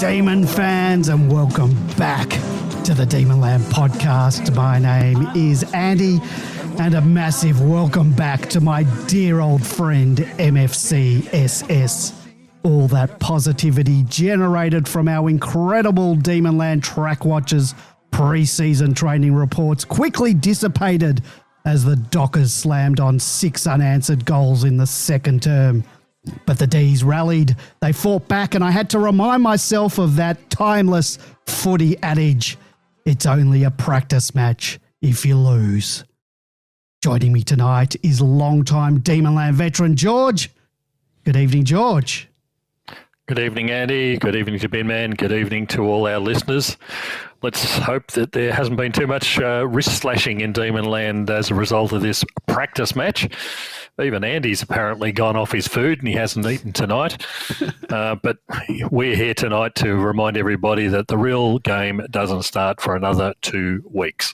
Demon fans, and welcome back to the Demonland podcast. My name is Andy, and a massive welcome back to my dear old friend MFCSS. All that positivity generated from our incredible Demonland track watchers' pre-season training reports quickly dissipated as the Dockers slammed on 6 unanswered goals in the second term. But the D's rallied, they fought back, and I had to remind myself of that timeless footy adage, it's only a practice match if you lose. Joining me tonight is longtime Demonland veteran George. Good evening, George. Good evening, Andy. Good evening to Ben Man. Good evening to all our listeners. Let's hope that there hasn't been too much wrist slashing in Demonland as a result of this practice match. Even Andy's apparently gone off his food and he hasn't eaten tonight. But we're here tonight to remind everybody that the real game doesn't start for another 2 weeks.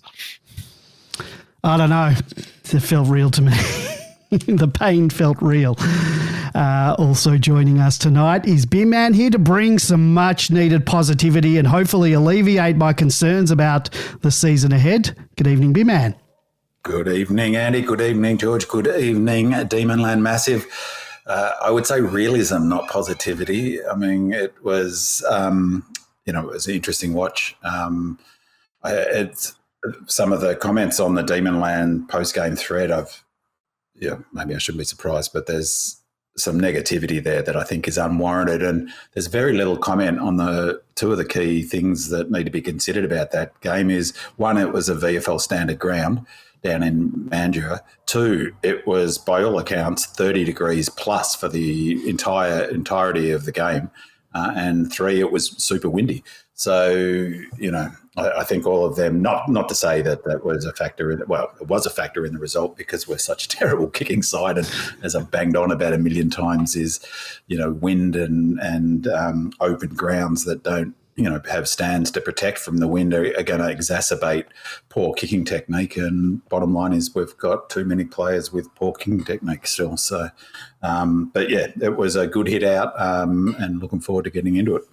I don't know. It felt real to me. The pain felt real. Also joining us tonight is Bin Man, here to bring some much needed positivity and hopefully alleviate my concerns about the season ahead. Good evening, Bin Man. Good evening, Andy. Good evening, George. Good evening, Demonland Massive. I would say realism, not positivity. I mean, it was, it was an interesting watch. It's some of the comments on the Demonland post-game thread, maybe I shouldn't be surprised, but there's some negativity there that I think is unwarranted, and there's very little comment on the 2 of the key things that need to be considered about that game. Is 1, it was a VFL standard ground down in Mandurah. 2, it was by all accounts 30 degrees plus for the entirety of the game, and 3, it was super windy. So I think all of them, not to say that was a factor in it. Well, it was a factor in the result because we're such a terrible kicking side, and as I've banged on about a million times, is wind and open grounds that don't have stands to protect from the wind are going to exacerbate poor kicking technique. And bottom line is we've got too many players with poor kicking technique still. So, but yeah, it was a good hit out, and looking forward to getting into it.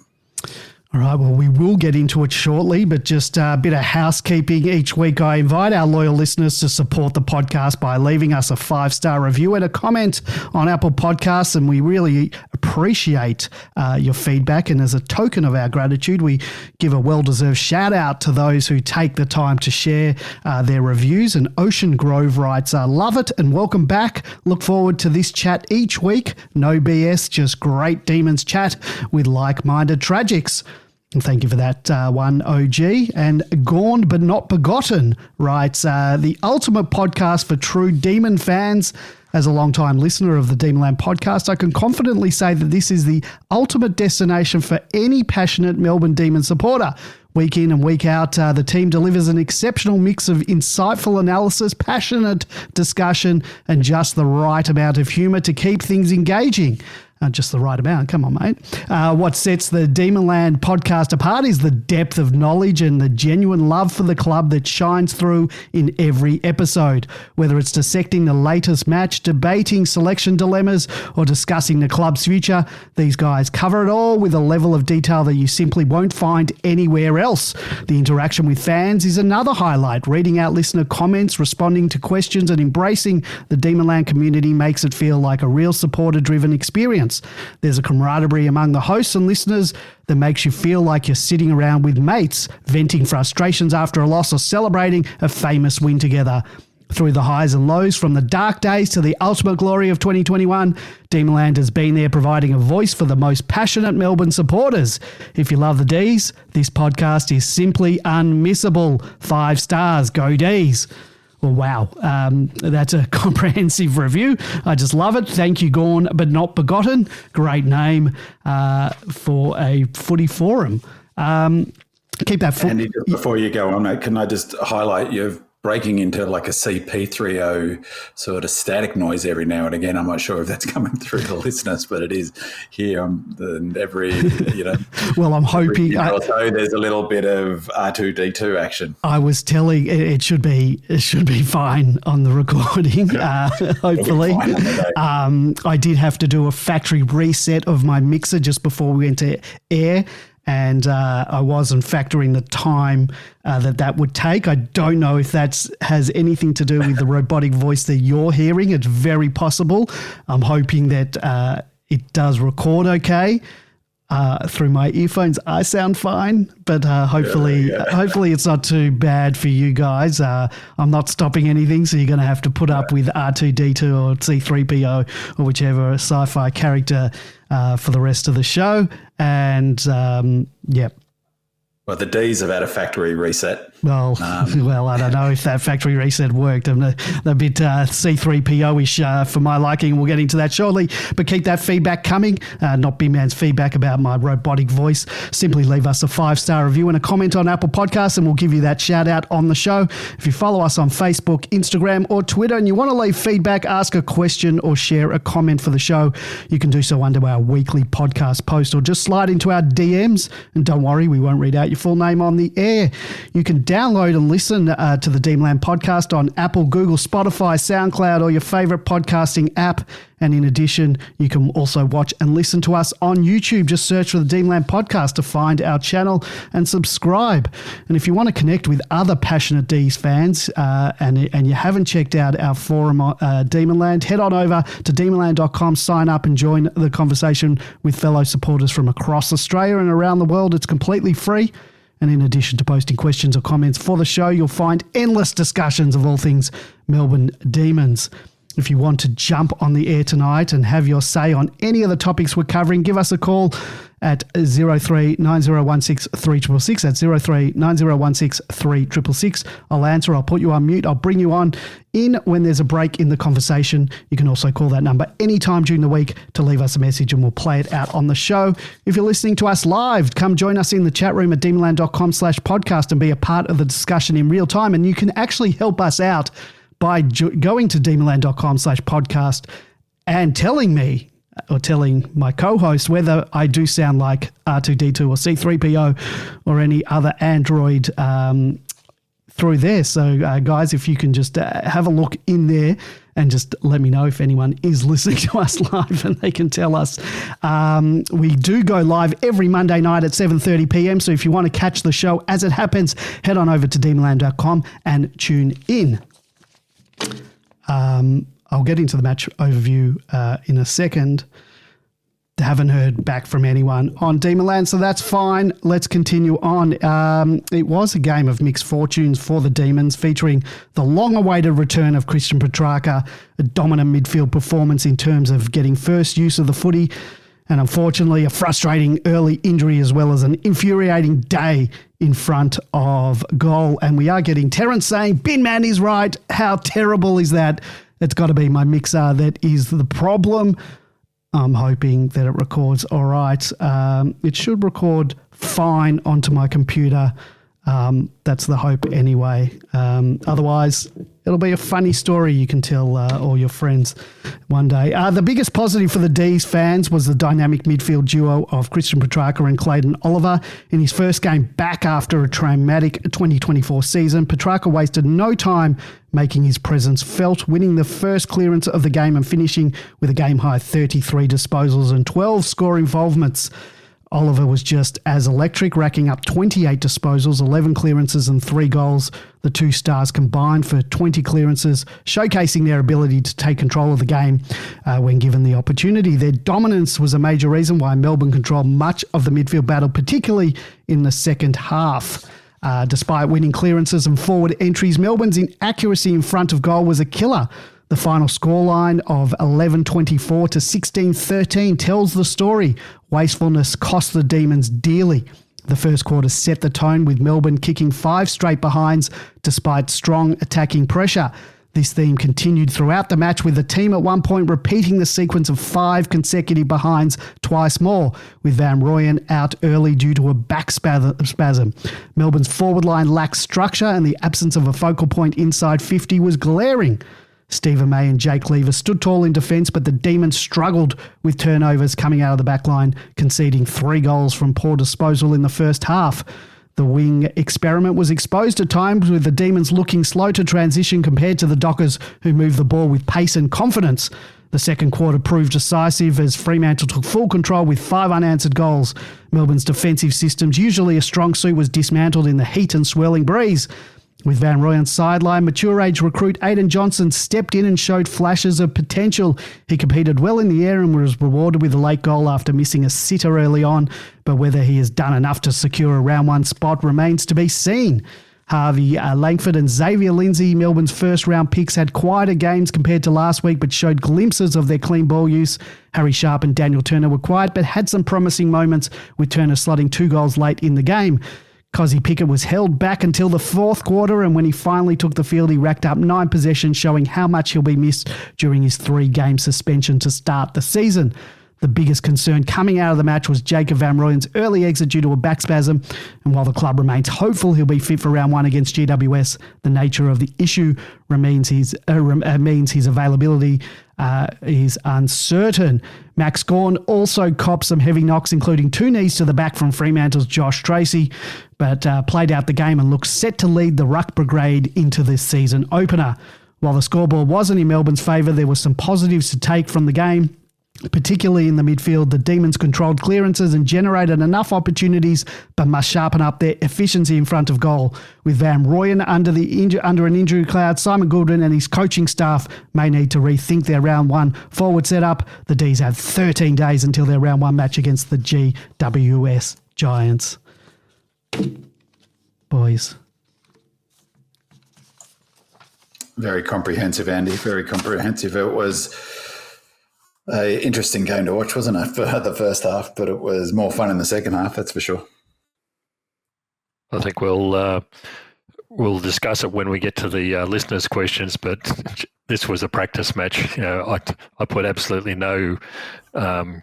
All right, well, we will get into it shortly, but just a bit of housekeeping. Each week I invite our loyal listeners to support the podcast by leaving us a 5-star review and a comment on Apple Podcasts, and we really appreciate your feedback. And as a token of our gratitude, we give a well-deserved shout-out to those who take the time to share their reviews. And Ocean Grove writes, love it and welcome back. Look forward to this chat each week. No BS, just great Demons chat with like-minded tragics. And thank you for that one, OG. And 𝗟𝗄𝗀 but not begotten writes, the ultimate podcast for true Demon fans. As a long-time listener of the Demonland podcast, I can confidently say that this is the ultimate destination for any passionate Melbourne Demon supporter. Week in and week out, the team delivers an exceptional mix of insightful analysis, passionate discussion, and just the right amount of humour to keep things engaging. Just the right amount. Come on, mate. What sets the Demonland podcast apart is the depth of knowledge and the genuine love for the club that shines through in every episode. Whether it's dissecting the latest match, debating selection dilemmas, or discussing the club's future, these guys cover it all with a level of detail that you simply won't find anywhere else. The interaction with fans is another highlight. Reading out listener comments, responding to questions, and embracing the Demonland community makes it feel like a real supporter-driven experience. There's a camaraderie among the hosts and listeners that makes you feel like you're sitting around with mates, venting frustrations after a loss or celebrating a famous win together. Through the highs and lows, from the dark days to the ultimate glory of 2021, Demonland has been there providing a voice for the most passionate Melbourne supporters. If you love the Ds, this podcast is simply unmissable. 5 stars, go Ds. Well, wow, that's a comprehensive review. I just love it. Thank you, 𝗟𝗀𝗀 but not begotten. Great name for a footy forum. Keep that. Andy, just before you go on, mate, can I just highlight you've breaking into like a CP30 sort of static noise every now and again. I'm not sure if that's coming through the listeners, but it is here. And every, well, I'm hoping there's a little bit of R2D2 action. I was telling it should be fine on the recording. Hopefully, I did have to do a factory reset of my mixer just before we went to air. and I wasn't factoring the time that would take. I don't know if that has anything to do with the robotic voice that you're hearing. It's very possible. I'm hoping that it does record okay. Through my earphones, I sound fine, but hopefully it's not too bad for you guys. I'm not stopping anything, so you're going to have to put up with R2-D2 or C3PO or whichever sci-fi character for the rest of the show. And Well, the D's have had a factory reset. Well, I don't know if that factory reset worked. I'm a bit C3PO-ish for my liking. We'll get into that shortly. But keep that feedback coming. Not B-Man's feedback about my robotic voice. Simply leave us a 5-star review and a comment on Apple Podcasts, and we'll give you that shout out on the show. If you follow us on Facebook, Instagram, or Twitter, and you want to leave feedback, ask a question, or share a comment for the show, you can do so under our weekly podcast post, or just slide into our DMs. And don't worry, we won't read out your full name on the air. You can download and listen to the Demonland podcast on Apple, Google, Spotify, SoundCloud, or your favorite podcasting app. And in addition, you can also watch and listen to us on YouTube. Just search for the Demonland podcast to find our channel and subscribe. And if you want to connect with other passionate D's fans and you haven't checked out our forum, Demonland, head on over to demonland.com, sign up and join the conversation with fellow supporters from across Australia and around the world. It's completely free. And in addition to posting questions or comments for the show, you'll find endless discussions of all things Melbourne Demons. If you want to jump on the air tonight and have your say on any of the topics we're covering, give us a call at 03-9016-3666. That's 03-9016-3666. I'll answer. I'll put you on mute. I'll bring you on in when there's a break in the conversation. You can also call that number anytime during the week to leave us a message and we'll play it out on the show. If you're listening to us live, come join us in the chat room at demonland.com/podcast and be a part of the discussion in real time. And you can actually help us out by going to demonland.com/podcast and telling me or telling my co-host whether I do sound like R2-D2 or C3PO or any other android through there. So, guys, if you can just have a look in there and just let me know if anyone is listening to us live and they can tell us. We do go live every Monday night at 7:30 p.m. So if you want to catch the show as it happens, head on over to demonland.com and tune in. I'll get into the match overview in a second. Haven't heard back from anyone on Demonland, so that's fine. Let's continue on. It was a game of mixed fortunes for the Demons, featuring the long-awaited return of Christian Petracca, a dominant midfield performance in terms of getting first use of the footy, and unfortunately a frustrating early injury as well as an infuriating day in front of goal. And we are getting Terence saying, Bin Man is right. How terrible is that? It's got to be my mixer that is the problem. I'm hoping that it records all right. It should record fine onto my computer. That's the hope anyway. Otherwise, it'll be a funny story you can tell all your friends one day. The biggest positive for the D's fans was the dynamic midfield duo of Christian Petracca and Clayton Oliver. In his first game back after a traumatic 2024 season, Petracca wasted no time making his presence felt, winning the first clearance of the game and finishing with a game-high 33 disposals and 12 score involvements. Oliver was just as electric, racking up 28 disposals, 11 clearances and 3 goals. The two stars combined for 20 clearances, showcasing their ability to take control of the game when given the opportunity. Their dominance was a major reason why Melbourne controlled much of the midfield battle, particularly in the second half. Despite winning clearances and forward entries, Melbourne's inaccuracy in front of goal was a killer. The final scoreline of 11-24 to 16-13 tells the story. Wastefulness cost the Demons dearly. The first quarter set the tone with Melbourne kicking 5 straight behinds despite strong attacking pressure. This theme continued throughout the match, with the team at one point repeating the sequence of 5 consecutive behinds twice more, with Van Rooyen out early due to a back spasm. Melbourne's forward line lacked structure and the absence of a focal point inside 50 was glaring. Stephen May and Jake Lever stood tall in defence, but the Demons struggled with turnovers coming out of the back line, conceding 3 goals from poor disposal in the first half. The wing experiment was exposed at times, with the Demons looking slow to transition compared to the Dockers, who moved the ball with pace and confidence. The second quarter proved decisive as Fremantle took full control with 5 unanswered goals. Melbourne's defensive systems, usually a strong suit, was dismantled in the heat and swirling breeze. With Van Rooyen's sideline, mature age recruit Aidan Johnson stepped in and showed flashes of potential. He competed well in the air and was rewarded with a late goal after missing a sitter early on, but whether he has done enough to secure a round 1 spot remains to be seen. Harvey Langford and Xavier Lindsay, Melbourne's first-round picks, had quieter games compared to last week but showed glimpses of their clean ball use. Harry Sharp and Daniel Turner were quiet but had some promising moments, with Turner slotting 2 goals late in the game. 𝗟𝗶𝘀𝗁𝘁 was held back until the fourth quarter, and when he finally took the field, he racked up 9 possessions, showing how much he'll be missed during his 3-game suspension to start the season. The biggest concern coming out of the match was Jacob Van Rooyen's early exit due to a back spasm, and while the club remains hopeful he'll be fit for round 1 against GWS, the nature of the issue means his availability is uncertain. Max Gawn also copped some heavy knocks, including 2 knees to the back from Fremantle's Josh Tracy, but played out the game and looks set to lead the Ruck Brigade into this season opener. While the scoreboard wasn't in Melbourne's favour, there were some positives to take from the game. Particularly in the midfield, the Demons controlled clearances and generated enough opportunities, but must sharpen up their efficiency in front of goal. With Van Rooyen under an injury cloud, Simon Goodwin and his coaching staff may need to rethink their round 1 forward setup. The D's have 13 days until their round 1 match against the GWS Giants. Boys. Very comprehensive, Andy. Very comprehensive. It was an interesting game to watch, wasn't it, for the first half, but it was more fun in the second half, that's for sure. I think we'll discuss it when we get to the listeners' questions, but this was a practice match. I put absolutely no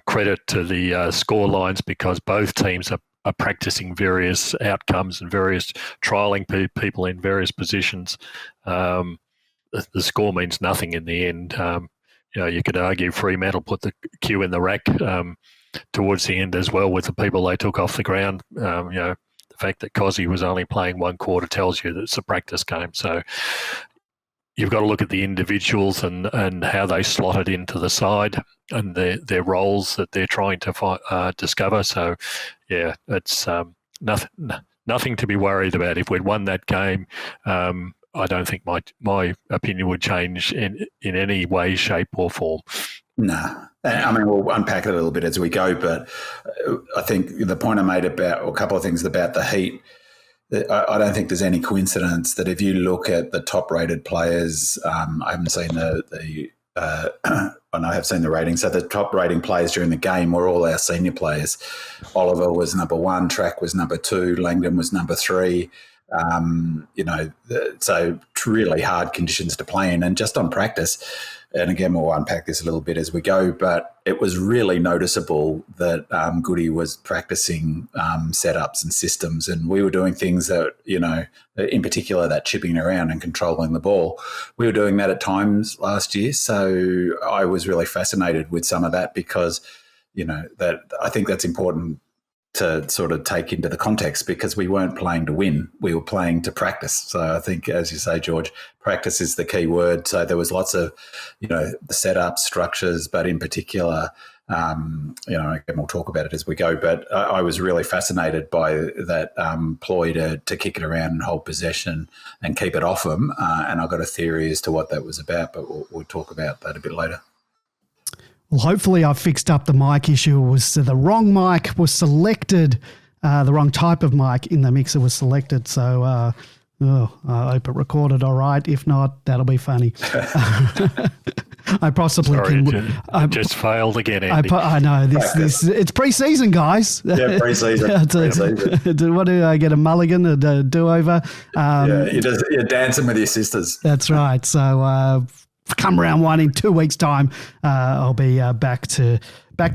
credit to the score lines because both teams are practicing various outcomes and various trialling people in various positions. The score means nothing in the end. You could argue Fremantle put the queue in the rack towards the end as well with the people they took off the ground. The fact that 𝗟𝗂𝘁 was only playing 1 quarter tells you that it's a practice game. So you've got to look at the individuals and how they slotted into the side and their roles that they're trying to discover. So, yeah, it's nothing to be worried about. If we'd won that game, I don't think my opinion would change in any way, shape or form. No. I mean, we'll unpack it a little bit as we go, but I think the point I made about, or a couple of things about the heat, I don't think there's any coincidence that if you look at the top-rated players, I haven't seen and I have seen the ratings. So the top-rating players during the game were all our senior players. Oliver was number 1, Track was number 2, Langdon was number 3. So really hard conditions to play in, and just on practice. And again, we'll unpack this a little bit as we go, but it was really noticeable that Goody was practicing setups and systems, and we were doing things that, in particular that chipping around and controlling the ball. We were doing that at times last year, so I was really fascinated with some of that because, that I think that's important to sort of take into the context because we weren't playing to win. We were playing to practice. So I think, as you say, George, practice is the key word. So there was lots of, the setup structures, but in particular, again, we'll talk about it as we go, but I was really fascinated by that ploy to kick it around and hold possession and keep it off them. And I've got a theory as to what that was about, but we'll talk about that a bit later. Well, hopefully I've fixed up the mic issue. It was the wrong mic was selected, the wrong type of mic in the mixer was selected. So I hope it recorded all right. If not, that'll be funny. I possibly can. I just failed again, Andy. I know this. It's pre-season, guys. Yeah, pre-season. What do I get? A mulligan, a do-over? You're dancing with your sisters. That's right. So. Come round 1 in 2 weeks' time, I'll be back to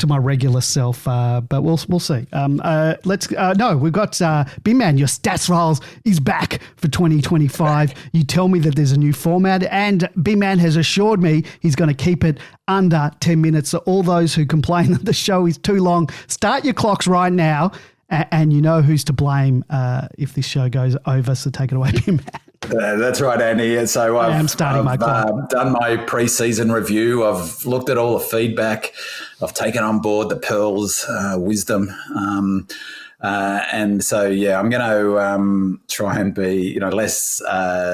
my regular self. But we'll see. We've got Bin Man. Your stats files is back for 2025. You tell me that there's a new format, and Bin Man has assured me he's going to keep it under 10 minutes. So all those who complain that the show is too long, start your clocks right now, and you know who's to blame if this show goes over. So take it away, Bin Man. That's right, Andy. So I'm starting my clock. Done my pre-season review. I've looked at all the feedback. I've taken on board the Pearl's wisdom. And so, I'm going to try and be, less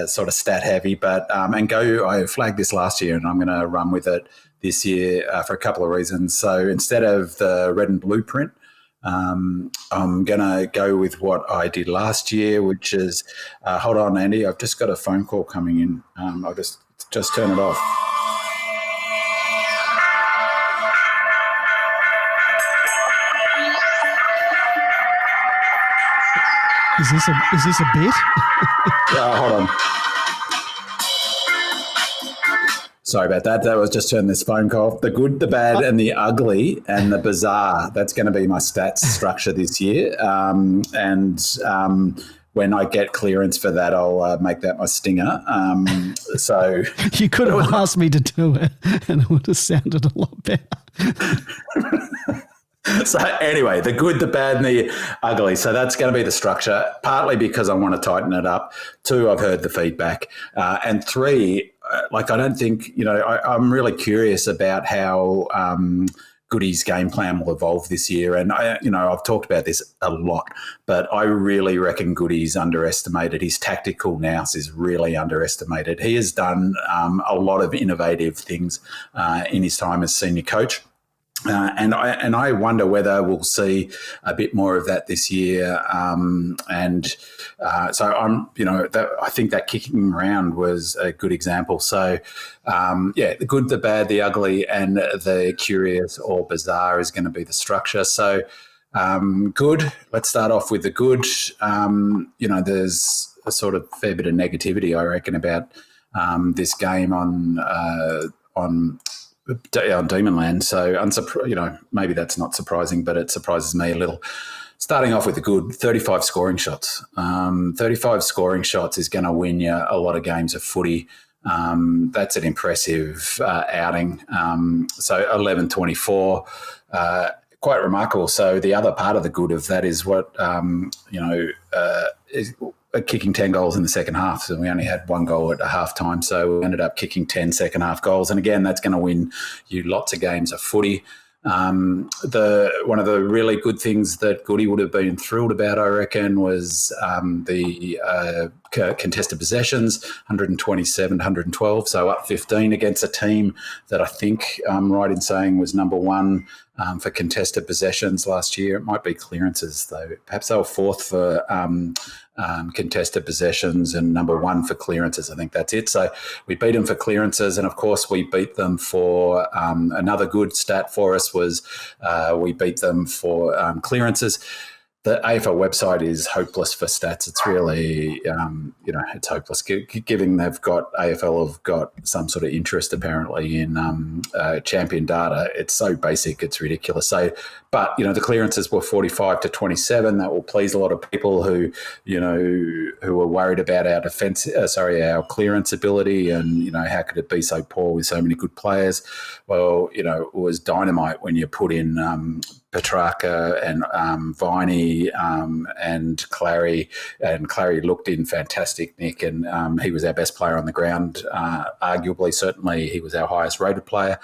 sort of stat heavy, but I flagged this last year and I'm going to run with it this year for a couple of reasons. So instead of the red and blue print, I'm going to go with what I did last year, which is, hold on, Andy, I've just got a phone call coming in. I'll just turn it off. Is this a bit? Hold on. Sorry about that. That was just turning this phone call. The good, the bad, and the ugly, and the bizarre. That's going to be my stats structure this year. When I get clearance for that, I'll make that my stinger. So you could have asked me to do it, and it would have sounded a lot better. So anyway, the good, the bad, and the ugly. So that's going to be the structure, partly because I want to tighten it up. 2, I've heard the feedback. And 3, I don't think, I'm really curious about how Goody's game plan will evolve this year. And, I've talked about this a lot, but I really reckon Goody's underestimated. His tactical nous is really underestimated. He has done a lot of innovative things in his time as senior coach. And I wonder whether we'll see a bit more of that this year. So I think that kicking round was a good example. So, the good, the bad, the ugly, and the curious or bizarre is going to be the structure. So, good. Let's start off with the good. There's a sort of fair bit of negativity, I reckon, about this game on Demonland. So, maybe that's not surprising, but it surprises me a little. Starting off with the good, 35 scoring shots. 35 scoring shots is going to win you a lot of games of footy. That's an impressive outing. So 11-24, quite remarkable. So the other part of the good of that is what, is kicking 10 goals in the second half. So we only had 1 goal at a half time. So we ended up kicking 10 second half goals. And again, that's going to win you lots of games of footy. One of the really good things that Goody would have been thrilled about, I reckon, was the contested possessions, 127, 112, so up 15 against a team that I think I'm right in saying was number 1 for contested possessions last year. It might be clearances, though. Perhaps they were 4th for contested possessions and number 1 for clearances. I think that's it. So we beat them for clearances, and of course we beat them for another good stat for us was we beat them for clearances. The AFL website is hopeless for stats. It's really, it's hopeless. Given AFL have got some sort of interest apparently in champion data. It's so basic, it's ridiculous. So, but the clearances were 45-27. That will please a lot of people who are worried about our our clearance ability, and how could it be so poor with so many good players? Well, it was dynamite when you put in Petracca and 𝗍cie and 𝗟𝗶𝘀𝗁, and 𝗟𝗁 looked in fantastic, Nick, and he was our best player on the ground. Arguably, certainly, he was our highest rated player.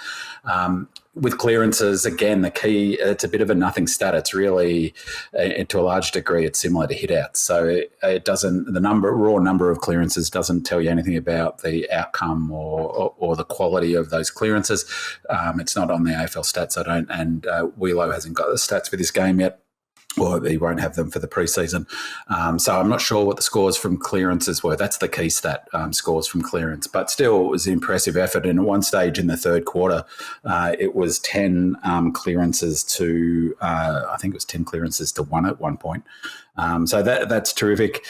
With clearances, again, the key, it's a bit of a nothing stat. It's really, to a large degree, it's similar to hit-outs. So it doesn't, raw number of clearances doesn't tell you anything about the outcome or the quality of those clearances. It's not on the AFL stats, and Wheelo hasn't got the stats for this game yet. Well, he won't have them for the preseason. So I'm not sure what the scores from clearances were. That's the key stat, scores from clearance. But still, it was an impressive effort. And at one stage in the third quarter, it was 10 clearances to, I think it was 10 clearances to 1 at one point. So that's terrific.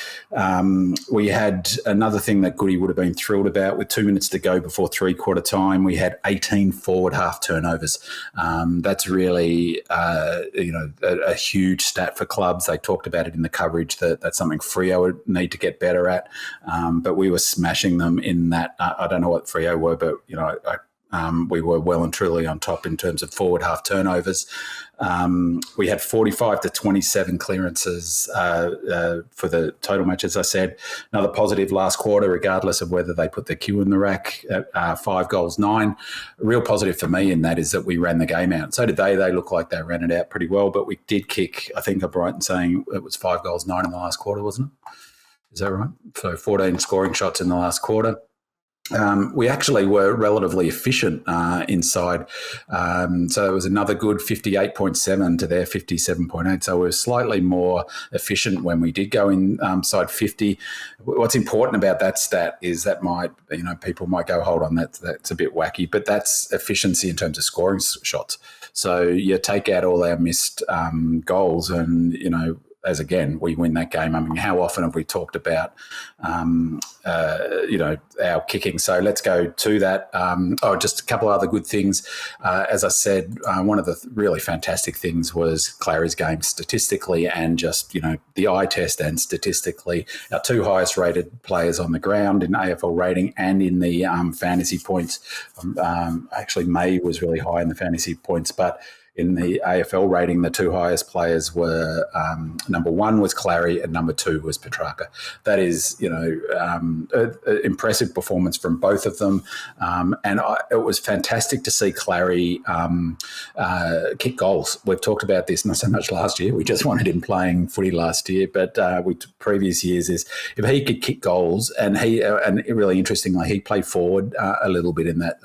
We had another thing that Goody would have been thrilled about. With 2 minutes to go before three-quarter time, we had 18 forward half turnovers. That's really, a huge stat for clubs. They talked about it in the coverage that's something Freo would need to get better at. But we were smashing them in that. I don't know what Freo were, but we were well and truly on top in terms of forward half turnovers. We had 45 to 27 clearances for the total match, as I said. Another positive last quarter, regardless of whether they put their cue in the rack, 5 goals, 9. A real positive for me in that is that we ran the game out. So did they. They looked like they ran it out pretty well, but we did kick, I think I'm right in saying it was 5 goals, 9 in the last quarter, wasn't it? Is that right? So 14 scoring shots in the last quarter. We actually were relatively efficient inside. So it was another good 58.7 to their 57.8. So we were slightly more efficient when we did go inside 50. What's important about that stat is that people might go, hold on, that's a bit wacky, but that's efficiency in terms of scoring shots. So you take out all our missed goals and, as again, we win that game. I mean, how often have we talked about, our kicking? So let's go to that. Just a couple of other good things. As I said, one of the really fantastic things was Clary's game statistically and just, the eye test and statistically. Our 2 highest rated players on the ground in AFL rating and in the fantasy points. Actually, May was really high in the fantasy points, but in the AFL rating, the 2 highest players were number 1 was Clary and number 2 was Petracca. That is, an impressive performance from both of them. It was fantastic to see Clary kick goals. We've talked about this not so much last year. We just wanted him playing footy last year, but with previous years is if he could kick goals and really interestingly, he played forward a little bit in that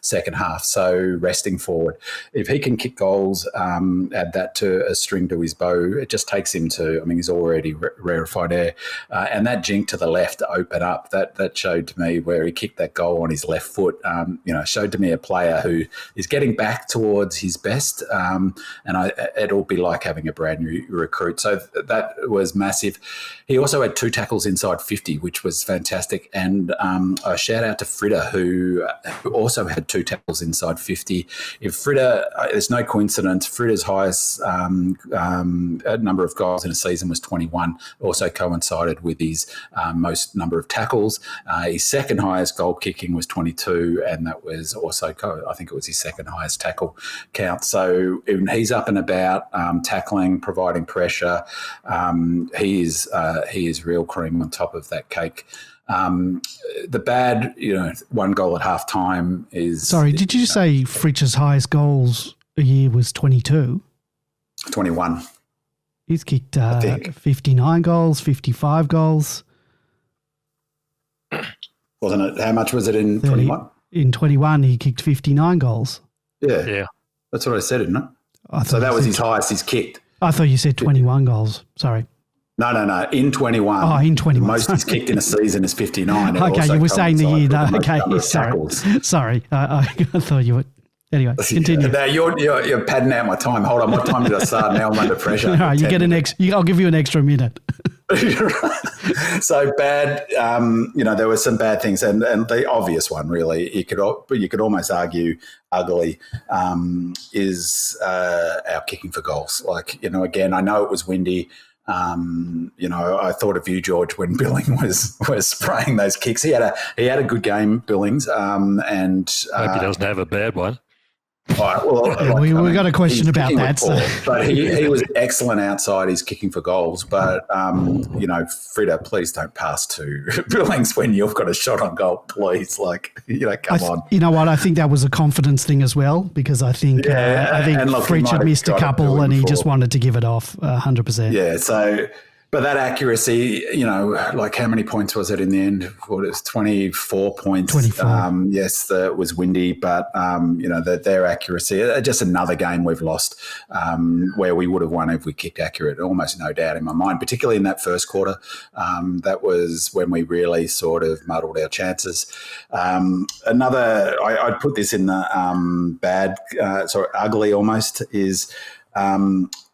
second half. So resting forward. If he can kick goals, add that to a string to his bow, it just takes him to, he's already rarefied air. And that jink to the left to open up, that showed to me where he kicked that goal on his left foot, showed to me a player who is getting back towards his best. It'll be like having a brand new recruit. So that was massive. He also had 2 tackles inside 50, which was fantastic. And a shout out to Fritter, who also had 2 tackles inside 50. If Fritter, there's no coincidence, Fritter's highest number of goals in a season was 21, also coincided with his most number of tackles. His second highest goal kicking was 22, and that was also, I think it was his second highest tackle count. So he's up and about, tackling, providing pressure. He is real cream on top of that cake. The bad, 1 goal at half time is... Sorry, did you say Fritch's highest goals a year was 22? 21. He's kicked 59 goals, 55 goals. Wasn't it? How much was it in 21? In 21, he kicked 59 goals. Yeah. That's what I said, isn't it? So that was his highest he's kicked. I thought you said 21 goals. Sorry. No. In 21. Oh, in 21. The most he's kicked in a season is 59. Okay, you were saying the year. Okay, sorry. I thought you were... Anyway, continue. Now you're padding out my time. Hold on, what time did I start? Now I'm under pressure. All right, you get I'll give you an extra minute. So bad. There were some bad things, and the obvious one, really, you could almost argue ugly, is our kicking for goals. Again, I know it was windy. I thought of you, George, when Billing was spraying those kicks. He had a good game, Billings, and hope he doesn't have a bad one. Right, well, we got a question about that. But he was excellent outside. He's kicking for goals. But, Fritter, please don't pass to Billings when you've got a shot on goal, please. Come on. You know what? I think that was a confidence thing as well, because I think Fritch had missed a couple and he just wanted to give it off 100%. Yeah, so... But that accuracy, how many points was it in the end? It was 24 points. 24. Yes, it was windy, but, their accuracy, just another game we've lost where we would have won if we kicked accurate, almost no doubt in my mind, particularly in that first quarter. That was when we really sort of muddled our chances. I'd put this in the ugly almost, is...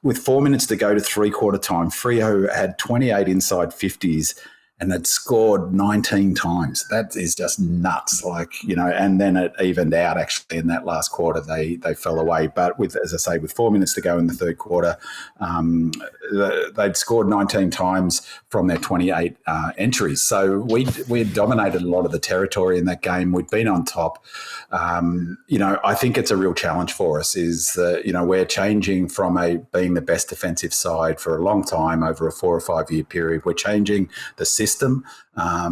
with 4 minutes to go to 3-quarter time, Freo had 28 inside 50s and had scored 19 times. That is just nuts. And then it evened out actually in that last quarter. They fell away. But as I say, with 4 minutes to go in the third quarter, they'd scored 19 times from their 28 entries. So we'd dominated a lot of the territory in that game. We'd been on top. I think it's a real challenge for us is that, we're changing from being the best defensive side for a long time over a 4 or 5 year period. We're changing the system. I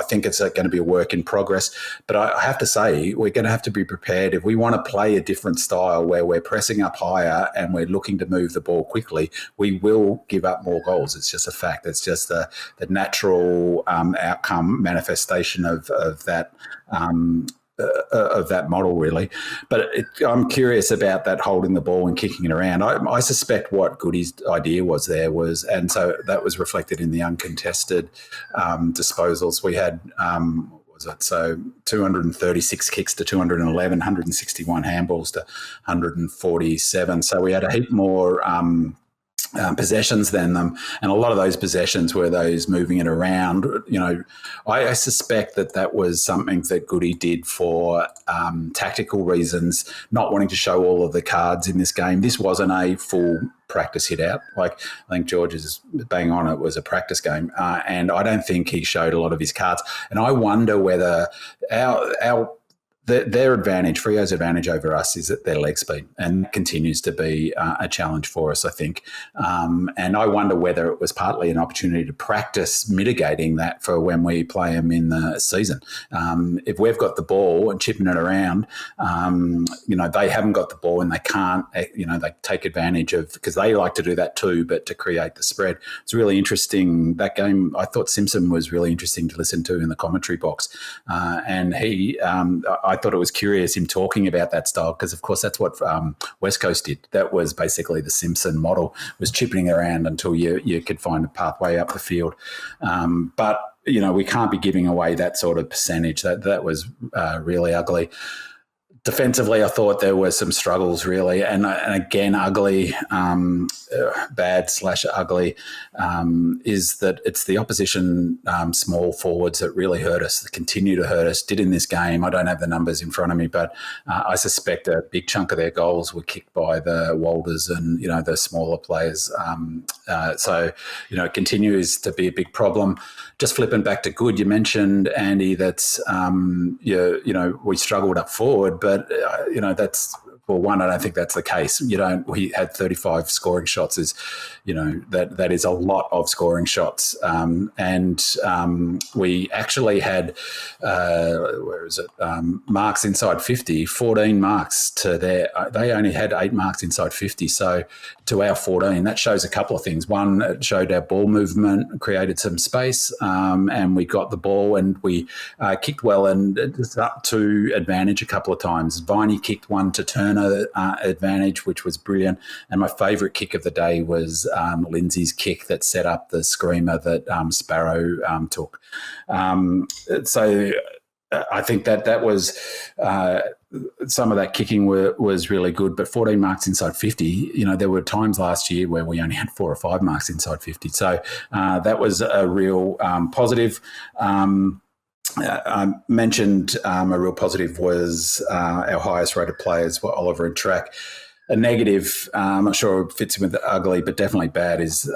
think it's going to be a work in progress. But I have to say, we're going to have to be prepared if we want to play a different style where we're pressing up higher and we're looking to move the ball quickly. We will give up more goals. It's just a fact. It's just the natural outcome manifestation of that. Of that model, really. But I'm curious about that holding the ball and kicking it around. I suspect what Goody's idea was, and so that was reflected in the uncontested disposals. We had, 236 kicks to 211, 161 handballs to 147. So we had a heap more possessions than them, and a lot of those possessions were those moving it around. I suspect that was something that Goody did for tactical reasons, not wanting to show all of the cards in this game. This wasn't a full practice hit out. I think George is bang on. It was a practice game, and I don't think he showed a lot of his cards. And I wonder whether their advantage, Freo's advantage over us, is that their leg speed, and that continues to be a challenge for us, I think. And I wonder whether it was partly an opportunity to practice mitigating that for when we play them in the season. If we've got the ball and chipping it around, they haven't got the ball and they can't, they take advantage of, because they like to do that too, but to create the spread. It's really interesting. That game, I thought Simpson was really interesting to listen to in the commentary box. And I thought it was curious him talking about that style, because of course that's what West Coast did. That was basically the Simpson model, was chipping around until you could find a pathway up the field. But we can't be giving away that sort of percentage. That was really ugly. Defensively, I thought there were some struggles, really, and again, ugly, bad/ugly, is that it's the opposition small forwards that really hurt us, that continue to hurt us, did in this game. I don't have the numbers in front of me, but I suspect a big chunk of their goals were kicked by the Walders and, the smaller players. So it continues to be a big problem. Just flipping back to good, you mentioned, Andy, that's, we struggled up forward, but, that's, well, one, I don't think that's the case. We had 35 scoring shots that is a lot of scoring shots. We actually had, marks inside 50, 14 marks to they only had 8 marks inside 50. So to our 14, that shows a couple of things. One, it showed our ball movement, created some space, and we got the ball and we kicked well, and it's up to advantage a couple of times. 𝗍ine kicked one to Turner advantage, which was brilliant. And my favourite kick of the day was Lindsay's kick that set up the screamer that Sparrow took. So I think that was some of that kicking was really good, but 14 marks inside 50, there were times last year where we only had 4 or 5 marks inside 50. So that was a real positive. I mentioned a real positive was our highest rated players were Oliver and Track. A negative, I'm not sure it fits with the ugly, but definitely bad, is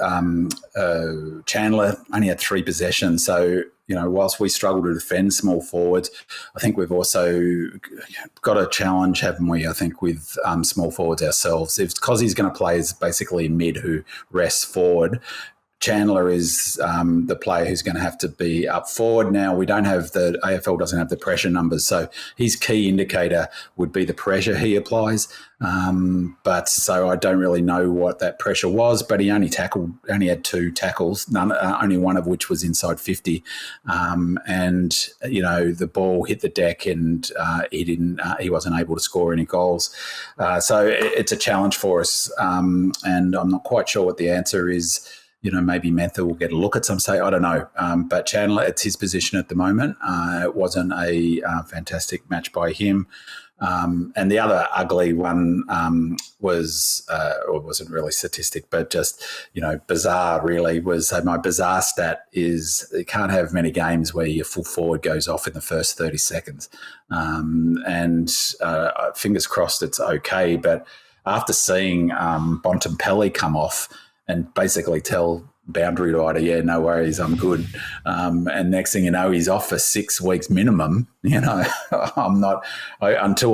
Chandler only had 3 possessions. So, whilst we struggle to defend small forwards, I think we've also got a challenge, haven't we, I think, with small forwards ourselves. If 𝗍ici's going to play as basically a mid who rests forward, Chandler is the player who's going to have to be up forward. Now, we don't have the AFL doesn't have the pressure numbers, so his key indicator would be the pressure he applies. But so I don't really know what that pressure was, but he only had 2 tackles, only one of which was inside 50. And the ball hit the deck and he wasn't able to score any goals. So it's a challenge for us. And I'm not quite sure what the answer is. Maybe Mentha will get a look at some say, I don't know. But Chandler, it's his position at the moment. It wasn't a fantastic match by him. And the other ugly one was, or wasn't really statistic, but just, bizarre really was, my bizarre stat is you can't have many games where your full forward goes off in the first 30 seconds. And fingers crossed it's okay. But after seeing Bontempelli come off and basically tell boundary rider, yeah, no worries, I'm good. And next thing you know, he's off for 6 weeks minimum. Until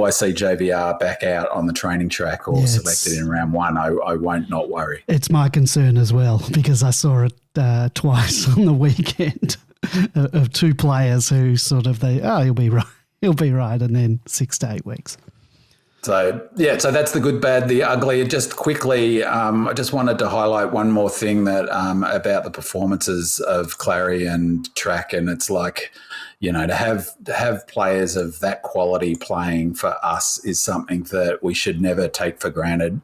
I see JVR back out on the training track or selected in round one, I won't not worry. It's my concern as well, because I saw it twice on the weekend of two players who sort of he'll be right, and then 6 to 8 weeks. So that's the good, bad, the ugly. Just quickly, I just wanted to highlight one more thing that about the performances of Clary and Track, and it's like, to have players of that quality playing for us is something that we should never take for granted.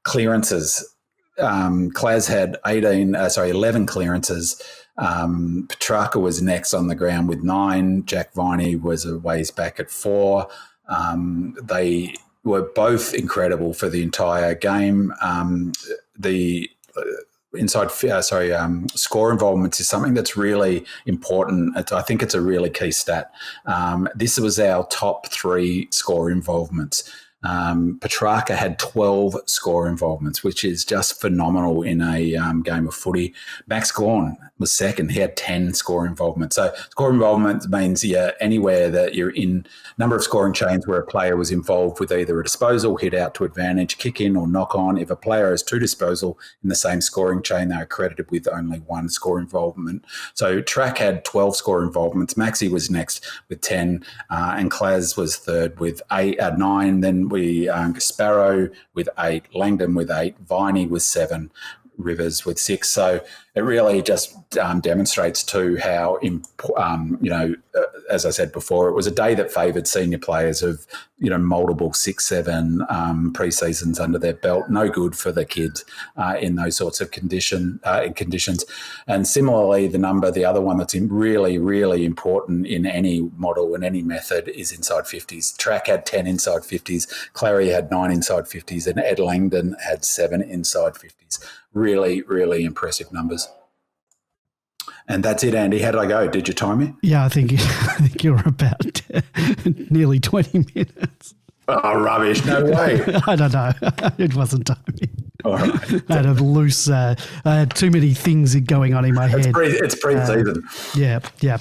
Clearances, Claz had 11 clearances. Petracca was next on the ground with 9. Jack Viney was a ways back at 4. They were both incredible for the entire game. The score involvement is something that's really important. I think it's a really key stat. This was our top 3 score involvements. Petracca had 12 score involvements, which is just phenomenal in a game of footy. Max Gawn was second. He had 10 score involvements. So score involvement means anywhere that you're in number of scoring chains where a player was involved with either a disposal, hit out to advantage, kick in or knock on. If a player has 2 disposal in the same scoring chain, they are credited with only 1 score involvement. So Track had 12 score involvements. Maxi was next with 10 and Claz was third with 9. Then we Sparrow with 8, Langdon with 8, Viney with 7, Rivers with 6. So it really just demonstrates too how, as I said before, it was a day that favoured senior players of, multiple 6, 7 pre-seasons under their belt. No good for the kids in those sorts of conditions. And similarly, the other one that's really, really important in any model and any method is inside 50s. Track had 10 inside 50s, Clary had 9 inside 50s, and Ed Langdon had 7 inside 50s. Really, really impressive numbers. And that's it, Andy. How did I go? Did you time me? Yeah, I think you're about nearly 20 minutes. Oh, rubbish. No way. I don't know. It wasn't timing. All right. I had a loose, I had too many things going on in my head. It's pre-season. Yeah,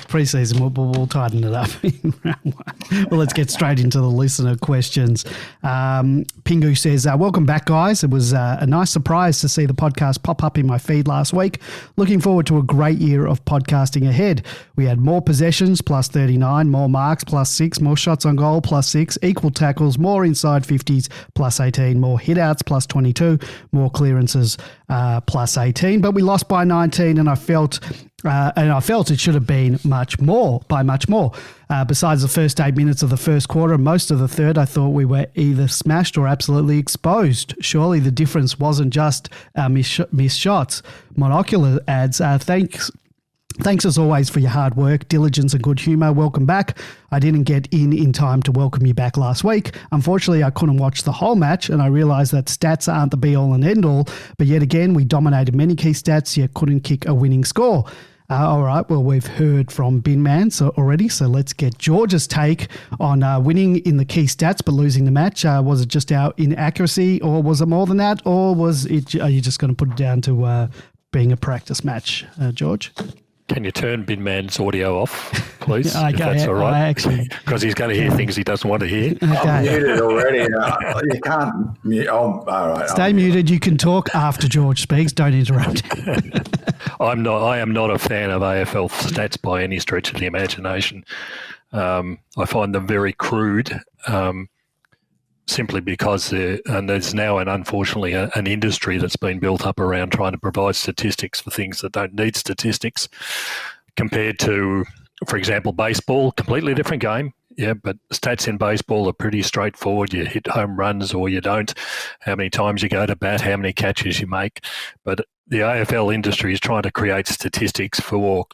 pre-season. We'll tighten it up in round 1. Well, let's get straight into the listener questions. Pingu says, welcome back, guys. It was a nice surprise to see the podcast pop up in my feed last week. Looking forward to a great year of podcasting ahead. We had more possessions, plus 39, more marks, plus 6, more shots on goal, plus 6, equal tackles, more inside 50s, plus 18, more hitouts, plus 22, more clearances, plus 18. But we lost by 19, and I felt it should have been much more. Besides the first 8 minutes of the first quarter, most of the third, I thought we were either smashed or absolutely exposed. Surely the difference wasn't just missed shots. Monocular adds, Thanks as always for your hard work, diligence and good humour. Welcome back. I didn't get in time to welcome you back last week. Unfortunately, I couldn't watch the whole match, and I realised that stats aren't the be-all and end-all, but yet again, we dominated many key stats, yet couldn't kick a winning score. All right, well, we've heard from Bin Man already, so let's get George's take on winning in the key stats but losing the match. Was it just our inaccuracy, or was it more than that, or are you just going to put it down to being a practice match, George? Can you turn Bin Man's audio off, please? Okay, if that's all right. Because he's going to hear things he doesn't want to hear. Okay. I'm muted already. You can't mute. Oh, all right. Stay muted. You can talk after George speaks. Don't interrupt. I am not a fan of AFL stats by any stretch of the imagination. I find them very crude. Simply because there's now unfortunately an industry that's been built up around trying to provide statistics for things that don't need statistics, compared to, for example, baseball, completely different game. Yeah, but stats in baseball are pretty straightforward. You hit home runs or you don't, how many times you go to bat, how many catches you make. But the AFL industry is trying to create statistics for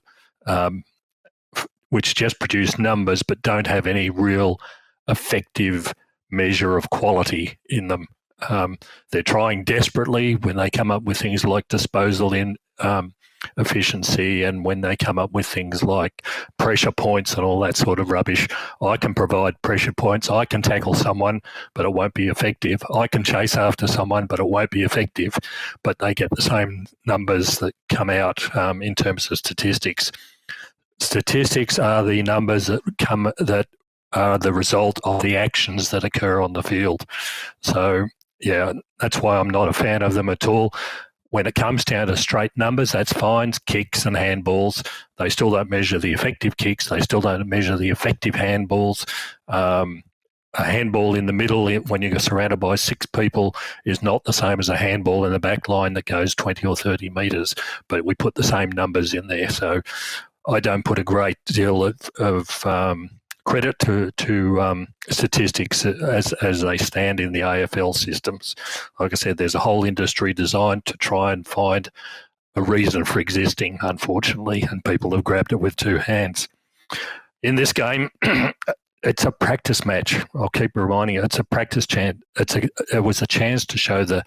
which just produce numbers but don't have any real effective measure of quality in them. They're trying desperately when they come up with things like disposal in efficiency, and when they come up with things like pressure points and all that sort of rubbish. I can provide pressure points. I can tackle someone, but it won't be effective. I can chase after someone, but it won't be effective. But they get the same numbers that come out in terms of statistics. Statistics are the numbers that are the result of the actions that occur on the field. So, yeah, that's why I'm not a fan of them at all. When it comes down to straight numbers, that's fines, kicks and handballs. They still don't measure the effective kicks. They still don't measure the effective handballs. A handball in the middle, when you're surrounded by 6 people, is not the same as a handball in the back line that goes 20 or 30 metres, but we put the same numbers in there. So I don't put a great deal of credit to statistics as they stand in the AFL systems. Like I said, there's a whole industry designed to try and find a reason for existing, unfortunately, and people have grabbed it with 2 hands. In this game, it's a practice match. I'll keep reminding you, it's a practice chance. It was a chance to show the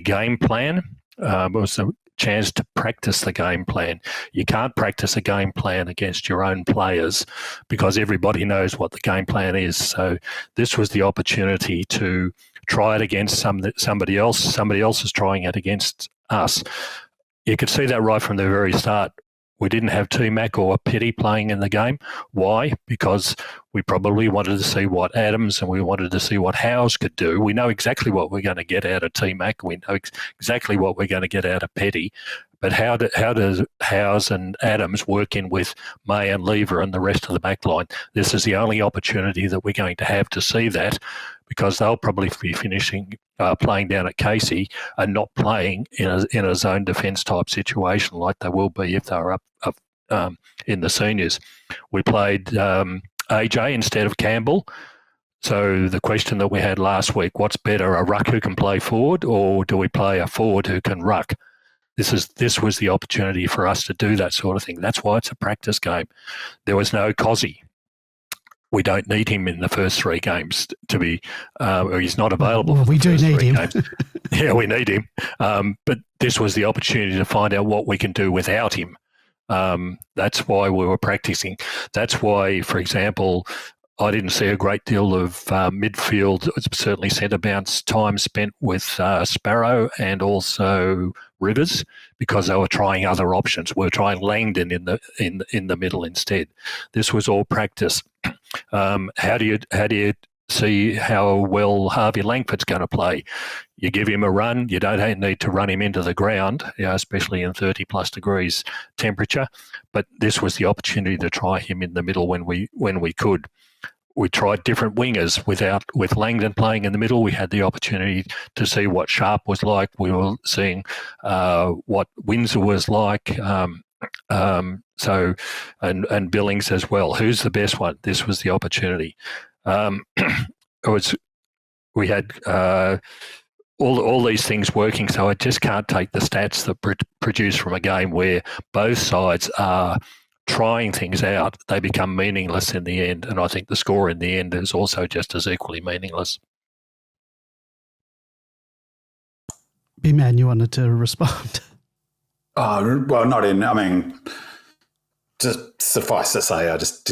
game plan. It was a chance to practice the game plan. You can't practice a game plan against your own players because everybody knows what the game plan is. So this was the opportunity to try it against somebody else. Somebody else is trying it against us. You could see that right from the very start. We didn't have 𝗍𝗏 or 𝗏𝗏 playing in the game. Why? Because we probably wanted to see what Adams and we wanted to see what Howes could do. We know exactly what we're going to get out of 𝗍𝗏. We know exactly what we're going to get out of 𝗏𝗏. But how does Howes and Adams work in with May and Lever and the rest of the back line? This is the only opportunity that we're going to have to see that, because they'll probably be finishing playing down at Casey and not playing in a zone defence type situation like they will be if they're up in the seniors. We played AJ instead of Campbell. So the question that we had last week, what's better, a ruck who can play forward or do we play a forward who can ruck? This was the opportunity for us to do that sort of thing. That's why it's a practice game. There was no 𝗍𝗁. We don't need him in the first 3 games to be, or he's not available. Well, we do need him. Yeah, we need him. But this was the opportunity to find out what we can do without him. That's why we were practicing. That's why, for example, I didn't see a great deal of midfield, certainly centre bounce time spent with Sparrow and also Rivers, because they were trying other options. We were trying Langdon in the middle instead. This was all practice. How do you see how well Harvey Langford's going to play? You give him a run. You don't need to run him into the ground, especially in 30 plus degrees temperature. But this was the opportunity to try him in the middle when we could. We tried different wingers with Langdon playing in the middle. We had the opportunity to see what Sharp was like. We were seeing what Windsor was like. So Billings as well. Who's the best one? This was the opportunity. We had all these things working. So I just can't take the stats that produce from a game where both sides are trying things out. They become meaningless in the end, and I think the score in the end is also just as equally meaningless. B-Man, you wanted to respond? Well, not in. I mean, just suffice to say, I just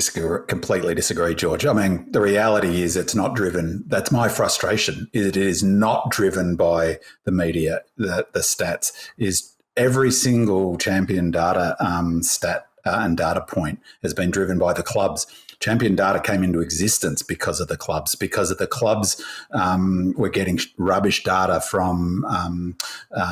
completely disagree, George. I mean, the reality is it's not driven. That's my frustration. It is not driven by the media. The stats is every single champion data stat and data point has been driven by the clubs. Champion data came into existence because of the clubs. Because of the clubs, we're getting rubbish data from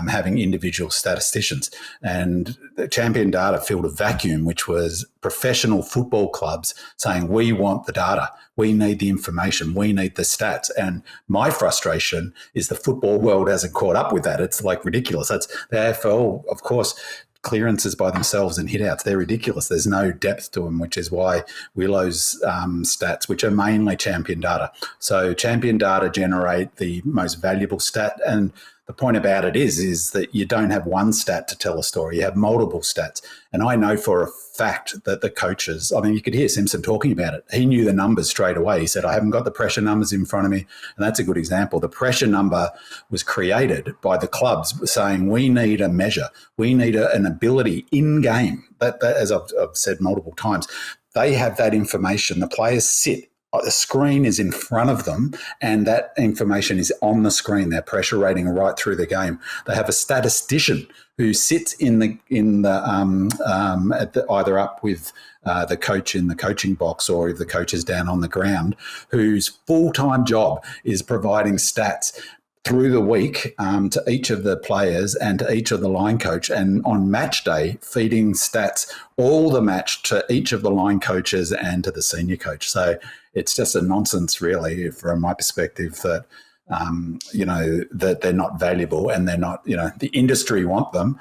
having individual statisticians. And the champion data filled a vacuum, which was professional football clubs saying, we want the data. We need the information. We need the stats. And my frustration is the football world hasn't caught up with that. It's like ridiculous. That's the AFL, of course. Clearances by themselves and hit-outs, they're ridiculous. There's no depth to them, which is why Willow's stats, which are mainly champion data. So champion data generate the most valuable stat, and The point about it is that you don't have one stat to tell a story. You have multiple stats. And I know for a fact that the coaches, I mean, you could hear Simpson talking about it. He knew the numbers straight away. He said, I haven't got the pressure numbers in front of me. And that's a good example. The pressure number was created by the clubs saying, we need a measure. We need an ability in game. That as I've said multiple times, they have that information. The players sit. The screen is in front of them, and that information is on the screen. Their pressure rating right through the game. They have a statistician who sits either up with the coach in the coaching box, or if the coach is down on the ground, whose full-time job is providing stats through the week to each of the players and to each of the line coach, and on match day feeding stats all the match to each of the line coaches and to the senior coach. So it's just a nonsense, really, from my perspective, that that they're not valuable and they're not, the industry want them.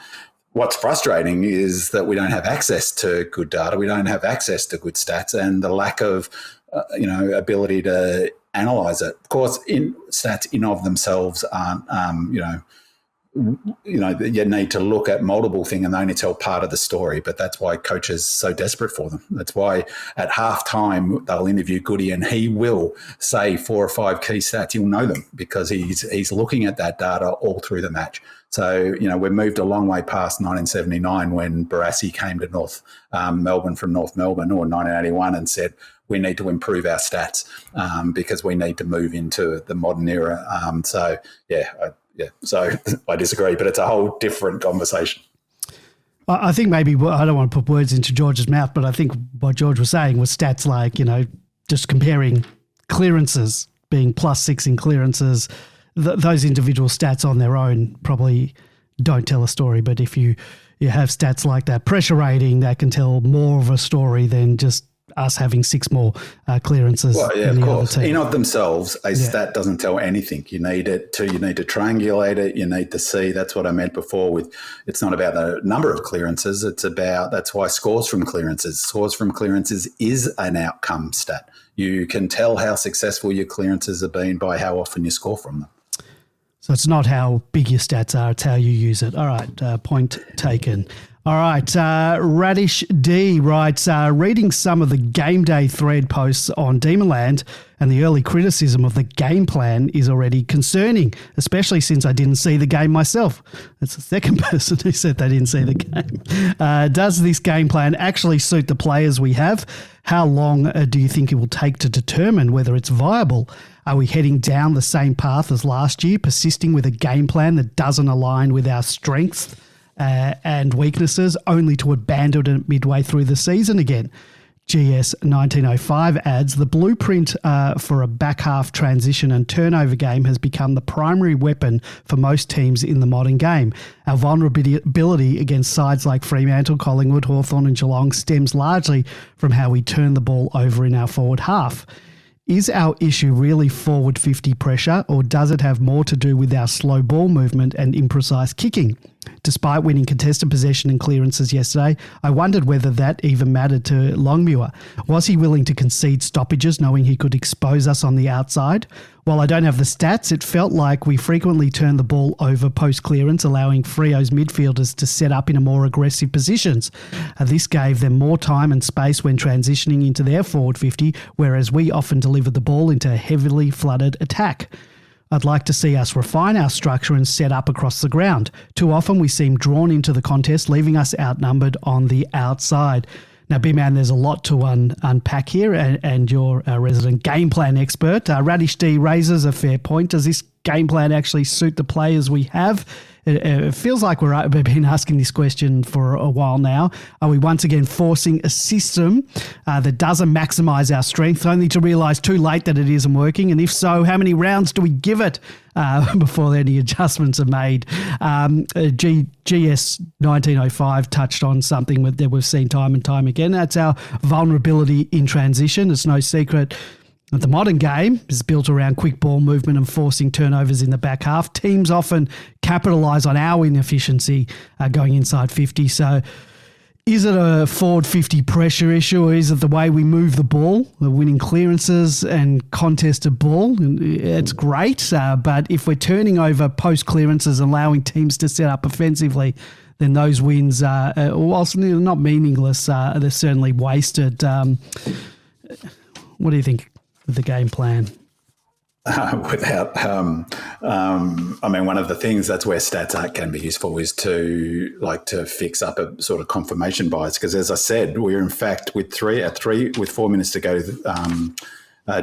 What's frustrating is that we don't have access to good data. We don't have access to good stats, and the lack of ability to analyze it. Of course, stats in of themselves aren't, you need to look at multiple things and they only tell part of the story, but that's why coaches are so desperate for them. That's why at halftime they'll interview Goody and he will say 4 or 5 key stats. You'll know them because he's looking at that data all through the match. So, we've moved a long way past 1979 when 𝗟𝗏𝘀𝗰𝗀𝘀 came to Melbourne from North Melbourne, or 1981, and said, we need to improve our stats because we need to move into the modern era. So I disagree, but it's a whole different conversation. I think maybe, I don't want to put words into George's mouth, but I think what George was saying was stats like, just comparing clearances, being +6 in clearances, those individual stats on their own probably don't tell a story. But if you have stats like that pressure rating, that can tell more of a story than just us having 6 more clearances. Well, yeah, of course. In of themselves, stat doesn't tell anything. You need to triangulate it. You need to see. That's what I meant before with, it's not about the number of clearances. It's about, that's why scores from clearances is an outcome stat. You can tell how successful your clearances have been by how often you score from them. So it's not how big your stats are, it's how you use it. All right, point taken. All right, Radish D writes, reading some of the game day thread posts on Demonland, and the early criticism of the game plan is already concerning, especially since I didn't see the game myself. That's the second person who said they didn't see the game. Does this game plan actually suit the players we have? How long do you think it will take to determine whether it's viable? Are we heading down the same path as last year, persisting with a game plan that doesn't align with our strengths and weaknesses, only to abandon it midway through the season again? GS 1905 adds, the blueprint for a back half transition and turnover game has become the primary weapon for most teams in the modern game. Our vulnerability against sides like Fremantle, Collingwood, Hawthorn and Geelong stems largely from how we turn the ball over in our forward half. Is our issue really forward 50 pressure, or does it have more to do with our slow ball movement and imprecise kicking? Despite winning contested possession and clearances yesterday, I wondered whether that even mattered to Longmuir. Was he willing to concede stoppages knowing he could expose us on the outside? While I don't have the stats, it felt like we frequently turned the ball over post-clearance, allowing Freo's midfielders to set up in a more aggressive positions. This gave them more time and space when transitioning into their forward 50, whereas we often delivered the ball into a heavily flooded attack. I'd like to see us refine our structure and set up across the ground. Too often we seem drawn into the contest, leaving us outnumbered on the outside. Now, B-Man, there's a lot to unpack here, and you're a resident game plan expert. Radish D raises a fair point. Does this game plan actually suit the players we have? It feels like we've been asking this question for a while now. Are we once again forcing a system that doesn't maximise our strength, only to realise too late that it isn't working? And if so, how many rounds do we give it before any adjustments are made? GS 1905 touched on something that we've seen time and time again. That's our vulnerability in transition. It's no secret that the modern game is built around quick ball movement and forcing turnovers in the back half. Teams often capitalise on our inefficiency going inside 50. So Is it a forward 50 pressure issue, or is it the way we move the ball, the winning clearances and contested ball? It's great, but if we're turning over post clearances, allowing teams to set up offensively, then those wins, whilst not meaningless, they're certainly wasted. What do you think of the game plan? One of the things that's where stats art can be useful is to fix up a sort of confirmation bias. Because as I said, we're in fact with 4 minutes to go,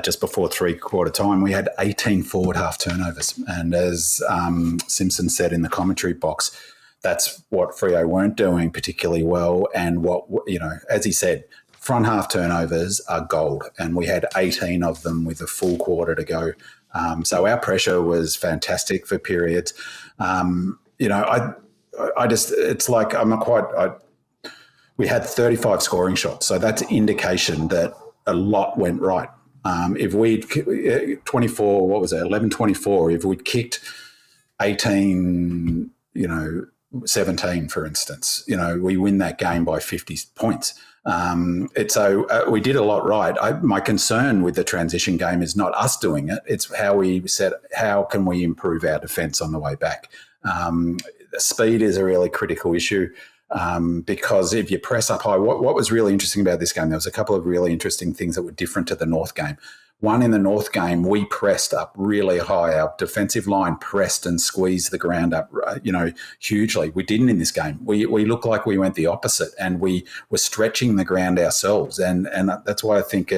just before three-quarter time, we had 18 forward half turnovers. And as Simpson said in the commentary box, that's what Freo weren't doing particularly well. And as he said, front half turnovers are gold, and we had 18 of them with a full quarter to go. So our pressure was fantastic for periods. We had 35 scoring shots, so that's indication that a lot went right. If we'd 24, 11-24, if we'd kicked 18, 17, for instance, we win that game by 50 points. We did a lot right. My concern with the transition game is not us doing it. It's how can we improve our defence on the way back? Speed is a really critical issue because if you press up high, what was really interesting about this game, there was a couple of really interesting things that were different to the North game. One, in the North game, we pressed up really high. Our defensive line pressed and squeezed the ground up, hugely. We didn't in this game. We looked like we went the opposite, and we were stretching the ground ourselves. And that's why I think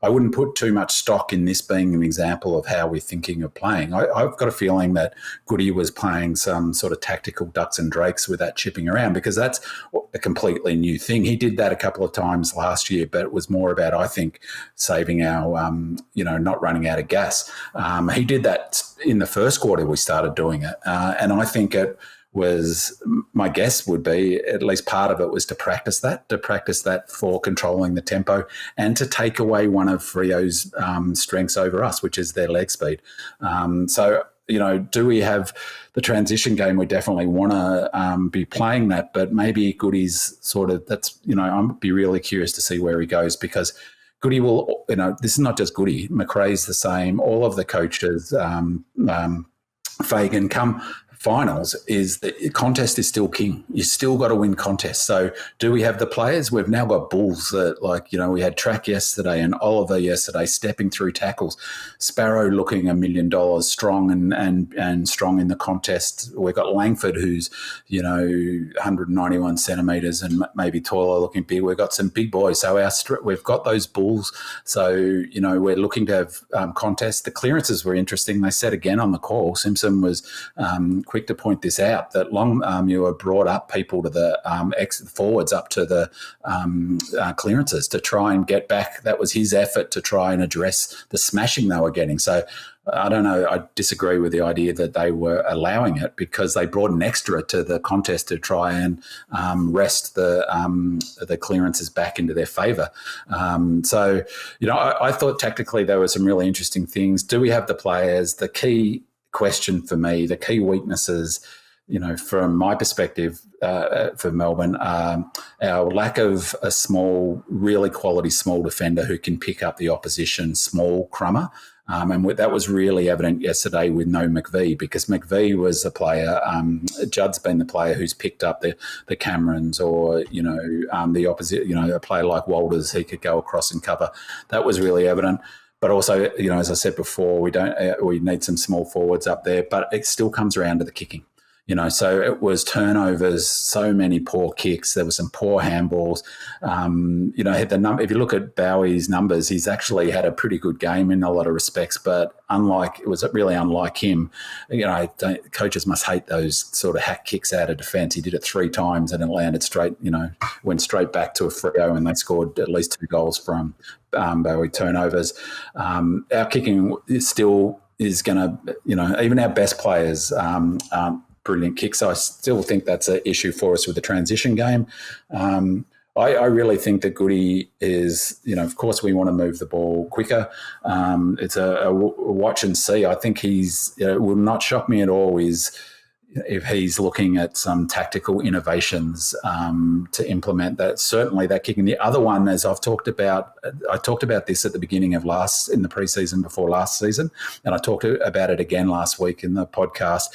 I wouldn't put too much stock in this being an example of how we're thinking of playing. I've got a feeling that Goody was playing some sort of tactical ducks and drakes with that chipping around, because that's a completely new thing. He did that a couple of times last year, but it was more about, I think, saving our, not running out of gas. He did that in the first quarter. We started doing it. And I think my guess would be at least part of it was to practice that for controlling the tempo and to take away one of Freo's strengths over us, which is their leg speed. Do we have the transition game? We definitely want to be playing that, but maybe Goody's I'd be really curious to see where he goes, because Goody will, this is not just Goody. McRae's the same. All of the coaches, Fagan, come finals, is the contest is still king. You still got to win contests. So do we have the players? We've now got bulls that, we had Track yesterday and Oliver yesterday stepping through tackles. Sparrow looking $1 million strong and strong in the contest. We've got Langford, who's 191 centimetres and maybe taller, looking big. We've got some big boys. So we've got those bulls. So we're looking to have contests. The clearances were interesting. They said again on the call, Simpson was quick to point this out, that Longmuir brought up people to the forwards up to the clearances to try and get back. That was his effort to try and address the smashing they were getting. So I don't know. I disagree with the idea that they were allowing it, because they brought an extra to the contest to try and wrest the clearances back into their favour. I thought tactically there were some really interesting things. Do we have the players? The key question for me, the key weaknesses, from my perspective for Melbourne, our lack of a really quality small defender who can pick up the opposition small crummer. And that was really evident yesterday with no McVie, because McVie was a player, Judd's been the player who's picked up the Camerons or, the opposite, a player like Walters, he could go across and cover. That was really evident. But also, as I said before, we need some small forwards up there, but it still comes around to the kicking. So it was turnovers, so many poor kicks. There were some poor handballs. If you look at Bowie's numbers, he's actually had a pretty good game in a lot of respects, but it was really unlike him. Coaches must hate those sort of hack kicks out of defence. He did it 3 times and it landed straight, went straight back to a Freo, and they scored at least 2 goals from Bowie turnovers. Our kicking still is going to, even our best players brilliant kicks. I still think that's an issue for us with the transition game. I really think that Goody is, of course we want to move the ball quicker. It's a watch and see. I think it will not shock me at all if he's looking at some tactical innovations to implement that, certainly that kicking. The other one, as I talked about this at the beginning of in the preseason before last season, and I talked about it again last week in the podcast,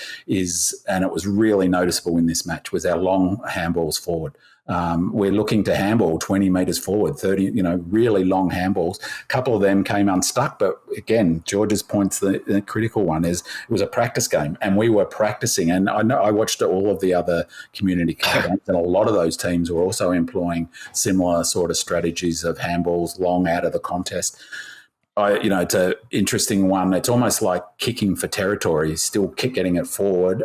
and it was really noticeable in this match, was our long handballs forward. We're looking to handball 20 metres forward, 30, really long handballs. A couple of them came unstuck, but again, George's point's the critical one is it was a practice game, and we were practicing. And I watched all of the other community games, and a lot of those teams were also employing similar sort of strategies of handballs long out of the contest. It's an interesting one. It's almost like kicking for territory, still getting it forward.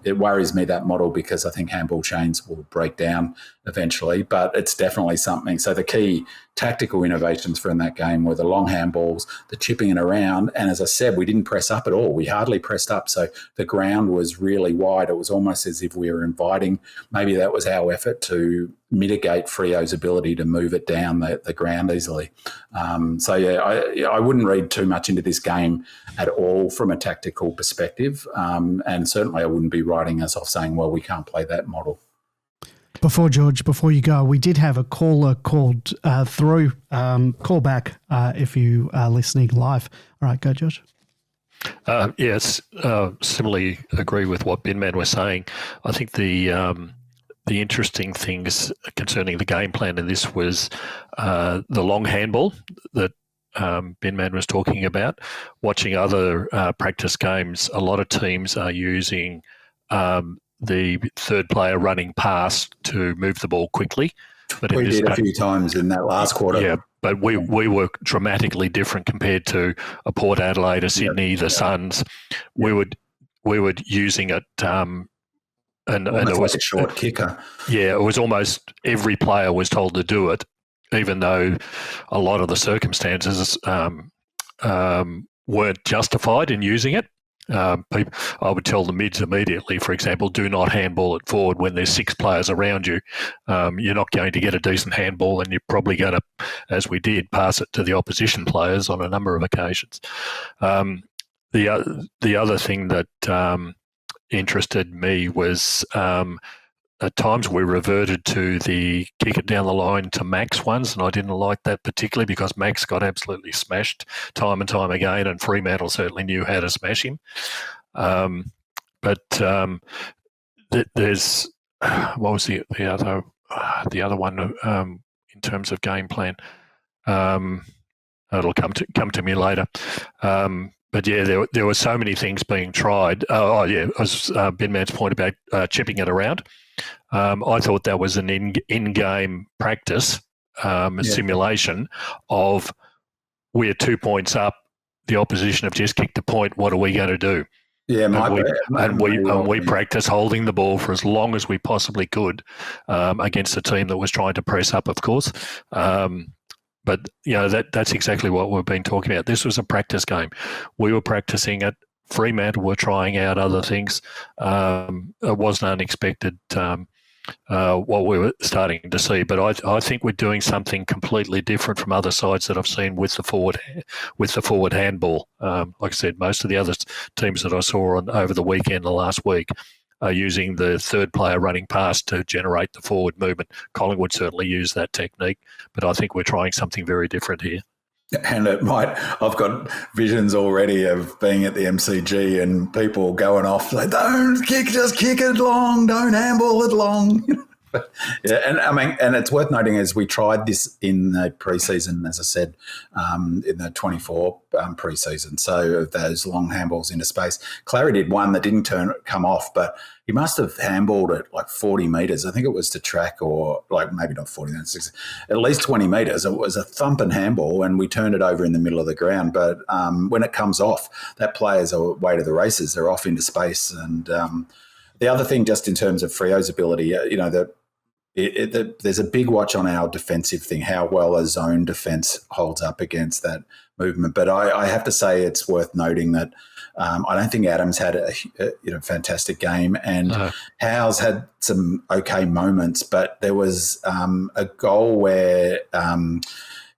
It worries me, that model, because I think handball chains will break down eventually, but it's definitely something. So the key tactical innovations from that game were the long handballs, the chipping it around, and as I said, we didn't press up at all. We hardly pressed up, so the ground was really wide. It was almost as if we were inviting. Maybe that was our effort to mitigate Freo's ability to move it down the ground easily. I wouldn't read too much into this game at all from a tactical perspective, and certainly I wouldn't be writing us off saying, well, we can't play that model. Before you go, we did have a caller called through. Call back if you are listening live. All right, go, George. Yes, similarly agree with what Binman was saying. I think the interesting things concerning the game plan in this was the long handball that Binman was talking about. Watching other practice games, a lot of teams are using the third player running past to move the ball quickly. But we did a few times in that last quarter. Yeah, but we were dramatically different compared to a Port Adelaide, a Sydney, the Suns. We were using it, and it was like a short kicker. Yeah, it was almost every player was told to do it, even though a lot of the circumstances weren't justified in using it. I would tell the mids immediately, for example, do not handball it forward when there's 6 players around you. You're not going to get a decent handball, and you're probably going to, as we did, pass it to the opposition players on a number of occasions. The other thing that interested me was at times we reverted to the kick it down the line to Max ones, and I didn't like that particularly because Max got absolutely smashed time and time again, and Fremantle certainly knew how to smash him. There's what was the other one in terms of game plan? It'll come to me later. But yeah, there were so many things being tried. As Binman's point about chipping it around. I thought that was an in-game practice, simulation of we're 2 points up, the opposition have just kicked a point. What are we going to do? Yeah, we practice holding the ball for as long as we possibly could against a team that was trying to press up, of course. But that's exactly what we've been talking about. This was a practice game. We were practicing it. Fremantle were trying out other things. It wasn't unexpected what we were starting to see, but I think we're doing something completely different from other sides that I've seen with the forward handball. Like I said, most of the other teams that I saw over the weekend, the last week, are using the third player running past to generate the forward movement. Collingwood certainly use that technique, but I think we're trying something very different here. And I've got visions already of being at the MCG and people going off like, just kick it long, don't handball it long. Yeah, and it's worth noting as we tried this in the preseason, as I said, in the 24 preseason. So those long handballs into space. Clary did one that didn't come off, but he must have handballed it like 40 metres. I think it was to track, or like maybe not 40, at least 20 metres. It was a thumping handball, and we turned it over in the middle of the ground. But when it comes off, that player's away to the races. They're off into space. And the other thing, just in terms of Freo's ability, there's a big watch on our defensive thing, how well a zone defence holds up against that movement. But I have to say it's worth noting that I don't think Adams had a fantastic game, and Howe's had some okay moments. But there was a goal where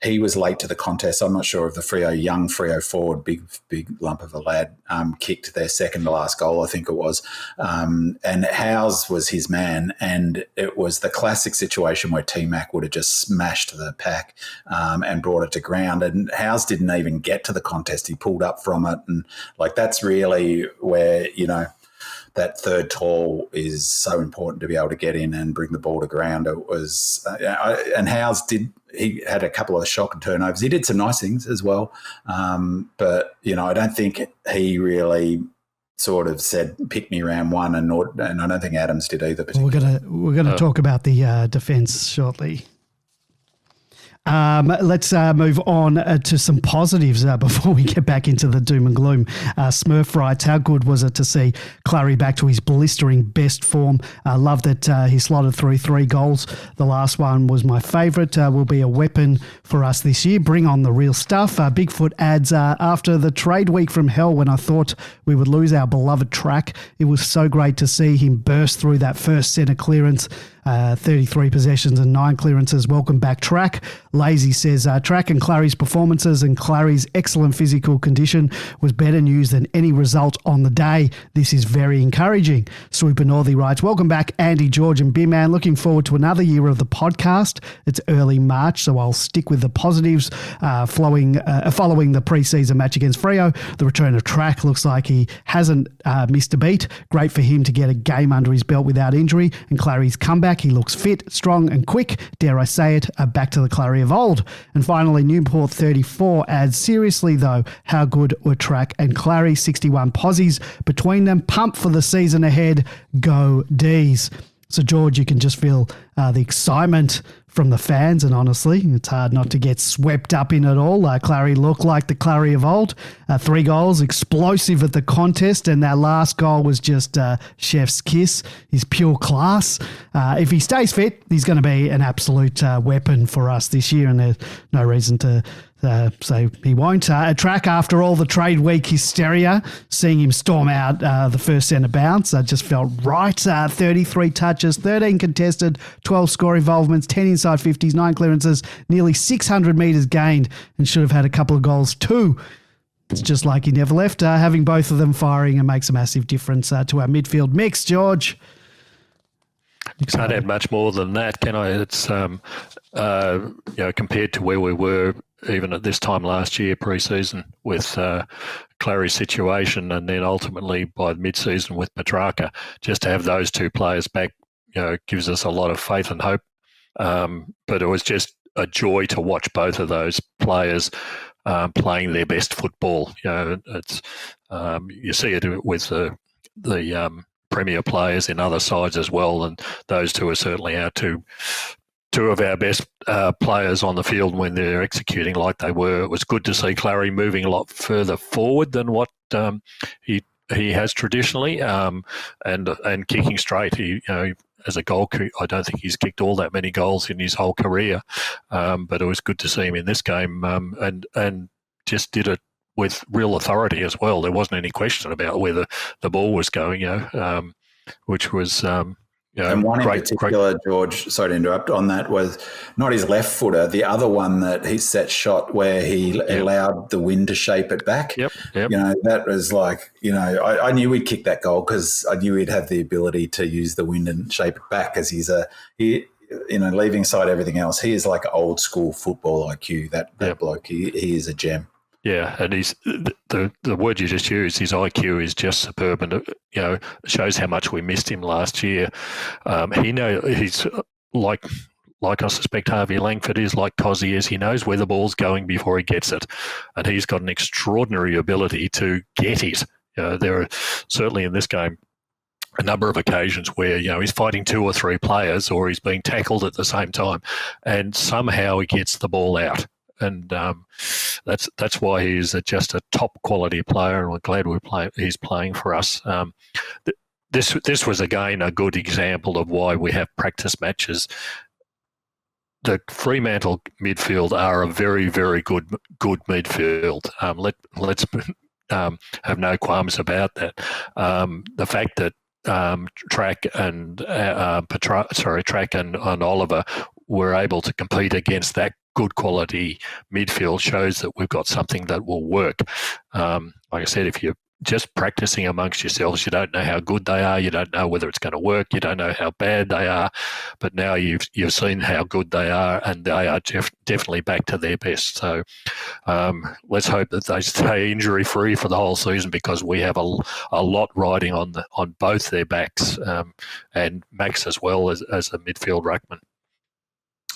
he was late to the contest. I'm not sure if the young Freo forward, big lump of a lad, kicked their second to last goal, I think it was. And Howes was his man, and it was the classic situation where T-Mac would have just smashed the pack and brought it to ground. And Howes didn't even get to the contest. He pulled up from it. And, that's really where, that third tall is so important to be able to get in and bring the ball to ground. It was, and Howes he had a couple of shock and turnovers. He did some nice things as well. But, I don't think he really sort of said, pick me round one, and I don't think Adams did either. We're gonna talk about the defence shortly. Let's move on to some positives before we get back into the doom and gloom. Smurf writes, how good was it to see Clary back to his blistering best form? I love that he slotted through 3 goals. The last one was my favourite, will be a weapon for us this year. Bring on the real stuff. Bigfoot adds, after the trade week from hell when I thought we would lose our beloved Track, it was so great to see him burst through that first centre clearance. 33 possessions and 9 clearances. Welcome back, Track. Lazy says, Track and Clary's performances and Clary's excellent physical condition was better news than any result on the day. This is very encouraging. Swooper Northey writes, welcome back, Andy, George and Beerman. Looking forward to another year of the podcast. It's early March, so I'll stick with the positives following the pre-season match against Freo. The return of Track looks like he hasn't missed a beat. Great for him to get a game under his belt without injury, and Clary's comeback. He looks fit, strong and quick. Dare I say it, back to the Clary of old. And finally, Newport 34 adds, seriously though, how good were Track and Clary? 61 posies between them. Pump for the season ahead. Go D's. So, George, you can just feel the excitement from the fans, and honestly, it's hard not to get swept up in it all. Clary looked like the Clary of old. 3 goals, explosive at the contest, and that last goal was just chef's kiss. He's pure class. If he stays fit, he's going to be an absolute weapon for us this year, and there's no reason to say he won't. Track, after all the trade week hysteria, seeing him storm out the first centre bounce, just felt right. 33 touches, 13 contested, 12 score involvements, 10 inside 50s, 9 clearances, nearly 600 metres gained, and should have had a couple of goals too. It's just like he never left. Having both of them firing and makes a massive difference to our midfield mix, George. Can't add much more than that, can I? It's compared to where we were even at this time last year pre-season with Clary's situation, and then ultimately by mid-season with Petracca, just to have those 2 players back, gives us a lot of faith and hope. But it was just a joy to watch both of those players playing their best football. It's you see it with the Premier players in other sides as well, and those 2 are certainly our two of our best players on the field when they're executing like they were. It was good to see Clary moving a lot further forward than what he has traditionally, and kicking straight. He, as a goal, I don't think he's kicked all that many goals in his whole career, but it was good to see him in this game, and just did it with real authority as well. There wasn't any question about where the ball was going, which was and one in particular, George, sorry to interrupt, on that was not his left footer, the other one that he set shot where he allowed the wind to shape it back. Yep. That was like, I knew we'd kick that goal because I knew he'd have the ability to use the wind and shape it back, because leaving aside everything else, he is like old school football IQ, that bloke. He is a gem. Yeah, and he's the word you just used. His IQ is just superb, and shows how much we missed him last year. He's like I suspect Harvey Langford is, like Cozzy is. He knows where the ball's going before he gets it, and he's got an extraordinary ability to get it. There are certainly in this game a number of occasions where he's fighting 2 or 3 players, or he's being tackled at the same time, and somehow he gets the ball out. And that's why he's just a top quality player, and we're glad he's playing for us. This was again a good example of why we have practice matches. The Fremantle midfield are a very, very good midfield. Let's have no qualms about that. The fact that Track and Track and Oliver were able to compete against that good quality midfield shows that we've got something that will work. Like I said, if you're just practicing amongst yourselves, you don't know how good they are, you don't know whether it's going to work, you don't know how bad they are, but now you've seen how good they are, and they are definitely back to their best. So let's hope that they stay injury free for the whole season, because we have a lot riding on both their backs, and Max as well as a midfield ruckman.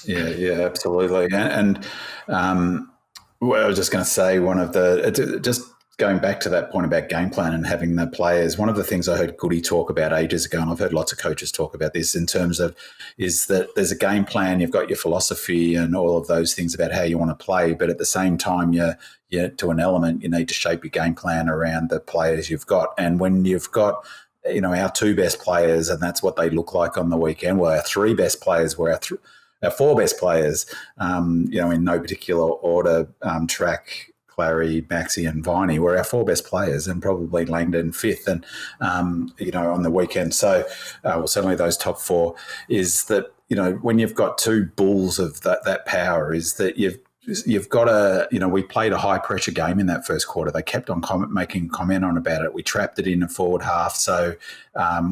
Yeah, absolutely. And well, I was just going to say, just going back to that point about game plan and having the players, one of the things I heard Goody talk about ages ago, and I've heard lots of coaches talk about this in terms of, is that there's a game plan, you've got your philosophy and all of those things about how you want to play, but at the same time, you to an element, you need to shape your game plan around the players you've got. And when you've got, our 2 best players, and that's what they look like on the weekend, well, our 3 best players were our 4 best players, in no particular order, Track, Clary, 𝗟𝗂𝗋𝗁 and 𝗦cie were our 4 best players, and probably Langdon 5th, and on the weekend. So certainly those top 4 is that, when you've got 2 bulls of that power, is that you've got we played a high pressure game in that first quarter. They kept on making comment on about it. We trapped it in the forward half, so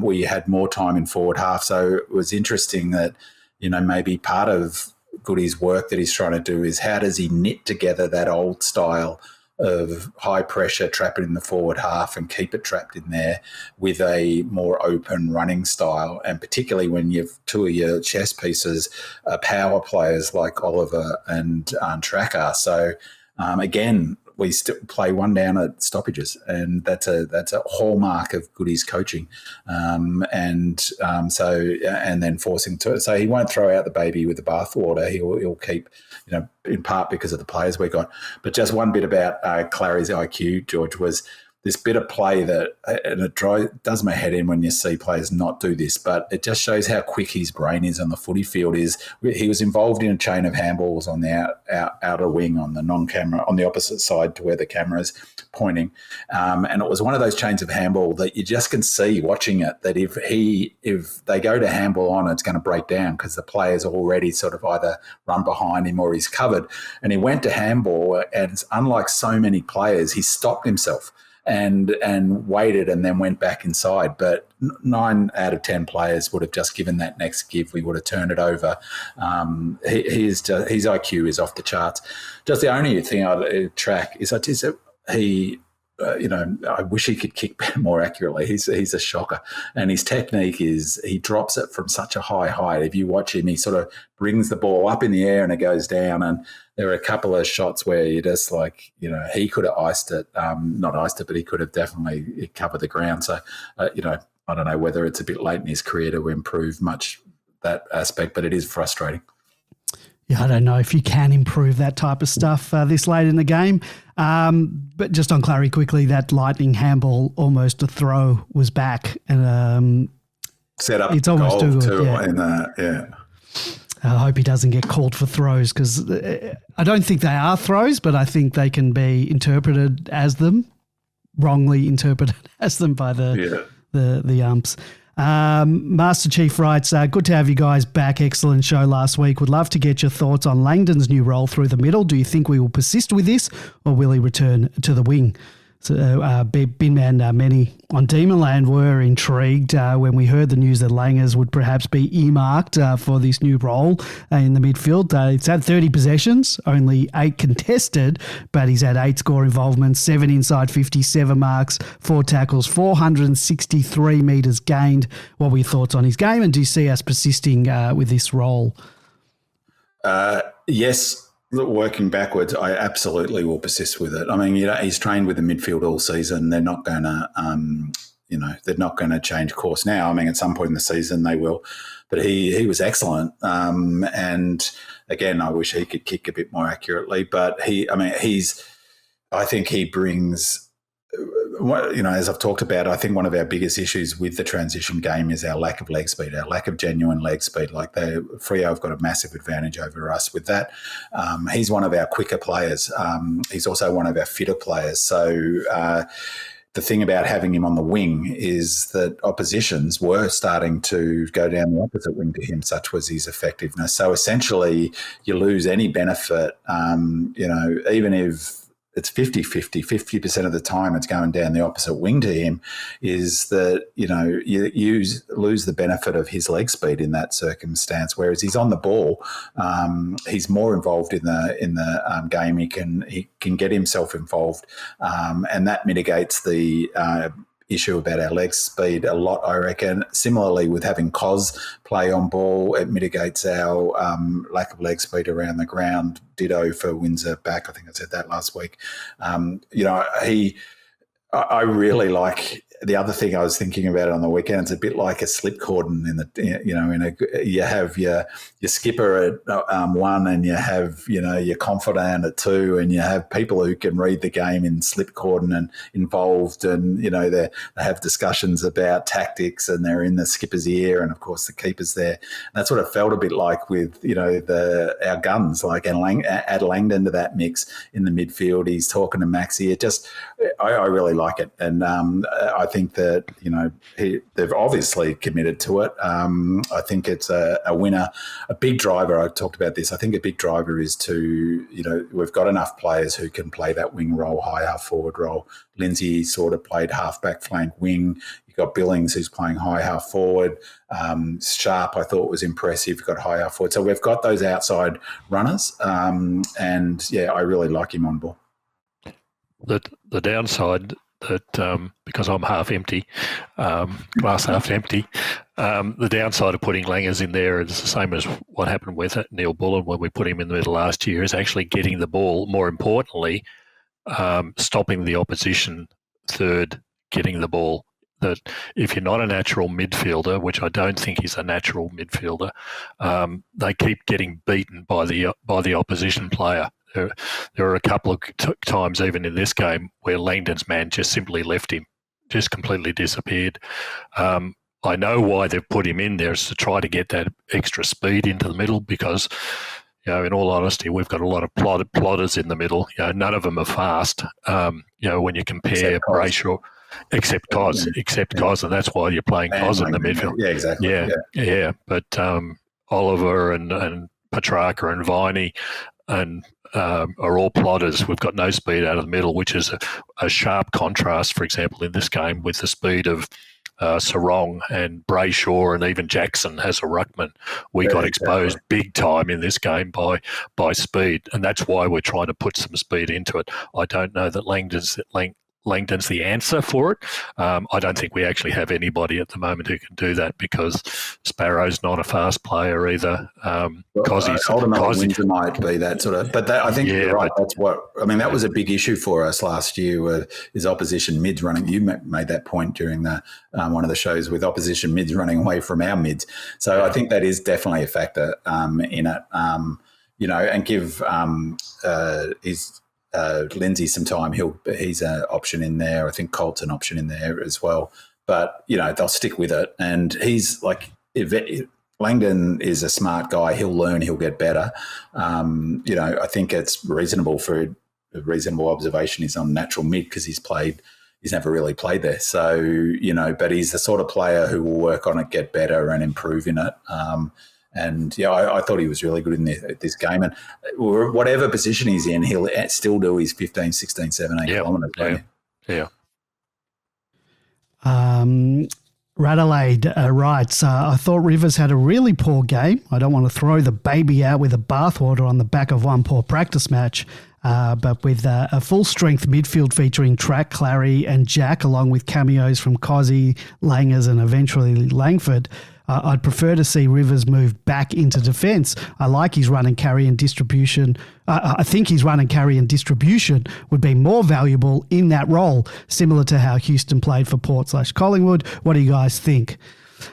we had more time in forward half. So it was interesting that, maybe part of Goody's work that he's trying to do is, how does he knit together that old style of high pressure, trap it in the forward half and keep it trapped in there, with a more open running style, and particularly when you've 2 of your chess pieces are power players like Oliver and Petracca. So again, we still play one down at stoppages, and that's a hallmark of Goody's coaching. And then forcing to, so he won't throw out the baby with the bathwater. He'll keep, in part because of the players we got. But just one bit about Clary's IQ, George, was this bit of play that, and it does my head in when you see players not do this, but it just shows how quick his brain is on the footy field. He was involved in a chain of handballs on the outer wing, on the non-camera, on the opposite side to where the camera's pointing. And it was one of those chains of handball that you just can see watching it, that if they go to handball on, it's going to break down because the player's already sort of either run behind him or he's covered. And he went to handball, and unlike so many players, he stopped himself and waited and then went back inside. But 9 out of 10 players would have just given that next give. We would have turned it over. His IQ is off the charts. Just the only thing I'd track is that he, I wish he could kick more accurately. He's a shocker. And his technique is, he drops it from such a high height. If you watch him, he sort of brings the ball up in the air and it goes down. And there were a couple of shots where you just like, he could have iced it. Not iced it, but he could have definitely covered the ground. So, I don't know whether it's a bit late in his career to improve much that aspect, but it is frustrating. Yeah, I don't know if you can improve that type of stuff this late in the game. But just on Clary quickly, that lightning handball, almost a throw, was back. And set up it's almost too good. Too, yeah. I hope he doesn't get called for throws, because I don't think they are throws, but I think they can be interpreted as them, wrongly interpreted as them by the umps. Master Chief writes, good to have you guys back. Excellent show last week. Would love to get your thoughts on Langdon's new role through the middle. Do you think we will persist with this, or will he return to the wing? So, Binman, many on Demonland were intrigued when we heard the news that Langers would perhaps be earmarked for this new role in the midfield. It's had 30 possessions, only 8 contested, but he's had 8 score involvements, 7 inside 57 marks, 4 tackles, 463 metres gained. What were your thoughts on his game, and do you see us persisting with this role? Yes. Working backwards, I absolutely will persist with it. I mean, he's trained with the midfield all season. They're not going to, they're not going to change course now. I mean, at some point in the season they will, but he was excellent. And again, I wish he could kick a bit more accurately. But I think he brings. As I've talked about, I think one of our biggest issues with the transition game is our lack of leg speed, our lack of genuine leg speed. Like Freo have got a massive advantage over us with that. He's one of our quicker players. He's also one of our fitter players. So the thing about having him on the wing is that oppositions were starting to go down the opposite wing to him, such was his effectiveness. So essentially you lose any benefit, even if it's 50-50, 50% of the time it's going down the opposite wing to him, is that, you lose the benefit of his leg speed in that circumstance. Whereas he's on the ball, he's more involved in the game. He can get himself involved, and that mitigates the issue about our leg speed a lot, I reckon. Similarly, with having 𝗍𝗲 play on ball, it mitigates our lack of leg speed around the ground. Ditto for Windsor back. I think I said that last week. I really like. The other thing I was thinking about on the weekend, it's a bit like a slip cordon you have your skipper at 1 and you have, your confidant at 2, and you have people who can read the game in slip cordon and involved, and, they have discussions about tactics, and they're in the skipper's ear, and of course the keeper's there. And that's what it felt a bit like with, our guns, like add Langdon to that mix in the midfield. He's talking to Maxi. I really like it. And I think that, they've obviously committed to it. I think it's a winner. A big driver, I talked about this, I think a big driver is we've got enough players who can play that wing role, high half forward role. Lindsay sort of played half back flank wing. You've got Billings who's playing high half forward. Sharp, I thought, was impressive. You've got high half forward. So we've got those outside runners. And I really like him on ball. The downside that because I'm half empty, glass half empty, the downside of putting Langers in there is the same as what happened with Neal-Bullen when we put him in the middle last year, is actually getting the ball. More importantly, stopping the opposition third getting the ball. That if you're not a natural midfielder, which I don't think he's a natural midfielder, they keep getting beaten by the opposition player. There are a couple of times, even in this game, where Langdon's man just simply left him, just completely disappeared. I know why they've put him in there, is to try to get that extra speed into the middle, because, in all honesty, we've got a lot of plotters in the middle. None of them are fast. When you compare Brayshaw, except 𝗍𝗲, and that's why you're playing 𝗍𝗲 in the midfield. Yeah, exactly. Yeah. But Oliver and Petracca and 𝗍𝗀𝗀𝗀 and are all plotters. We've got no speed out of the middle, which is a sharp contrast, for example, in this game with the speed of Sarong and Brayshaw, and even Jackson as a ruckman. We got exposed big time in this game by speed, and that's why we're trying to put some speed into it. I don't know that Langdon's the answer for it. I don't think we actually have anybody at the moment who can do that, because Sparrow's not a fast player either. Windsor might be that sort of, but I think you're right. That was a big issue for us last year, is opposition mids running. You made that point during one of the shows, with opposition mids running away from our mids. So I think that is definitely a factor in it. And give Lindsay some time. He's an option in there. I think Colt's an option in there as well. But, they'll stick with it. And he's like, if Langdon is a smart guy. He'll learn. He'll get better. I think it's reasonable for a reasonable observation. He's on natural mid because he's never really played there. So, but he's the sort of player who will work on it, get better and improve in it. I thought he was really good in this game. And whatever position he's in, he'll still do his 15, 16, 17 kilometres. Yeah. Radelaide writes, I thought Rivers had a really poor game. I don't want to throw the baby out with the bathwater on the back of one poor practice match, but with a full-strength midfield featuring Track, Clary and Jack, along with cameos from 𝗍𝗲, Langers and eventually Langford, I'd prefer to see Rivers move back into defence. I like his run and carry and distribution. I think his run and carry and distribution would be more valuable in that role, similar to how Houston played for Port/Collingwood. What do you guys think?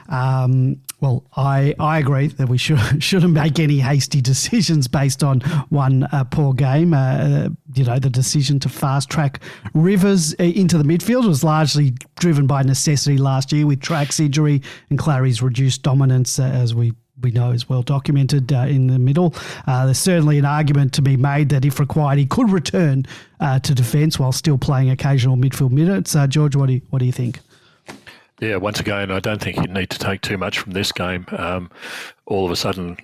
Well, I agree that we shouldn't make any hasty decisions based on one poor game. The decision to fast-track Rivers into the midfield was largely driven by necessity last year with Track's injury and Clary's reduced dominance, as we we know is well documented in the middle. There's certainly an argument to be made that if required, he could return to defence while still playing occasional midfield minutes. George, what do you think? Yeah, once again, I don't think you need to take too much from this game. All of a sudden,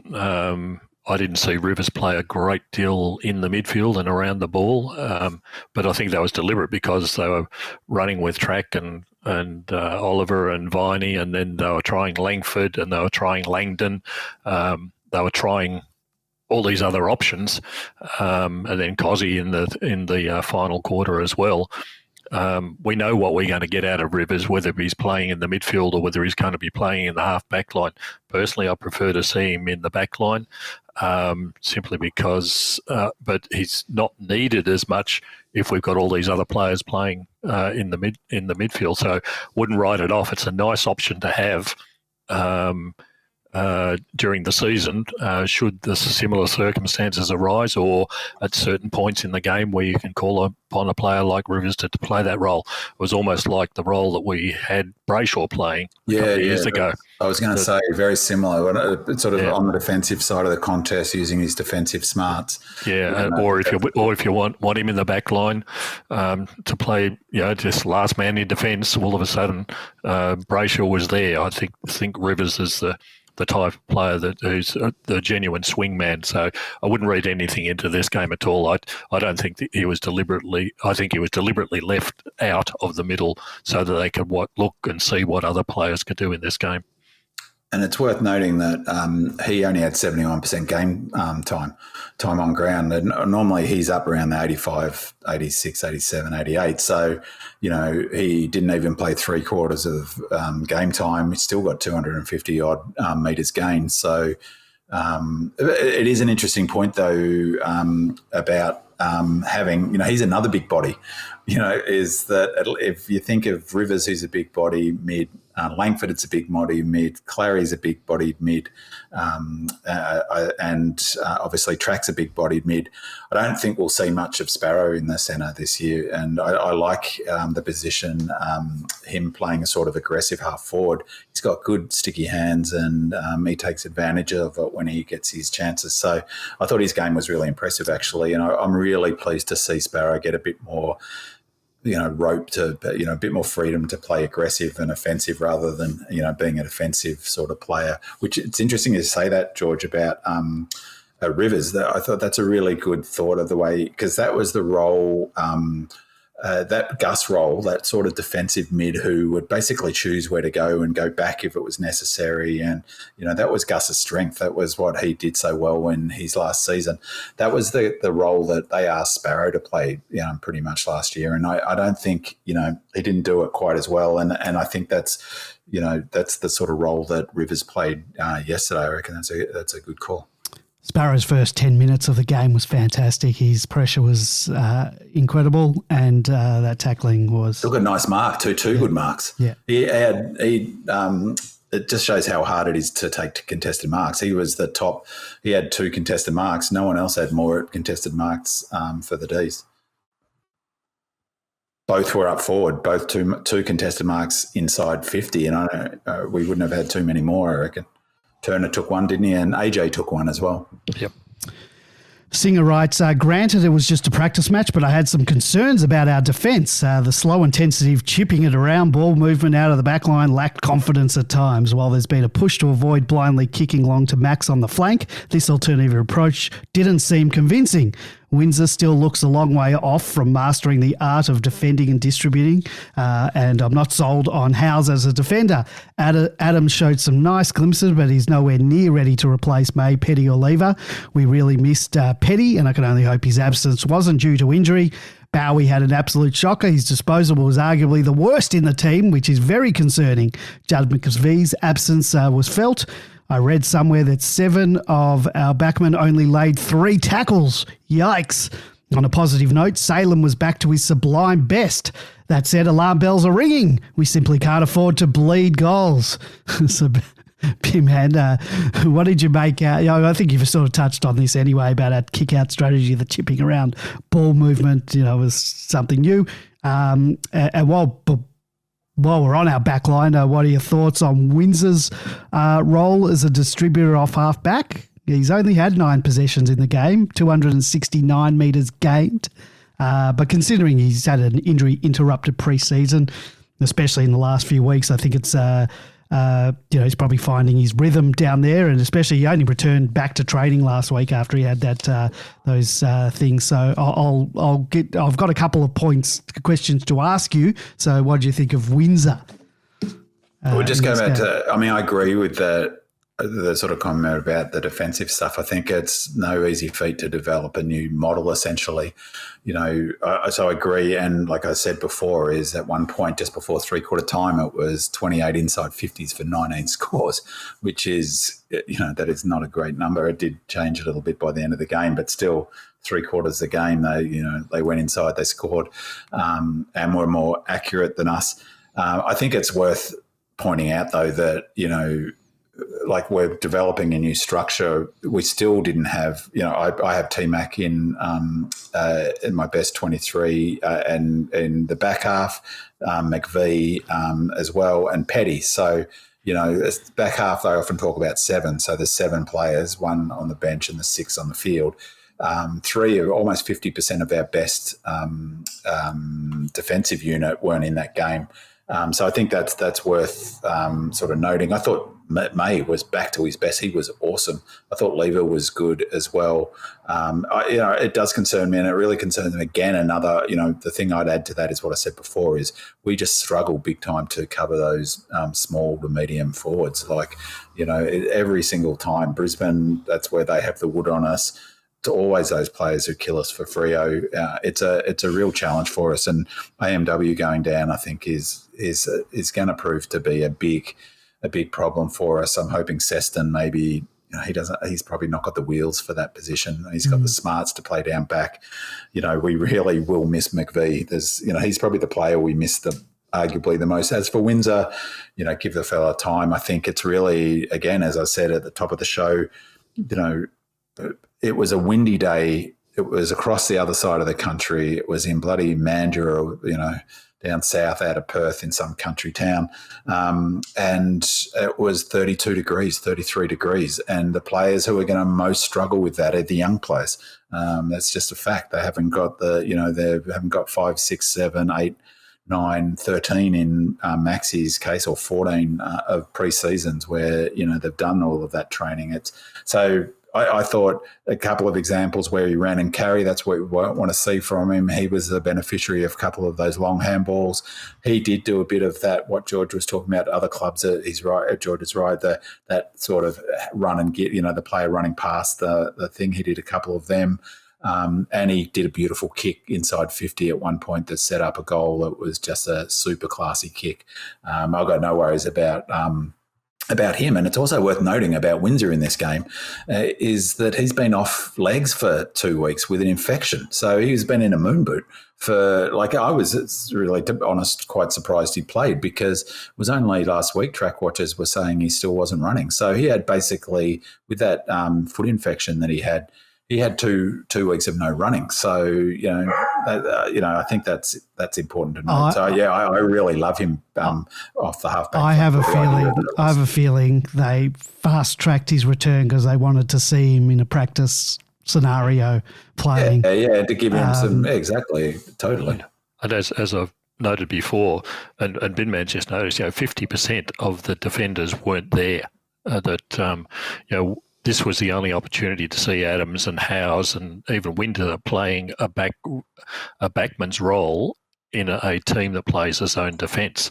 I didn't see Rivers play a great deal in the midfield and around the ball, but I think that was deliberate because they were running with Track and Oliver and 𝗍𝗀, and then they were trying Langford and they were trying Langdon. They were trying all these other options, and then 𝗍𝗲 in the final quarter as well. We know what we're going to get out of Rivers, whether he's playing in the midfield or whether he's going to be playing in the half-back line. Personally, I prefer to see him in the back line simply because but he's not needed as much if we've got all these other players playing in the midfield. So wouldn't write it off. It's a nice option to have during the season, should the similar circumstances arise, or at certain points in the game where you can call upon a player like Rivers to play that role. It was almost like the role that we had Brayshaw playing a couple of years ago. I was going to say very similar, sort of on the defensive side of the contest, using his defensive smarts. Yeah, or if you want him in the back line to play, just last man in defence, all of a sudden Brayshaw was there. I think Rivers is the type of player who's the genuine swing man. So I wouldn't read anything into this game at all. I don't think that he was deliberately. I think he was deliberately left out of the middle so that they could look and see what other players could do in this game. And it's worth noting that he only had 71% game time on ground. And normally he's up around the 85, 86, 87, 88. So, he didn't even play 3/4 of game time. He's still got 250-odd metres gained. So it is an interesting point, though, about having, he's another big body, is that if you think of Rivers, who's a big body mid, Langford, it's a big body mid, Clary's a big bodied mid, and obviously Track's a big bodied mid. I don't think we'll see much of Sparrow in the centre this year, and I like the position, him playing a sort of aggressive half forward. He's got good sticky hands, and he takes advantage of it when he gets his chances. So I thought his game was really impressive, actually, and I'm really pleased to see Sparrow get a bit more rope to, a bit more freedom to play aggressive and offensive rather than, being a defensive sort of player, which it's interesting to say that, George, about Rivers. I thought that's a really good thought of the way, because that was the role, that Gus role, that sort of defensive mid who would basically choose where to go and go back if it was necessary. And, that was Gus's strength. That was what he did so well in his last season. That was the role that they asked Sparrow to play, pretty much last year. And I don't think, he didn't do it quite as well. And I think that's the sort of role that Rivers played yesterday. I reckon that's a good call. Sparrow's first 10 minutes of the game was fantastic. His pressure was incredible, and that tackling was... Took a nice mark, two good marks. Yeah. It just shows how hard it is to take contested marks. He was the top. He had 2 contested marks. No one else had more contested marks for the Ds. Both were up forward, both two contested marks inside 50, and we wouldn't have had too many more, I reckon. Turner took one, didn't he? And AJ took one as well. Yep. Singer writes, granted it was just a practice match, but I had some concerns about our defence. The slow intensity of chipping it around, ball movement out of the back line lacked confidence at times. While there's been a push to avoid blindly kicking long to Max on the flank, this alternative approach didn't seem convincing. Windsor still looks a long way off from mastering the art of defending and distributing, and I'm not sold on Howes as a defender. Adams showed some nice glimpses, but he's nowhere near ready to replace May, Petty or Lever. We really missed Petty, and I can only hope his absence wasn't due to injury. 𝗍𝗀 had an absolute shocker. His disposable was arguably the worst in the team, which is very concerning. 𝗟𝗶𝘀𝘁𝗃's absence was felt. I read somewhere that 7 of our backmen only laid 3 tackles. Yikes. On a positive note, Salem was back to his sublime best. That said, alarm bells are ringing. We simply can't afford to bleed goals. So, Pim-Hand, what did you make out? I think you've sort of touched on this anyway about our kick-out strategy, the chipping around ball movement, was something new. And while while we're on our back line, what are your thoughts on Windsor's role as a distributor off half-back? He's only had 9 possessions in the game, 269 metres gained. But considering he's had an injury-interrupted pre-season, especially in the last few weeks, I think it's he's probably finding his rhythm down there, and especially he only returned back to training last week after he had those things. So I've got a couple of questions to ask you. So what do you think of Windsor? We'll just go back to. I mean, I agree with the sort of comment about the defensive stuff. I think it's no easy feat to develop a new model, essentially. So I agree. And like I said before, is at one point just before three-quarter time, it was 28 inside 50s for 19 scores, which is, that is not a great number. It did change a little bit by the end of the game, but still three-quarters of the game, they went inside, they scored, and were more accurate than us. I think it's worth pointing out, though, that, like we're developing a new structure. We still didn't have, I have T-Mac in my best 23 and in the back half, 𝗟𝗶𝘀𝗁𝘀 as well, and Petty. So, back half, they often talk about 7. So there's 7 players, 1 on the bench and the 6 on the field. 3 of almost 50% of our best defensive unit weren't in that game. So I think that's worth sort of noting. I thought May was back to his best. He was awesome. I thought Lever was good as well. It does concern me, and it really concerns me. Again, another, the thing I'd add to that is what I said before is we just struggle big time to cover those small to medium forwards. Like, every single time. Brisbane, that's where they have the wood on us. It's always those players who kill us for Freo. It's a real challenge for us, and AMW going down, I think, is going to prove to be a big problem for us. I'm hoping Seston maybe he's probably not got the wheels for that position. He's got the smarts to play down back. We really will miss 𝗟𝗶𝘀𝗁𝘀. He's probably the player we miss arguably the most. As for Windsor, give the fella time. I think it's really, again, as I said at the top of the show, it was a windy day. It was across the other side of the country. It was in bloody Mandurah, down south out of Perth in some country town. And it was 32 degrees, 33 degrees. And the players who are going to most struggle with that are the young players. That's just a fact. They haven't got they haven't got 5, 6, 7, 8, 9, 13 in Maxi's case, or 14 of pre-seasons where, they've done all of that training. I thought a couple of examples where he ran and carry, that's what we want to see from him. He was the beneficiary of a couple of those long handballs. He did do a bit of that, what George was talking about, other clubs. He's right, George is right, that sort of run and get, the player running past the thing. He did a couple of them. And he did a beautiful kick inside 50 at one point that set up a goal. It was just a super classy kick. I've got no worries about him. And it's also worth noting about Windsor in this game is that he's been off legs for 2 weeks with an infection. So he's been in a moon boot for, I was really, to be honest, quite surprised he played, because it was only last week track watchers were saying he still wasn't running. So he had basically, with that foot infection that he had 2 weeks of no running. So, I think that's important to note. I really love him off the halfback. I have a feeling they fast-tracked his return because they wanted to see him in a practice scenario playing. Yeah, to give him some, exactly, totally. And as I've noted before, and Binman just noticed, 50% of the defenders weren't there. This was the only opportunity to see Adams and Howes and even Winter playing a backman's role in a team that plays his own defence.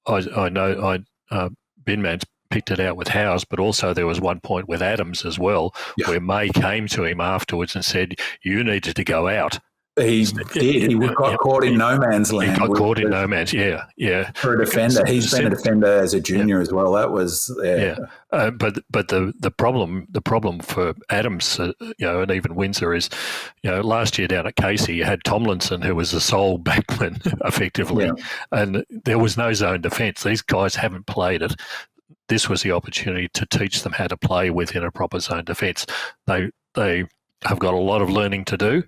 I know Binman's picked it out with Howes, but also there was one point with Adams as well, where May came to him afterwards and said, "You needed to go out." He did. He got caught in no man's land. He got caught in no man's, yeah. For a defender. He's been a defender as a junior as well. That was, but the problem for Adams, and even Windsor is, last year down at 𝗪𝗂𝗄𝗂, you had Tomlinson, who was the sole backman, effectively, and there was no zone defence. These guys haven't played it. This was the opportunity to teach them how to play within a proper zone defence. They have got a lot of learning to do.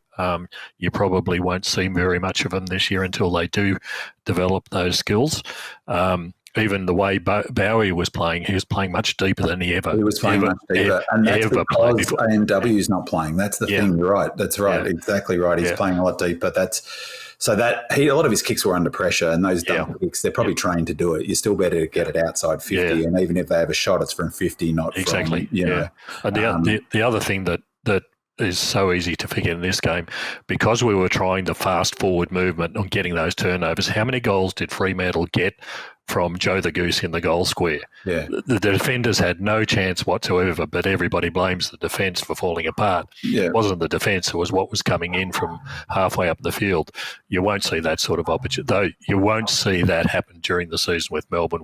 You probably won't see very much of them this year until they do develop those skills. Even the way 𝗟𝗀𝘀𝘁𝗀 was playing, he was playing much deeper than he ever. He was playing much deeper, and that's because AMW is not playing. That's the thing. You're right. That's right. Yeah. Exactly right. He's playing a lot deeper. A lot of his kicks were under pressure, and those double kicks, they're probably trained to do it. You're still better to get it outside 50, and even if they have a shot, it's from 50, not exactly. From, you know. And the other thing that is so easy to forget in this game, because we were trying the fast forward movement on getting those turnovers, how many goals did Fremantle get from Joe the Goose in the goal square? Yeah. The defenders had no chance whatsoever, but everybody blames the defence for falling apart. Yeah. It wasn't the defence, it was what was coming in from halfway up the field. You won't see that sort of opportunity, though you won't see that happen during the season with Melbourne,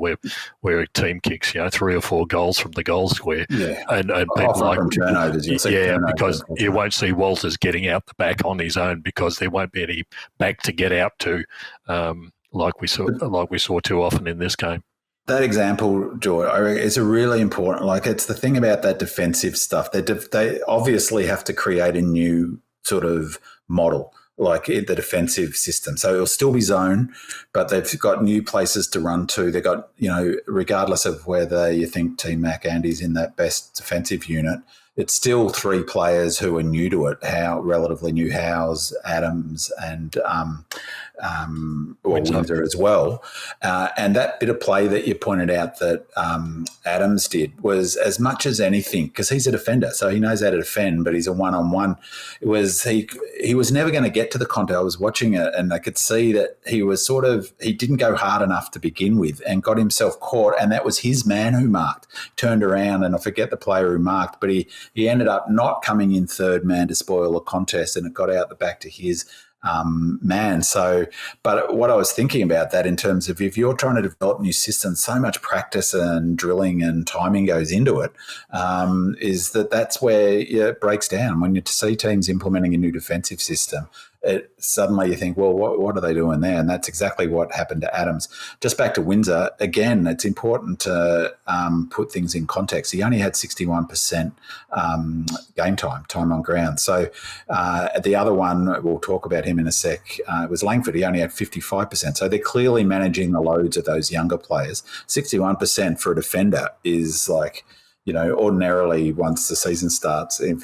where a team kicks 3 or 4 goals from the goal square. Yeah. And people like turnovers. Because you won't see Walters getting out the back on his own, because there won't be any back to get out to. Like we saw too often in this game. That example, George, is a really important. Like, it's the thing about that defensive stuff. They obviously have to create a new sort of model, like the defensive system. So it'll still be zone, but they've got new places to run to. They've got, regardless of whether you think Team Mac Andy's in that best defensive unit, it's still 3 players who are new to it. Relatively new, Howes, Adams, and Windsor as well. And that bit of play that you pointed out that Adams did was, as much as anything, because he's a defender, so he knows how to defend, but he's a one-on-one. It was he was never going to get to the contact. I was watching it, and I could see that he didn't go hard enough to begin with, and got himself caught. And that was his man who marked. Turned around, and I forget the player who marked, but he ended up not coming in third man to spoil the contest, and it got out the back to his man. So, but what I was thinking about that in terms of, if you're trying to develop new systems, so much practice and drilling and timing goes into it, is that's where it breaks down. When you see teams implementing a new defensive system, suddenly you think, well, what are they doing there? And that's exactly what happened to Adams. Just back to Windsor, again, it's important to put things in context. He only had 61% game time on ground. So the other one, we'll talk about him in a sec, was Langford. He only had 55%. So they're clearly managing the loads of those younger players. 61% for a defender is like, ordinarily once the season starts, if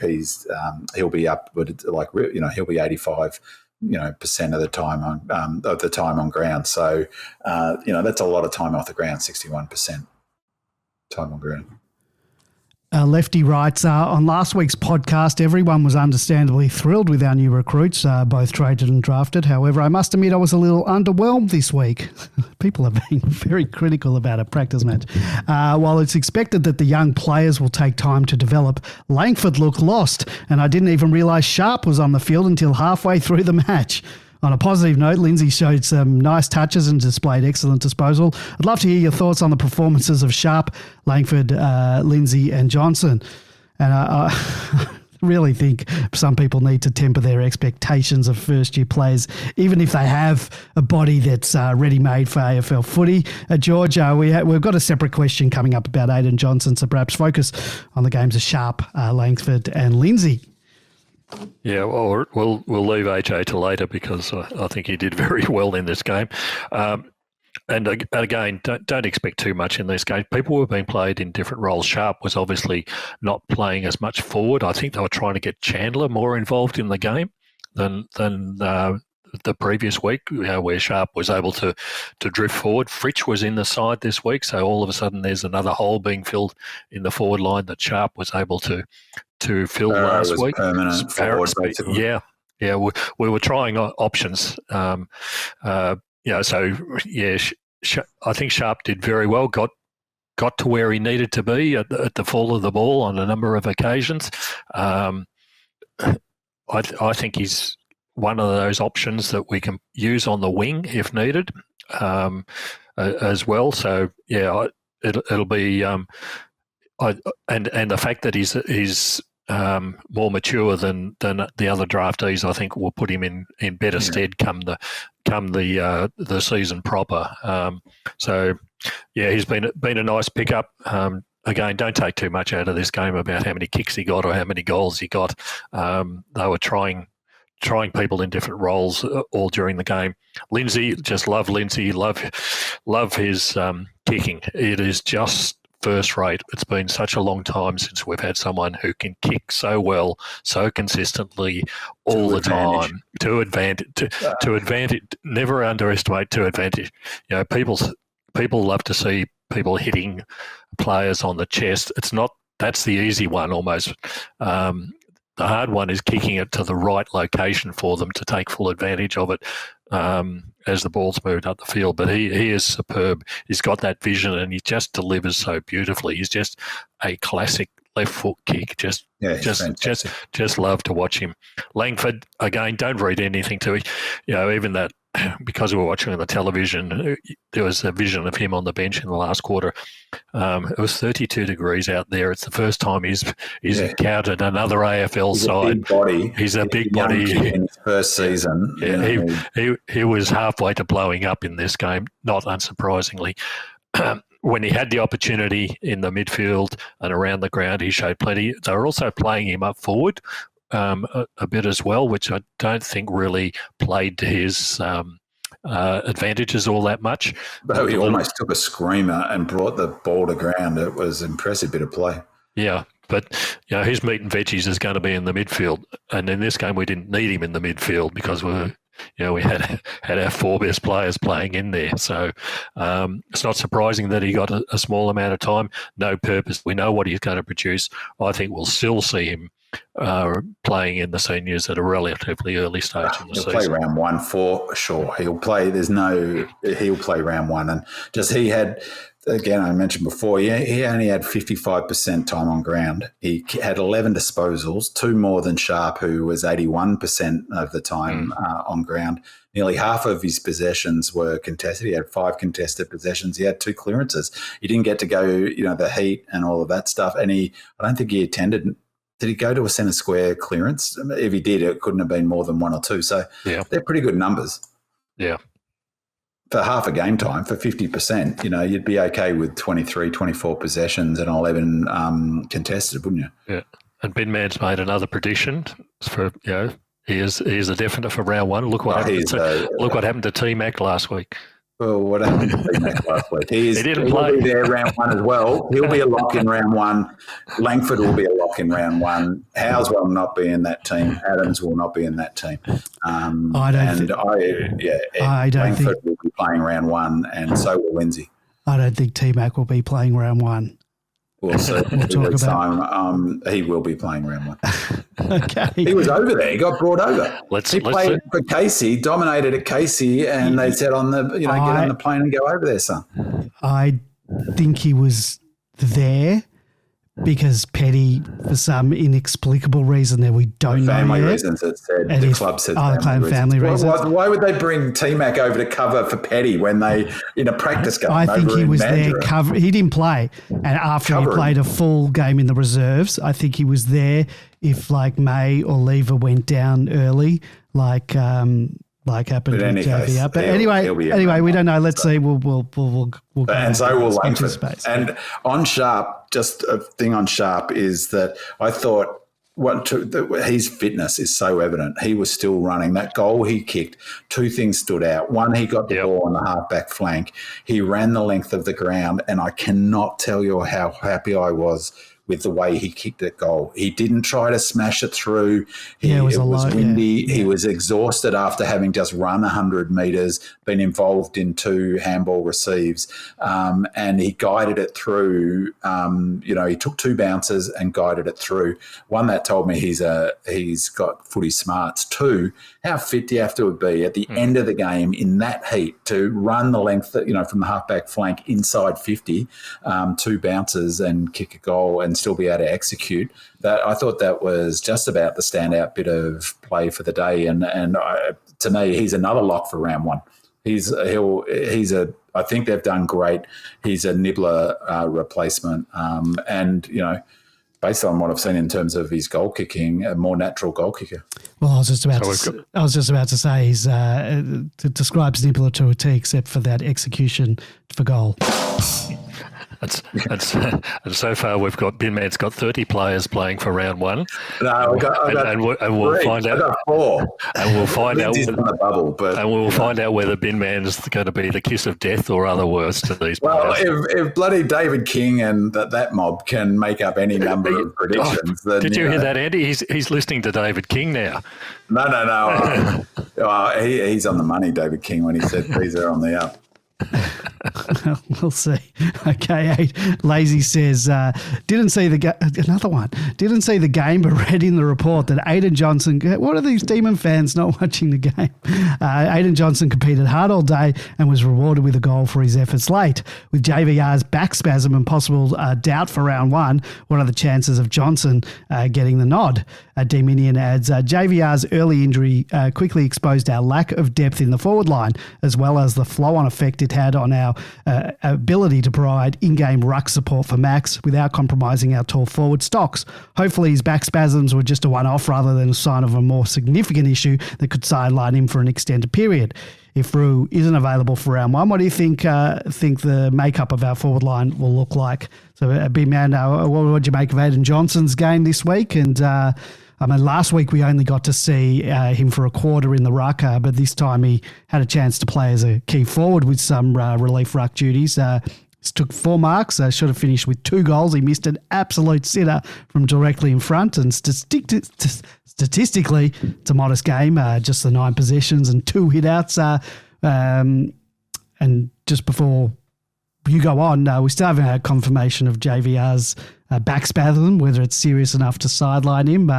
he'll be up, but he'll be 85%, % of the time on ground. So, that's a lot of time off the ground, 61% time on ground. Lefty writes, on last week's podcast, everyone was understandably thrilled with our new recruits, both traded and drafted. However, I must admit I was a little underwhelmed this week. People are being very critical about a practice match. While it's expected that the young players will take time to develop, Langford looked lost, and I didn't even realise Sharp was on the field until halfway through the match. On a positive note, Lindsay showed some nice touches and displayed excellent disposal. I'd love to hear your thoughts on the performances of Sharp, Langford, Lindsay and Johnson. And I really think some people need to temper their expectations of first-year players, even if they have a body that's ready-made for AFL footy. George, we've got a separate question coming up about Aidan Johnson, so perhaps focus on the games of Sharp, Langford and Lindsay. Yeah, well, we'll leave AJ to later, because I think he did very well in this game. And again, don't expect too much in this game. People were being played in different roles. Sharp was obviously not playing as much forward. I think they were trying to get Chandler more involved in the game than the previous week, where Sharp was able to drift forward. Fritsch was in the side this week, so all of a sudden there's another hole being filled in the forward line that Sharp was able to fill last week. Permanent forward, basically. Yeah. We were trying options. I think Sharp did very well. Got to where he needed to be at the fall of the ball on a number of occasions. I think he's one of those options that we can use on the wing if needed, as well. So yeah, it'll be and the fact that he's more mature than the other draftees, I think will put him in better stead come the season proper. So yeah, he's been a nice pickup. again, don't take too much out of this game about how many kicks he got or how many goals he got. They were trying people in different roles all during the game. Lindsay, just love Lindsay, love his kicking. It is just first rate. It's been such a long time since we've had someone who can kick so well, so consistently, all the time. To advantage. Never underestimate to advantage. You know, people love to see people hitting players on the chest. That's the easy one almost. The hard one is kicking it to the right location for them to take full advantage of it as the ball's moved up the field. But he is superb. He's got that vision and he just delivers so beautifully. He's just a classic left foot kick. Just love to watch him. Langford, again, don't read anything to it. You know, even that, because we were watching on the television, there was a vision of him on the bench in the last quarter. It was 32 degrees out there. It's the first time he's encountered another AFL side. He's a big body. In his first season. Yeah, he was halfway to blowing up in this game, not unsurprisingly. When he had the opportunity in the midfield and around the ground, he showed plenty. They were also playing him up forward a bit as well, which I don't think really played to his advantages all that much. But he almost took a screamer and brought the ball to ground. It was an impressive bit of play. Yeah, but you know, his meat and veggies is going to be in the midfield. And in this game, we didn't need him in the midfield because we had our four best players playing in there. So it's not surprising that he got a small amount of time, no purpose. We know what he's going to produce. I think we'll still see him playing in the seniors at a relatively early stage in the season. He'll play round one for sure. He'll play round one. And he had, again, I mentioned before, he only had 55% time on ground. He had 11 disposals, 2 more than Sharp, who was 81% of the time on ground. Nearly half of his possessions were contested. He had 5 contested possessions. He had 2 clearances. He didn't get to go, the heat and all of that stuff. And I don't think he attended. Did he go to a centre square clearance? If he did, it couldn't have been more than 1 or 2. So they're pretty good numbers. Yeah. For half a game time, for 50%, you'd be okay with 23, 24 possessions and 11 contested, wouldn't you? Yeah. And Ben Mann's made another prediction for, he is a definite for round one. Look what happened to T-Mac last week. Well, what happened to T-Mac last week? He didn't play. He'll be there round one as well. He'll be a lock in round one. Langford will be a lock in round one. Howes will not be in that team. Adams will not be in that team. Langford will be playing round one, and so will Lindsay. I don't think T-Mac will be playing round one. We'll see. He will be playing round one. Okay. He was over there. He got brought over. He played for 𝗪𝗂𝗄𝗂, dominated at 𝗪𝗂𝗂, and they said get on the plane and go over there, son. I think he was there because Petty, for some inexplicable reason that we don't know family yet. Reasons. It said the club said family reasons. Why would they bring T-Mac over to cover for Petty when they in a practice game? I think he was there cover. He didn't play, and after he played a full game in the reserves, I think he was there. If May or Lever went down early, like happened with JVR. But anyway, we don't know. Let's see. We'll and so will Langford. And on Sharp, just a thing on Sharp is that I thought his fitness is so evident. He was still running. That goal he kicked, 2 things stood out. One, he got the ball on the half-back flank. He ran the length of the ground, and I cannot tell you how happy I was with the way he kicked that goal. He didn't try to smash it through. It was windy. Yeah. He was exhausted after having just run 100 metres, been involved in 2 handball receives, and he guided it through. He took 2 bounces and guided it through. One, that told me he's got footy smarts. 2, how fit do you have to be at the end of the game in that heat to run the length, from the halfback flank inside 50, 2 bounces and kick a goal and still be able to execute. That I thought that was just about the standout bit of play for the day, and to me, he's another lock for round one. I think they've done great. He's a Nibbler replacement, based on what I've seen in terms of his goal kicking, a more natural goal kicker. Well, I was just about to say he's describes Nibbler to a T, except for that execution for goal. And so far we've got Binman's got 30 players playing for round one. No, I got we'll find out. I got 4. And we'll find out. On the bubble, but and we'll find out whether Binman's going to be the kiss of death or other words to these well, players. if bloody David King and that mob can make up any number of predictions, then, did you hear that, Andy? He's listening to David King now. No. He's on the money, David King, when he said these are on the up. We'll see. Okay, Lazy says, didn't see the game, but read in the report that Aiden Johnson, what are these Demon fans not watching the game? Aiden Johnson competed hard all day and was rewarded with a goal for his efforts late. With JVR's back spasm and possible doubt for round one, what are the chances of Johnson getting the nod? Dominion adds, JVR's early injury quickly exposed our lack of depth in the forward line, as well as the flow-on effect it had on our ability to provide in-game ruck support for Max without compromising our tall forward stocks. Hopefully his back spasms were just a one-off rather than a sign of a more significant issue that could sideline him for an extended period. If Rue isn't available for round one, what do you think the makeup of our forward line will look like? So, big man, what would you make of Aiden Johnson's game this week? And last week we only got to see him for a quarter in the ruck, but this time he had a chance to play as a key forward with some relief ruck duties. Took 4 marks, should have finished with 2 goals. He missed an absolute sitter from directly in front, and statistically, it's a modest game, just the 9 possessions and 2 hit-outs. And just before you go on, we still haven't had confirmation of JVR's back spasm, whether it's serious enough to sideline him.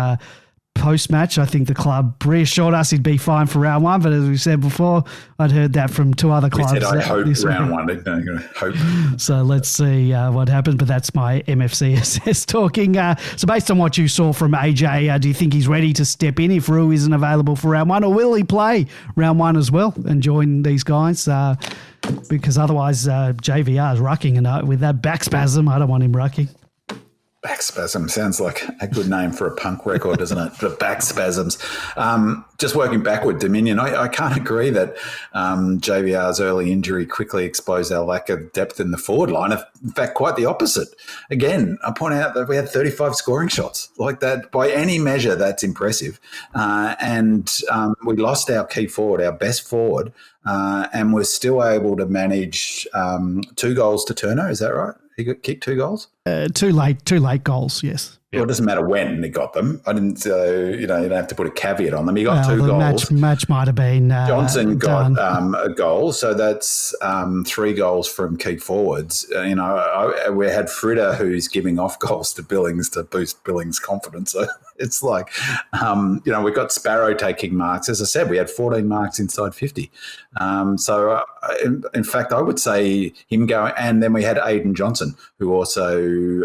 Post-match, I think the club reassured us he'd be fine for round one, but as we said before, I'd heard that from 2 other clubs. We said I hope round one. Hope. So let's see what happens, but that's my MFCSS talking. So based on what you saw from AJ, do you think he's ready to step in if Rue isn't available for round one, or will he play round one as well and join these guys? Because otherwise JVR is rucking, and with that back spasm, I don't want him rucking. Back spasm sounds like a good name for a punk record, doesn't it? The back spasms. Just working backward, Dominion, I can't agree that JVR's early injury quickly exposed our lack of depth in the forward line. In fact, quite the opposite. Again, I point out that we had 35 scoring shots. Like that, by any measure, that's impressive. And we lost our key forward, our best forward, and we're still able to manage 2 goals to Turner. Is that right? He got kicked 2 goals? 2 late goals, yes. Well, it doesn't matter when he got them. I didn't, you don't have to put a caveat on them. He got 2 goals. Match might have been Johnson got a goal, so that's 3 goals from key forwards. We had Fritter, who's giving off goals to Billings to boost Billings' confidence. So it's like, we got Sparrow taking marks. As I said, we had 14 marks inside 50. In fact, I would say him going, and then we had Aiden Johnson, who also,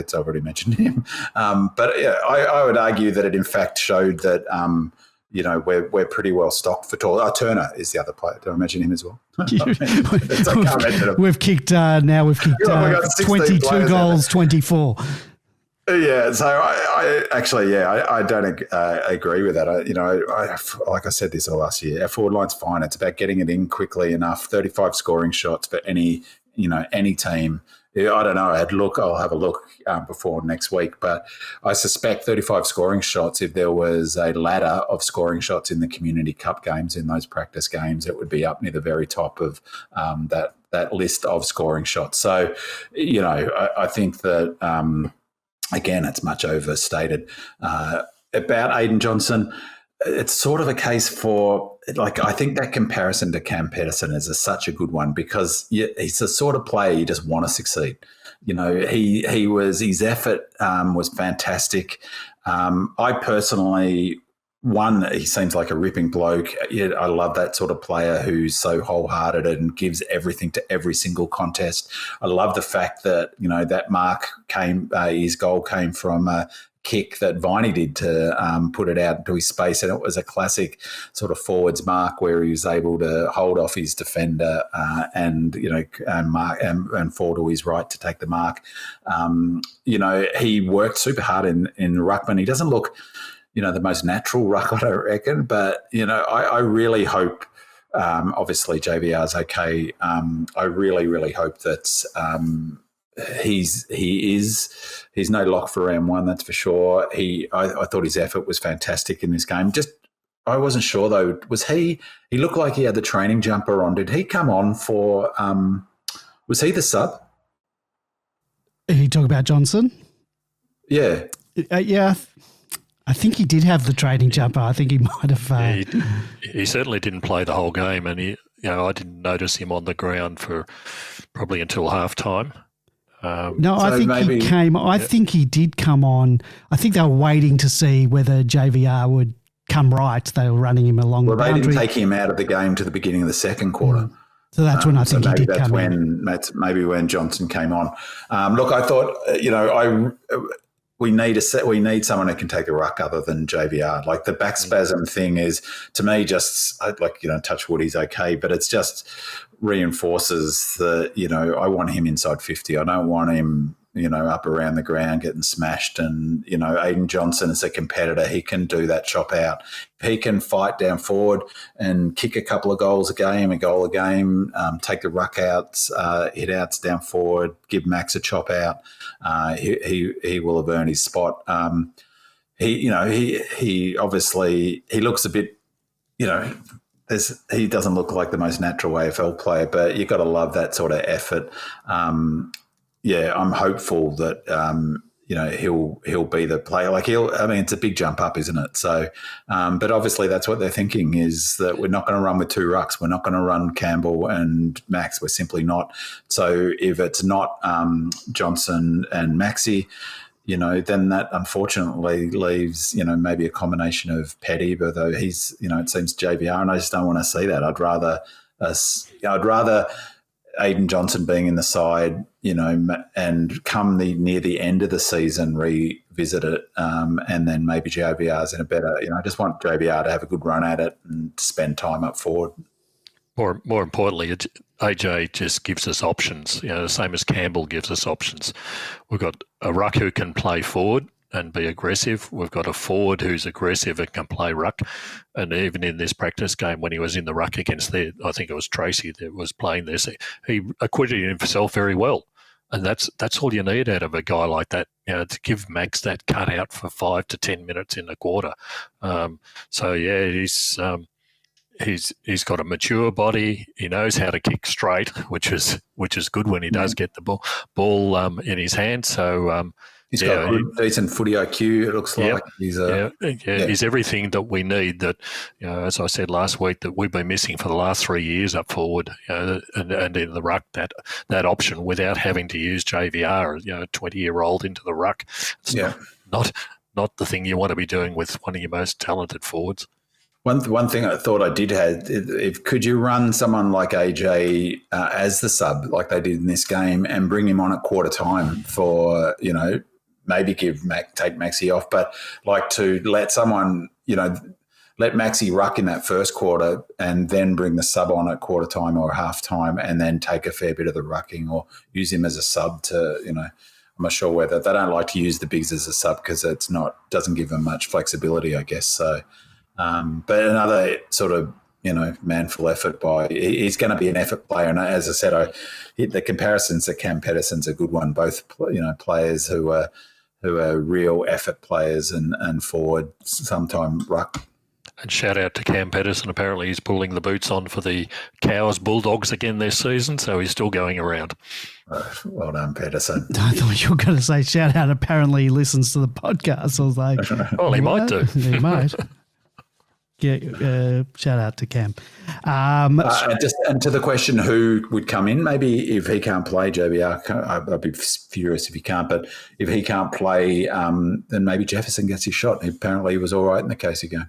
I've already mentioned him. But yeah, I would argue that it in fact showed that, we're pretty well stocked for tall. Turner is the other player. Did I mention him as well? We've kicked 22 goals, 24. Yeah, so I don't agree with that. Like I said this all last year, our forward line's fine. It's about getting it in quickly enough. 35 scoring shots for any team. I don't know. I'll have a look before next week, but I suspect 35 scoring shots. If there was a ladder of scoring shots in the Community Cup games, in those practice games, it would be up near the very top of that list of scoring shots. So, I think that. Again, it's much overstated. About Aiden Johnson, it's sort of a case for, I think that comparison to Cam Pedersen is such a good one because he's the sort of player you just want to succeed. His effort was fantastic. I personally, he seems like a ripping bloke. I love that sort of player who's so wholehearted and gives everything to every single contest. I love the fact that, that mark his goal came from a kick that 𝗍𝗀 did to put it out into his space. And it was a classic sort of forwards mark where he was able to hold off his defender and fall to his right to take the mark. He worked super hard in ruckman. He doesn't look the most natural ruck, I don't reckon. But, I really hope Obviously, JVR's okay. I really, really hope that he's no lock for round one, that's for sure. I thought his effort was fantastic in this game. Just I wasn't sure though. Was he looked like he had the training jumper on. Did he come on for was he the sub? You talk about Johnson? Yeah. Yeah. I think he did have the training jumper. I think he might have. He certainly didn't play the whole game, and I didn't notice him on the ground for probably until half time. I think he came. I think he did come on. I think they were waiting to see whether JVR would come right. They were running him along the boundary. They didn't take him out of the game to the beginning of the second quarter. So that's when I think he did come in. That's maybe when Johnson came on. Look, I thought, we need someone who can take a ruck other than JVR. Like the back spasm thing is, to me, just touch wood, he's okay, but it's just reinforces I want him inside 50. I don't want him, up around the ground getting smashed. And, Aiden Johnson is a competitor. He can do that chop out. He can fight down forward and kick a couple of goals a goal a game, take the ruck outs, hit outs down forward, give Max a chop out. He will have earned his spot. He obviously, he looks a bit, he doesn't look like the most natural AFL player, but you've got to love that sort of effort. I'm hopeful that he'll be the player. It's a big jump up, isn't it? So, but obviously that's what they're thinking, is that we're not going to run with two rucks. We're not going to run Campbell and Max. We're simply not. So if it's not Johnson and Maxi, then that unfortunately leaves, maybe a combination of Petty, but though he's, it seems JVR, and I just don't want to see that. I'd rather Aiden Johnson being in the side, and come near the end of the season, revisit it, and then maybe JVR's in a better, I just want JVR to have a good run at it and spend time up forward. More importantly, AJ just gives us options, the same as Campbell gives us options. We've got a ruck who can play forward and be aggressive. We've got a forward who's aggressive and can play ruck. And even in this practice game, when he was in the ruck against I think it was Tracy that was playing this, he acquitted himself very well. And that's all you need out of a guy like that, to give Max that cut out for 5 to 10 minutes in the quarter. He's got a mature body. He knows how to kick straight, which is good when he does get the ball in his hand. So he's got a decent footy IQ. It looks like he's everything that we need. That as I said last week, that we've been missing for the last 3 years up forward, and in the ruck, that option without having to use JVR, 20-year-old into the ruck. It's not the thing you want to be doing with one of your most talented forwards. One thing I thought I did have, could you run someone like AJ as the sub, like they did in this game, and bring him on at quarter time for, maybe take Maxi off, but like to let someone, let Maxi ruck in that first quarter and then bring the sub on at quarter time or half time, and then take a fair bit of the rucking, or use him as a sub to, I'm not sure whether they don't like to use the bigs as a sub because doesn't give them much flexibility, I guess. So, but another sort of, manful effort he's going to be an effort player. And as I said, the comparisons to Cam Pedersen's a good one. Both, players who are real effort players and forward, sometime ruck. And shout out to Cam Pedersen. Apparently he's pulling the boots on for the Cows Bulldogs again this season, so he's still going around. Well done, Pedersen. I thought you were going to say shout out. Apparently he listens to the podcast. I was like, well, he might do. He might. Yeah, shout out to Cam. And to the question, who would come in? Maybe if he can't play, JVR, I'd be furious if he can't. But if he can't play, then maybe Jefferson gets his shot. Apparently, he was all right in the casey game.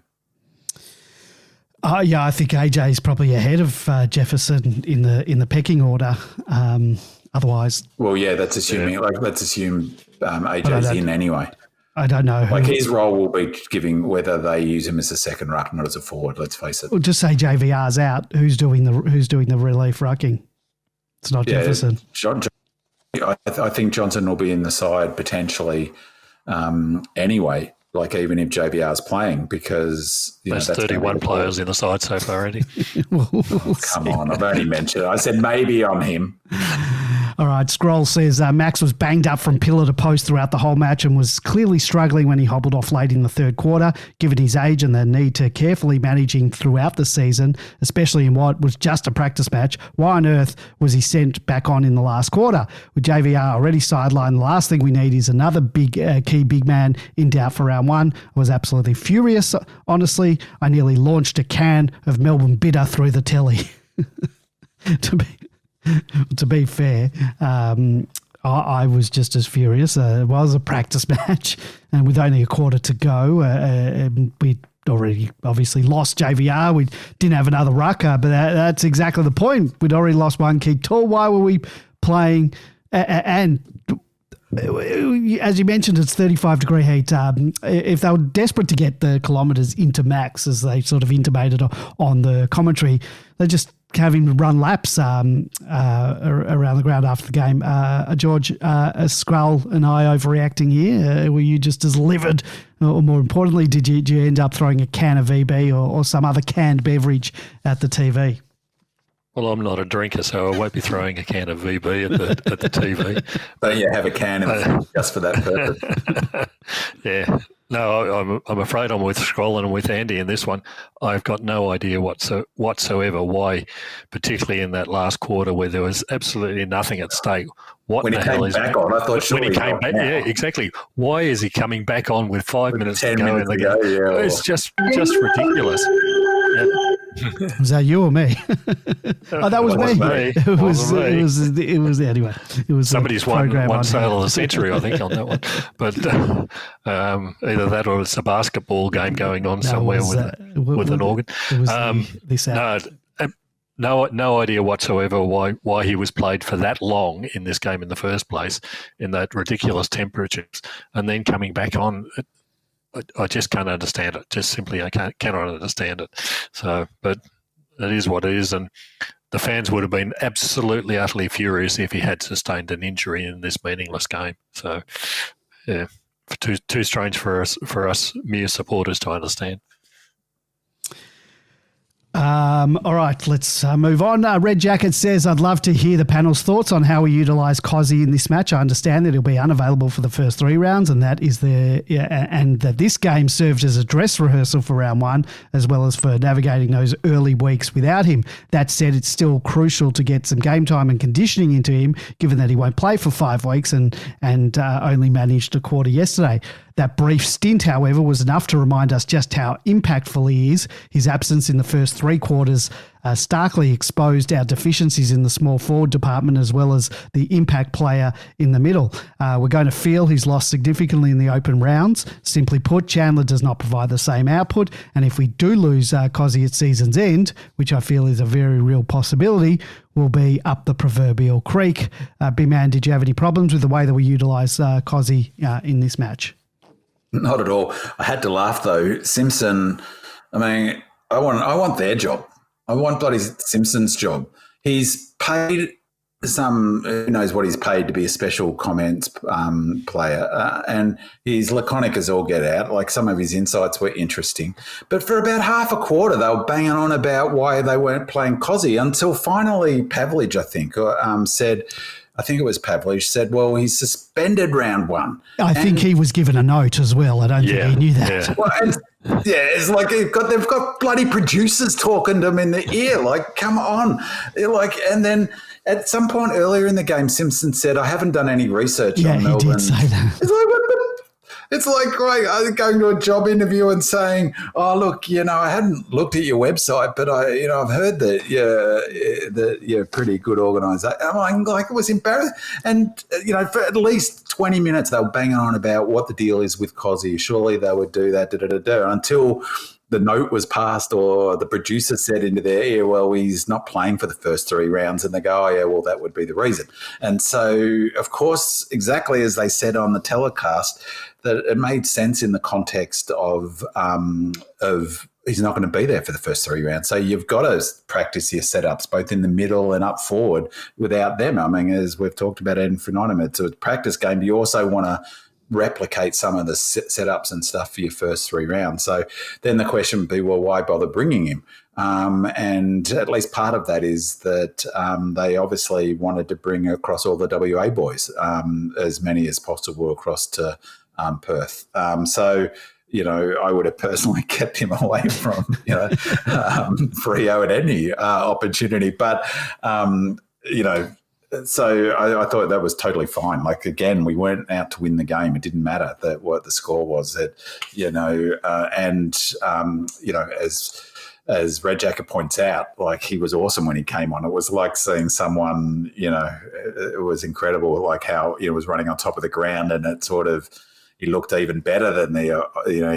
I think AJ is probably ahead of Jefferson in the pecking order. Otherwise, well, yeah, that's assuming. Yeah. Let's assume AJ's in anyway. I don't know. His role will be giving whether they use him as a second ruck, not as a forward. Let's face it. Well, just say JVR's out. Who's doing the relief rucking? It's not Jefferson. I think Johnson will be in the side potentially anyway. like even if JVR's playing, because there's 31 players in the side so far already. Come on, I've only mentioned it. I said maybe on him. All right, Scroll says Max was banged up from pillar to post throughout the whole match and was clearly struggling when he hobbled off late in the third quarter. Given his age and the need to carefully manage him throughout the season, especially in what was just a practice match, why on earth was he sent back on in the last quarter? With JVR already sidelined, the last thing we need is another key big man in doubt for round one. I was absolutely furious, honestly. I nearly launched a can of Melbourne bitter through the telly. To be fair, I was just as furious. It was a practice match, and with only a quarter to go, we'd already obviously lost JVR. We didn't have another rucker, but that's exactly the point. We'd already lost one key tall. Why were we playing? And as you mentioned, it's 35-degree heat. If they were desperate to get the kilometres into Max, as they sort of intimated on the commentary, they just have him run laps around the ground after the game. George, Skrull and I overreacting here? Were you just as livid? Or more importantly, did you end up throwing a can of VB or some other canned beverage at the TV? Well, I'm not a drinker, so I won't be throwing a can of VB at the TV. But you have a can just for that purpose. Yeah. No, I'm afraid I'm with Scroll and with Andy in this one. I've got no idea whatsoever why, particularly in that last quarter where there was absolutely nothing at stake. When he came back on, I thought when he came back, yeah, exactly. Why is he coming back on with 5 minutes to go in the game? Yeah, it's just ridiculous. Yeah. Was that you or me? Oh, that was me. It was anyway. It was somebody's won sale of the century, I think, on that one. But either that or it's a basketball game going on somewhere with an organ. No idea whatsoever why he was played for that long in this game in the first place, in that ridiculous temperatures, and then coming back on. I just can't understand it. Just simply, I cannot understand it. So, but it is what it is, and the fans would have been absolutely, utterly furious if he had sustained an injury in this meaningless game. So, yeah, too strange for us mere supporters to understand. All right, let's move on. Red Jacket says, I'd love to hear the panel's thoughts on how we utilise 𝗍𝗲 in this match. I understand that he'll be unavailable for the first 3 rounds, and that this game served as a dress rehearsal for round one, as well as for navigating those early weeks without him. That said, it's still crucial to get some game time and conditioning into him, given that he won't play for 5 weeks and only managed a quarter yesterday. That brief stint, however, was enough to remind us just how impactful he is. His absence in the first 3 quarters starkly exposed our deficiencies in the small forward department, as well as the impact player in the middle. We're going to feel he's lost significantly in the open rounds. Simply put, Chandler does not provide the same output, and if we do lose 𝗍𝗲 at season's end, which I feel is a very real possibility, we'll be up the proverbial creek. B-Man, did you have any problems with the way that we utilise 𝗍𝗲 in this match? Not at all. I had to laugh though. Simpson, I mean, I want their job. I want bloody Simpson's job. He's paid who knows what he's paid to be a special comments player, and he's laconic as all get out. Like, some of his insights were interesting. But for about half a quarter, they were banging on about why they weren't playing 𝗍𝗲 until finally Pavlich, I think, said, I think it was Pavlich, said, well, he's suspended round one. I think he was given a note as well. I don't think he knew that. Yeah. Well, it's like they've got bloody producers talking to him in the ear. Like, come on. And then at some point earlier in the game, Simpson said, I haven't done any research on Melbourne. Yeah, he did say that. It's like going to a job interview and saying, "Oh, look, I hadn't looked at your website, but I've heard that you're a pretty good organizer." I'm like, it was embarrassing. And for at least 20 minutes, they were banging on about what the deal is with 𝗍𝗲. Surely they would do that, until the note was passed, or the producer said into their ear, well, he's not playing for the first 3 rounds. And they go, oh, yeah, well, that would be the reason. And so, of course, exactly as they said on the telecast, that it made sense in the context of he's not going to be there for the first 3 rounds. So you've got to practice your setups, both in the middle and up forward, without them. I mean, as we've talked about ad infinitum, it's a practice game. You also want to replicate some of the setups and stuff for your first 3 rounds. So then the question would be, well, why bother bringing him? And at least part of that is that they obviously wanted to bring across all the WA boys, as many as possible across to Perth. So, I would have personally kept him away from, Freo at any opportunity. But, so I thought that was totally fine. Like, again, we weren't out to win the game. It didn't matter what the score was. As Red Jacket points out, like, he was awesome when he came on. It was like seeing someone, it was incredible, like how he was running on top of the ground, and it sort of, he looked even better than he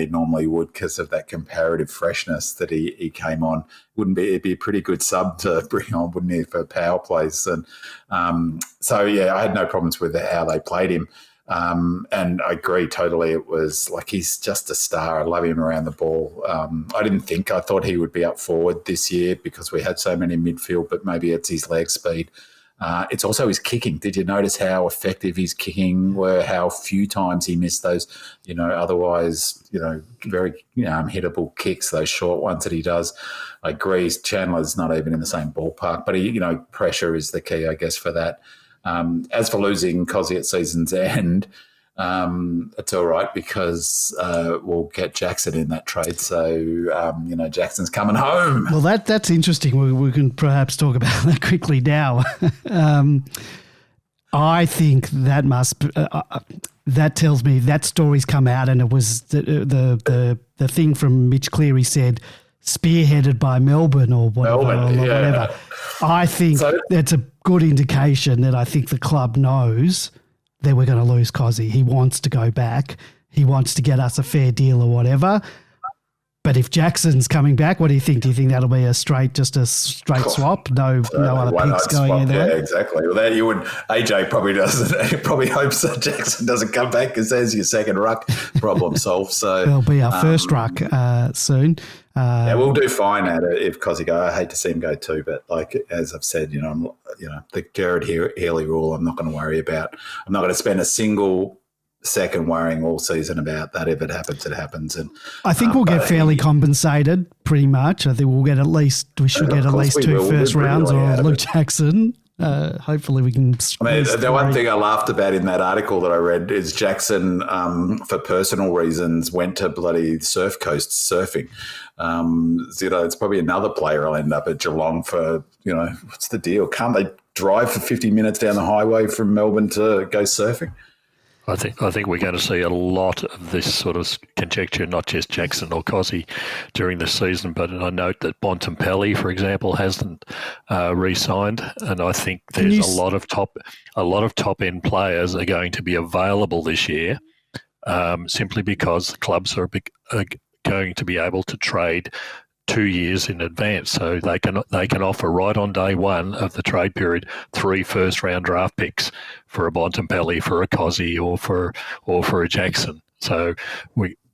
normally would because of that comparative freshness that he came on. It'd be a pretty good sub to bring on, wouldn't he, for power plays? And I had no problems with how they played him. And I agree totally. It was like, he's just a star. I love him around the ball. I thought he would be up forward this year because we had so many midfield, but maybe it's his leg speed. It's also his kicking. Did you notice how effective his kicking were, how few times he missed those, otherwise, very hittable kicks, those short ones that he does. I agree, Chandler's not even in the same ballpark, but pressure is the key, I guess, for that. As for losing 𝗍𝗲𝗁𝘀𝗁 at season's end, it's all right because we'll get Jackson in that trade. So, Jackson's coming home. Well, that's interesting. We can perhaps talk about that quickly now. I think that that tells me that story's come out, and it was the thing from Mitch Cleary said, spearheaded by Melbourne or whatever. I think that's a good indication that I think the club knows that we're going to lose 𝗍𝗲𝗁𝘀𝗁. He wants to go back. He wants to get us a fair deal or whatever. But if Jackson's coming back, what do you think? Do you think that'll be a straight swap? No other picks going in there? Yeah, exactly. Well, that you would. AJ probably doesn't. He probably hopes that Jackson doesn't come back because there's your second ruck, problem solved. So it'll be our first ruck soon. We'll do fine at it if 𝗍𝗲𝗁𝘀𝗁𝘀 go. I hate to see him go too, but like as I've said, the Jared Healy rule, I'm not going to worry about. I'm not going to spend a single second worrying all season about that. If it happens, it happens. And I think we'll get fairly compensated pretty much. I think we should get at least 2 first rounds or Luke Jackson. Hopefully we can. The one thing I laughed about in that article that I read is Jackson, for personal reasons, went to bloody Surf Coast surfing. It's probably another player will end up at Geelong for, what's the deal? Can't they drive for 50 minutes down the highway from Melbourne to go surfing? I think we're going to see a lot of this sort of conjecture, not just Jackson or 𝗍𝗁𝗀𝗁𝘀𝗁 during the season, but I note that Bontempelli, for example, hasn't re-signed, and I think there's a lot of top end players are going to be available this year, simply because the clubs are going to be able to trade 2 years in advance, so they can offer right on day one of the trade period 3 first round draft picks for a Bontempelli, for a 𝗍𝗁𝗀𝗁𝘀𝗁 or for a Jackson. So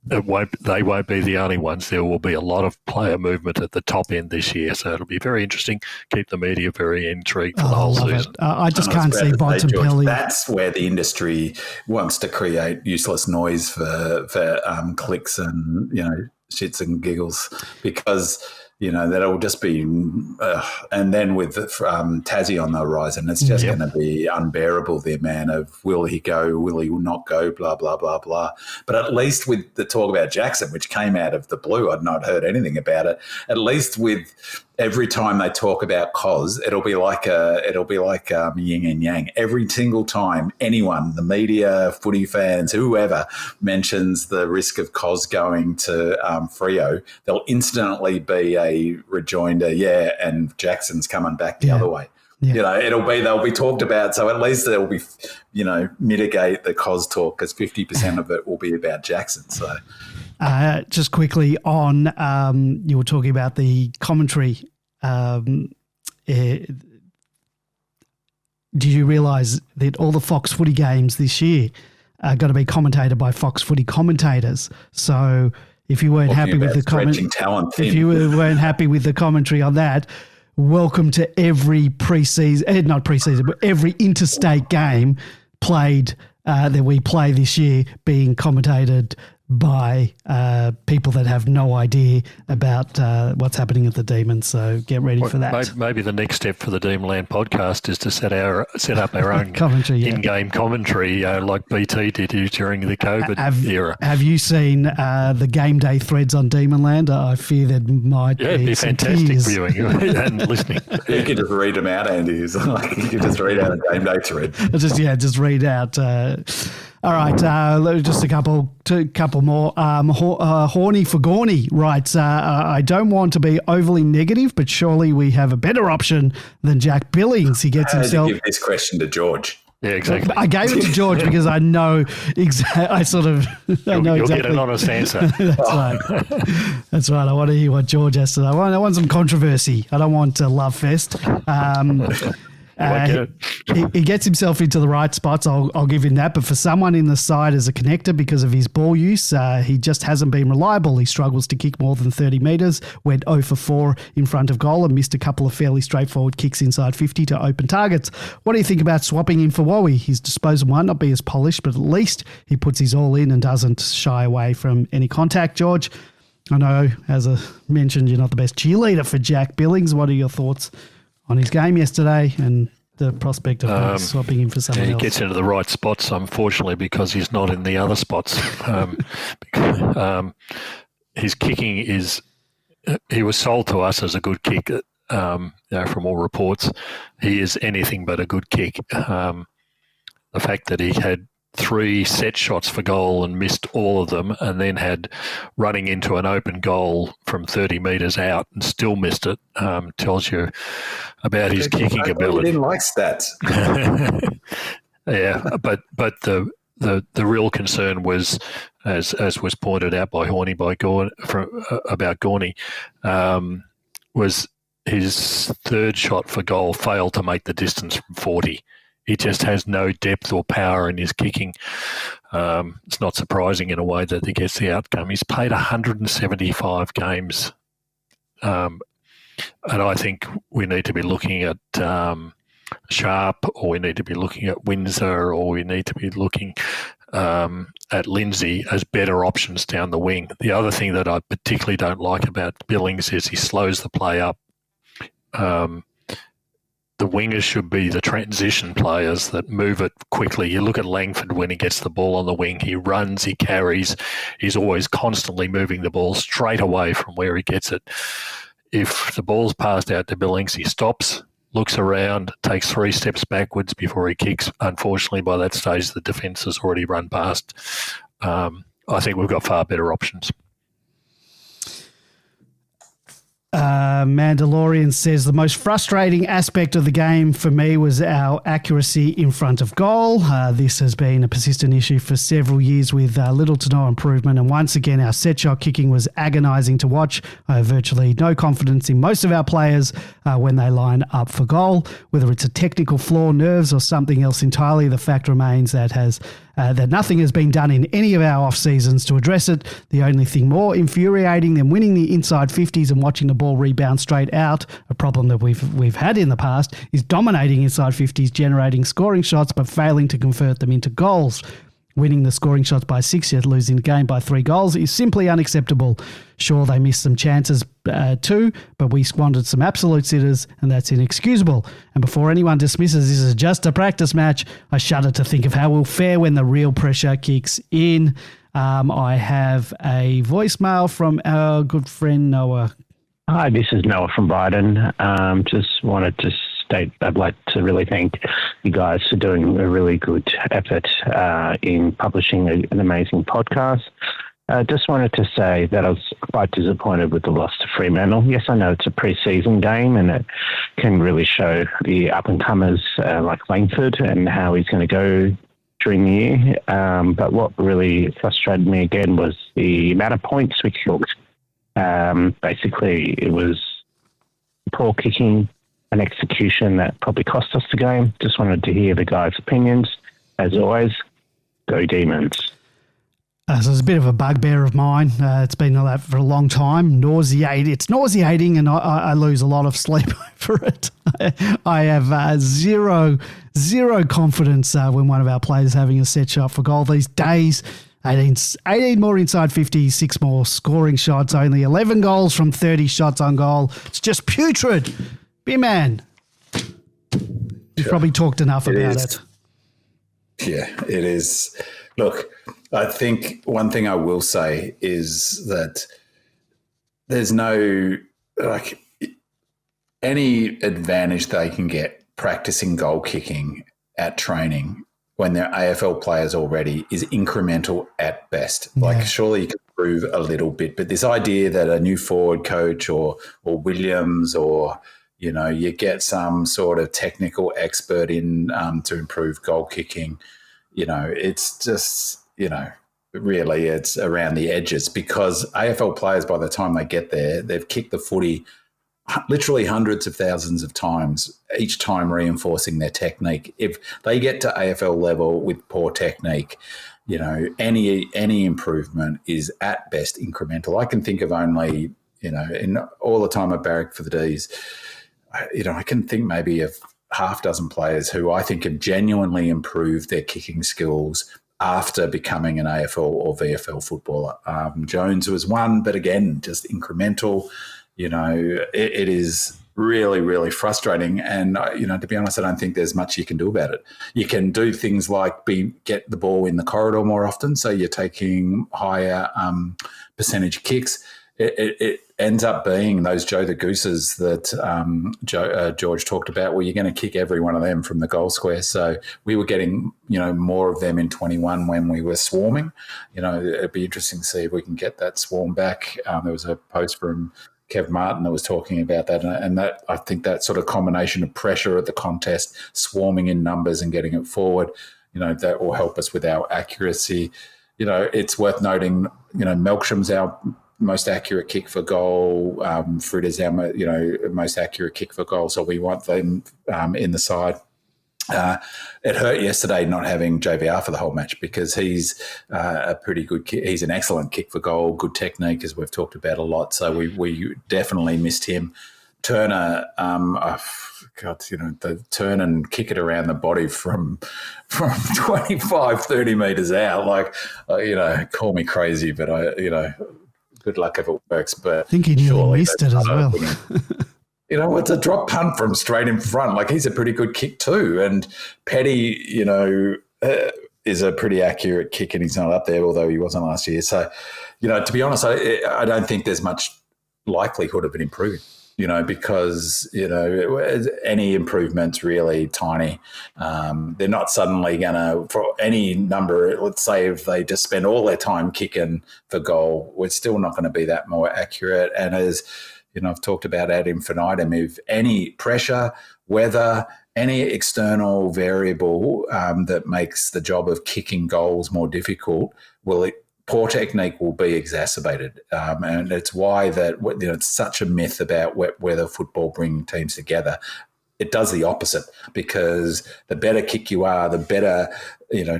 they won't be the only ones. There will be a lot of player movement at the top end this year, so it'll be very interesting. Keep the media very intrigued for the whole season. I just can't see Bontempelli. That's where the industry wants to create useless noise for clicks and shits and giggles, because that'll just be and then with 𝗏𝗏𝗏 on the horizon, it's just going to be unbearable, the amount of will he go, will he not go, blah blah blah blah. But at least with the talk about Jackson, which came out of the blue, I'd not heard anything about it. At least with every time they talk about 𝗍𝗁𝗀𝗁𝗍, it'll be like yin and yang. Every single time anyone, the media, footy fans, whoever mentions the risk of 𝗍𝗁𝗀𝗁𝗍 going to Freo, there'll instantly be a rejoinder, and Jackson's coming back the other way. Yeah. They'll be talked about. So at least they'll be, mitigate the 𝗍𝗁𝗀𝗁𝗍 talk, because 50% of it will be about Jackson. So. Just quickly on, you were talking about the commentary. Did you realise that all the Fox footy games this year are going to be commentated by Fox footy commentators? So if you weren't happy with the weren't happy with the commentary on that, welcome to every every interstate game played that we play this year being commentated by people that have no idea about what's happening at the Demons. So get ready for that. Maybe the next step for the Demonland podcast is to set up our own commentary, in-game commentary like BT did during the COVID era. Have you seen the game day threads on Demonland? I fear there might be it'd be fantastic tears. viewing and listening. You could just read them out, Andy. You could just read out a game day thread. Just read out. All right, just a couple more. Horny for Gorney writes, I don't want to be overly negative, but surely we have a better option than Jack Billings. He gets himself. Give this question to George. Yeah, exactly. I gave it to George because I know exactly. You'll get an honest answer. That's right. That's right. I want to hear what George has to say. I want some controversy. I don't want a love fest. He gets himself into the right spots. I'll give him that. But for someone in the side as a connector because of his ball use, he just hasn't been reliable. He struggles to kick more than 30 metres, went 0 for 4 in front of goal and missed a couple of fairly straightforward kicks inside 50 to open targets. What do you think about swapping him for Wowie? His disposal might not be as polished, but at least he puts his all in and doesn't shy away from any contact. George, I know, as I mentioned, you're not the best cheerleader for Jack Billings. What are your thoughts on his game yesterday and the prospect of swapping him for someone else? He gets into the right spots, unfortunately, because he's not in the other spots. His kicking is he was sold to us as a good kick, from all reports. He is anything but a good kick. The fact that he had 3 set shots for goal and missed all of them, and then had running into an open goal from 30 metres out and still missed it, tells you about his kicking ability. He didn't like stats. Yeah, but the real concern was, as was pointed out by Horny about Gorney, was his third shot for goal failed to make the distance from 40. He just has no depth or power in his kicking. It's not surprising in a way that he gets the outcome. He's played 175 games. And I think we need to be looking at Sharp, or we need to be looking at Windsor, or we need to be looking at Lindsay as better options down the wing. The other thing that I particularly don't like about Billings is he slows the play up. The wingers should be the transition players that move it quickly. You look at Langford when he gets the ball on the wing. He runs, he carries. He's always constantly moving the ball straight away from where he gets it. If the ball's passed out to Billings, he stops, looks around, takes 3 steps backwards before he kicks. Unfortunately, by that stage, the defence has already run past. I think we've got far better options. Mandalorian says the most frustrating aspect of the game for me was our accuracy in front of goal. This has been a persistent issue for several years with little to no improvement, and once again our set shot kicking was agonising to watch. I have virtually no confidence in most of our players when they line up for goal. Whether it's a technical flaw, nerves or something else entirely, the fact remains that that nothing has been done in any of our off-seasons to address it. The only thing more infuriating than winning the inside 50s and watching the ball rebound straight out, a problem that we've had in the past, is dominating inside 50s, generating scoring shots but failing to convert them into goals. Winning the scoring shots by 6 yet losing the game by 3 goals is simply unacceptable. Sure, they missed some chances too, but we squandered some absolute sitters, and that's inexcusable. And before anyone dismisses this is just a practice match, I shudder to think of how we'll fare when the real pressure kicks in. I have a voicemail from our good friend Noah. Hi, this is Noah from Brighton. Just wanted to state I'd like to really thank you guys for doing a really good effort in publishing an amazing podcast. Just wanted to say that I was quite disappointed with the loss to Fremantle. Yes, I know it's a pre-season game and it can really show the up-and-comers like Langford and how he's going to go during the year. But what really frustrated me again was the amount of points we kicked. Basically, it was poor kicking and execution that probably cost us the game. Just wanted to hear the guys' opinions. As always, go Demons. So it's a bit of a bugbear of mine. It's been like that for a long time. It's nauseating, and I lose a lot of sleep over it. I have zero confidence when one of our players is having a set shot for goal these days. 18 more inside 50, 6 more scoring shots, only 11 goals from 30 shots on goal. It's just putrid. B-Man, you've probably talked enough about it. Yeah, it is. Look, I think one thing I will say is that there's no, any advantage they can get practicing goal kicking at training when they're AFL players already is incremental at best. Yeah. Surely you can improve a little bit, but this idea that a new forward coach or Williams or, you get some sort of technical expert in to improve goal kicking, it's just, really it's around the edges, because AFL players, by the time they get there, they've kicked the footy literally hundreds of thousands of times, each time reinforcing their technique. If they get to AFL level with poor technique, any improvement is at best incremental. I can think of only, in all the time I barracked for the D's, I can think maybe of half dozen players who I think have genuinely improved their kicking skills after becoming an AFL or VFL footballer. Jones was one, but again, just incremental. It is really, really frustrating. And, to be honest, I don't think there's much you can do about it. You can do things like get the ball in the corridor more often, so you're taking higher percentage kicks. It ends up being those Joe the Gooses that George talked about, where you're going to kick every one of them from the goal square. So we were getting, more of them in 21 when we were swarming. It'd be interesting to see if we can get that swarm back. There was a post from Kev Martin that was talking about that, and that I think that sort of combination of pressure at the contest, swarming in numbers and getting it forward, that will help us with our accuracy. It's worth noting, Melksham's our most accurate kick for goal. Frid is our most accurate kick for goal, so we want them in the side. It hurt yesterday not having JVR for the whole match, because he's a pretty good kick. He's an excellent kick for goal, good technique, as we've talked about a lot. So we definitely missed him. Turner, the turn and kick it around the body from 25, 30 metres out. Call me crazy, but good luck if it works. But I think he nearly missed it as well. It's a drop punt from straight in front. He's a pretty good kick too. And Petty, is a pretty accurate kick, and he's not up there, although he wasn't last year. So, to be honest, I don't think there's much likelihood of it improving, because, any improvement's really tiny. They're not suddenly going to, for any number, let's say if they just spend all their time kicking for goal, we're still not going to be that more accurate. And as I've talked about ad infinitum, if any pressure, weather, any external variable that makes the job of kicking goals more difficult, poor technique will be exacerbated. And it's why that it's such a myth about wet weather football bringing teams together. It does the opposite, because the better kick you are, the better,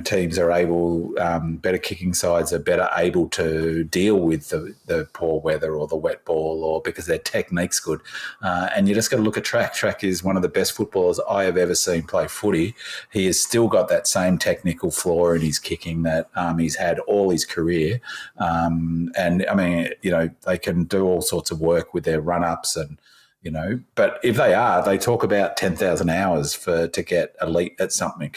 teams are able, better kicking sides are better able to deal with the poor weather or the wet ball, or because their technique's good. And you just got to look at Track. Track is one of the best footballers I have ever seen play footy. He has still got that same technical flaw in his kicking that he's had all his career. And I mean, they can do all sorts of work with their run-ups and, but if they talk about 10,000 hours to get elite at something.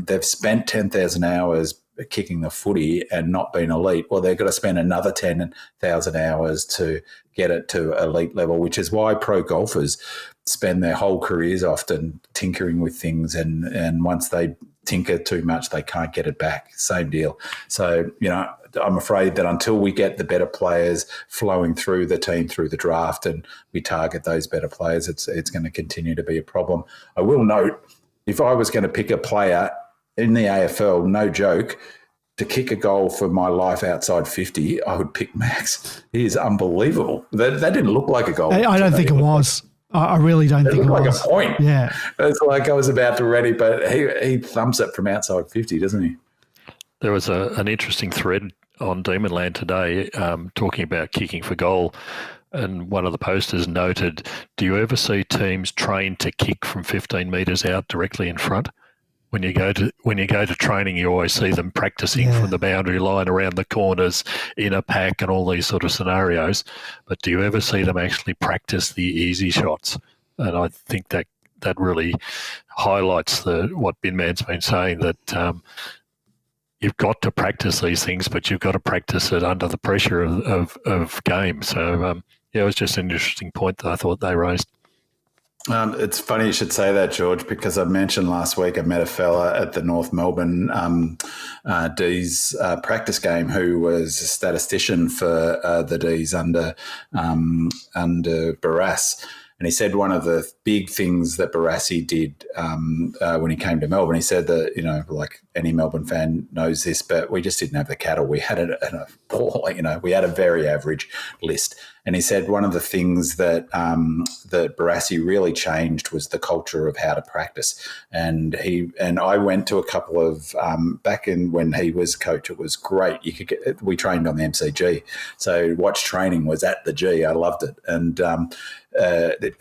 They've spent 10,000 hours kicking the footy and not been elite. Well, they've got to spend another 10,000 hours to get it to elite level, which is why pro golfers spend their whole careers often tinkering with things. And once they tinker too much, they can't get it back. Same deal. So, I'm afraid that until we get the better players flowing through the team through the draft and we target those better players, it's going to continue to be a problem. I will note, if I was going to pick a player in the AFL, no joke, to kick a goal for my life outside 50, I would pick Max. He is unbelievable. That didn't look like a goal. I don't think it was. I really don't think it was. It looked like a point. Yeah. It's like I was about to ready, but he thumps it from outside 50, doesn't he? There was an interesting thread on Demonland today, talking about kicking for goal, and one of the posters noted, do you ever see teams trained to kick from 15 metres out directly in front? When you go to training, you always see them practicing from the boundary line, around the corners, in a pack, and all these sort of scenarios. But do you ever see them actually practice the easy shots? And I think that really highlights what Bin Man's been saying, that you've got to practice these things, but you've got to practice it under the pressure of game. So it was just an interesting point that I thought they raised. It's funny you should say that, George, because I mentioned last week I met a fella at the North Melbourne D's practice game who was a statistician for the D's under 𝗟𝗶𝘀𝘁𝗁. And he said one of the big things that 𝗟𝗶𝘀𝘁𝗁 did when he came to Melbourne, he said that, like any Melbourne fan knows this, but we just didn't have the cattle. We had we had a very average list. And he said one of the things that that 𝗟𝗏𝘂𝘁𝗁 really changed was the culture of how to practice. And I went to a couple of back in when he was coach. It was great. We trained on the MCG, so watch training was at the G. I loved it. And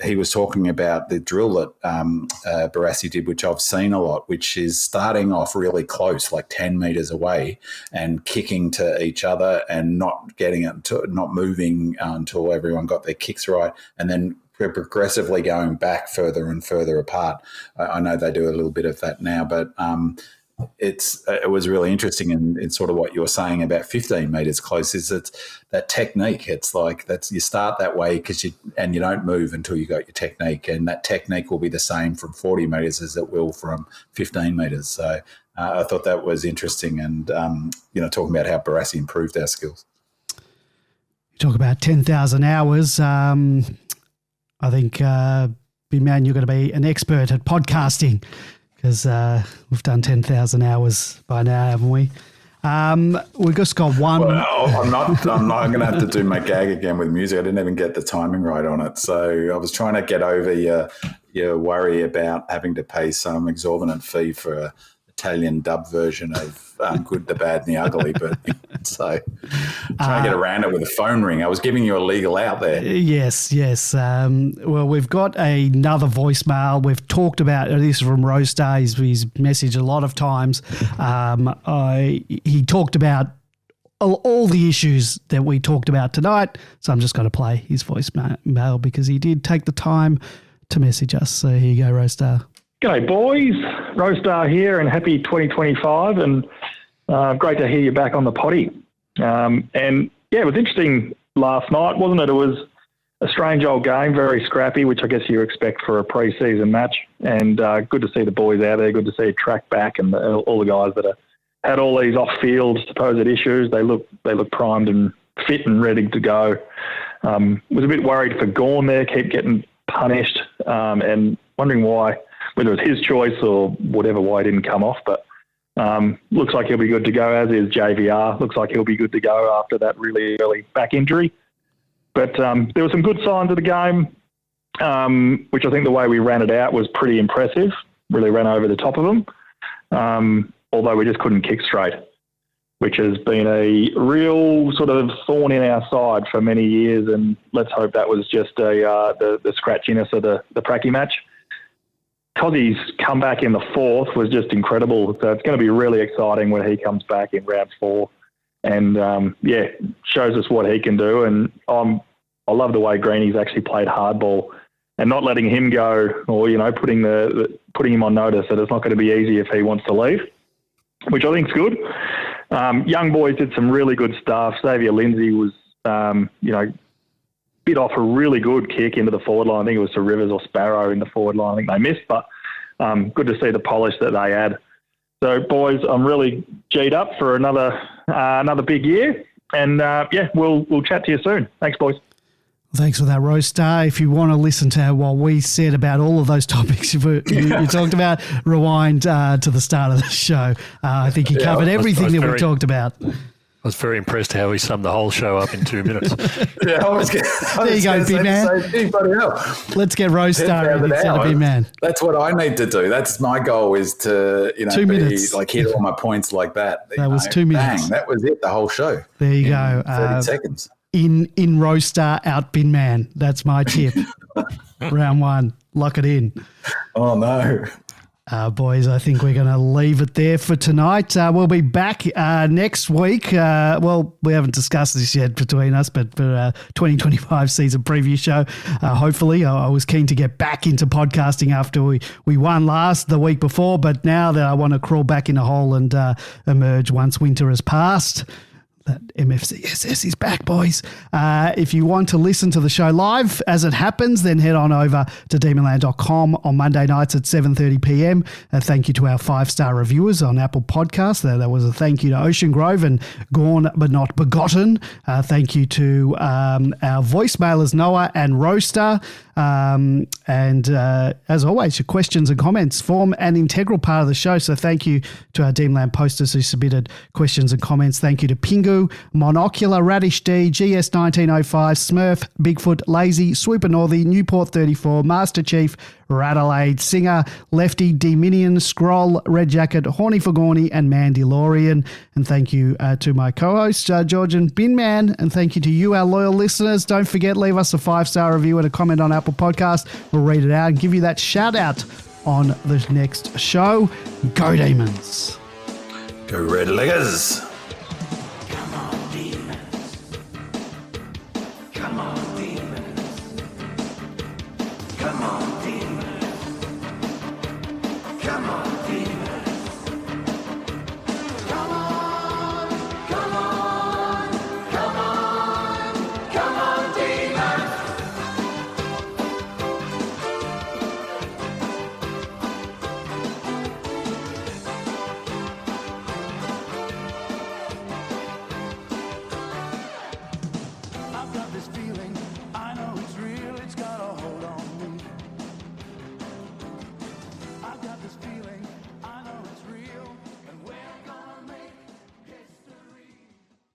he was talking about the drill that 𝗟𝗏𝘂𝘁𝗁 did, which I've seen a lot, which is starting off really close, like 10 metres away, and kicking to each other and not moving until everyone got their kicks right, and then progressively going back further and further apart. I know they do a little bit of that now, but it was really interesting in sort of what you were saying about 15 metres close, is it's that technique. It's like you start that way you don't move until you got your technique, and that technique will be the same from 40 metres as it will from 15 metres. So I thought that was interesting, and talking about how 𝗟𝗏𝘂𝘁𝗁 improved our skills. You talk about 10,000 hours. I think, Bin Man, you're going to be an expert at podcasting, because we've done 10,000 hours by now, haven't we? We've just got one. Well, I'm going to have to do my gag again with music. I didn't even get the timing right on it. So I was trying to get over your worry about having to pay some exorbitant fee for an Italian dub version of Good, the Bad, and the Ugly. But so trying to get around it with a phone ring. I was giving you a legal out there. Yes. Well, we've got another voicemail. We've talked about this from Roaster. He's messaged a lot of times. He talked about all the issues that we talked about tonight. So I'm just going to play his voicemail because he did take the time to message us. So here you go, Roaster. G'day, boys. Roaster here, and happy 2025. And great to hear you back on the potty. And yeah, it was interesting last night, wasn't it? It was a strange old game, very scrappy, which I guess you expect for a pre-season match. And good to see the boys out there. Good to see Track back and all the guys that had all these off-field supposed issues. They look primed and fit and ready to go. Was a bit worried for Gawn there, keep getting punished, and wondering why, whether it was his choice or whatever, why he didn't come off. But looks like he'll be good to go, as is JVR. Looks like he'll be good to go after that really early back injury. But there were some good signs of the game, which I think the way we ran it out was pretty impressive. Really ran over the top of them, although we just couldn't kick straight, which has been a real sort of thorn in our side for many years. And let's hope that was just the scratchiness of the Pracky match. Cozzy's comeback in the fourth was just incredible. So it's going to be really exciting when he comes back in round 4. And, shows us what he can do. And I love the way Greeny's actually played hardball and not letting him go, or, putting him on notice that it's not going to be easy if he wants to leave, which I think is good. Young boys did some really good stuff. Xavier Lindsay was, bit off a really good kick into the forward line. I think it was to Rivers or Sparrow in the forward line. I think they missed, but good to see the polish that they had. So, boys, I'm really G'd up for another big year. And, we'll chat to you soon. Thanks, boys. Thanks for that, Roaster. If you want to listen to what we said about all of those topics you talked about, rewind to the start of the show. I think he covered everything that we talked about. I was very impressed how he summed the whole show up in 2 minutes. Yeah, There you go, big man. Let's get Roast Star instead of big man. That's what I need to do. That's my goal, is to 2 minutes. hit all my points like that. That was 2 minutes. Bang, that was it. The whole show. There you go. 30 seconds. In Roast Star, out bin man. That's my tip. Round 1. Lock it in. Oh no. Boys, I think we're going to leave it there for tonight. We'll be back next week. Well, we haven't discussed this yet between us, but for 2025 season preview show, hopefully. I was keen to get back into podcasting after we won the week before, but now that I want to crawl back in a hole and emerge once winter has passed. That MFCSS is back, boys. If you want to listen to the show live as it happens, then head on over to demonland.com on Monday nights at 7:30 p.m. Thank you to our 5-star reviewers on Apple Podcasts. That was a thank you to Ocean Grove and Gone But Not Begotten. Thank you to our voicemailers, Noah and Roaster. As always, your questions and comments form an integral part of the show. So thank you to our Demonland posters who submitted questions and comments. Thank you to Pingu, Monocular, Radish D, GS 1905, Smurf, Bigfoot, Lazy, Swooper Northy, Newport 34, Master Chief, Radelaide, Singer, Lefty, D-Minion, Scroll, Red Jacket, Horny Fagorny, and Mandalorian. And thank you to my co-hosts, George and Binman. And thank you to you, our loyal listeners. Don't forget, leave us a 5-star review and a comment on Apple Podcast. We'll read it out and give you that shout out on the next show. Go Demons. Go Red Leggers.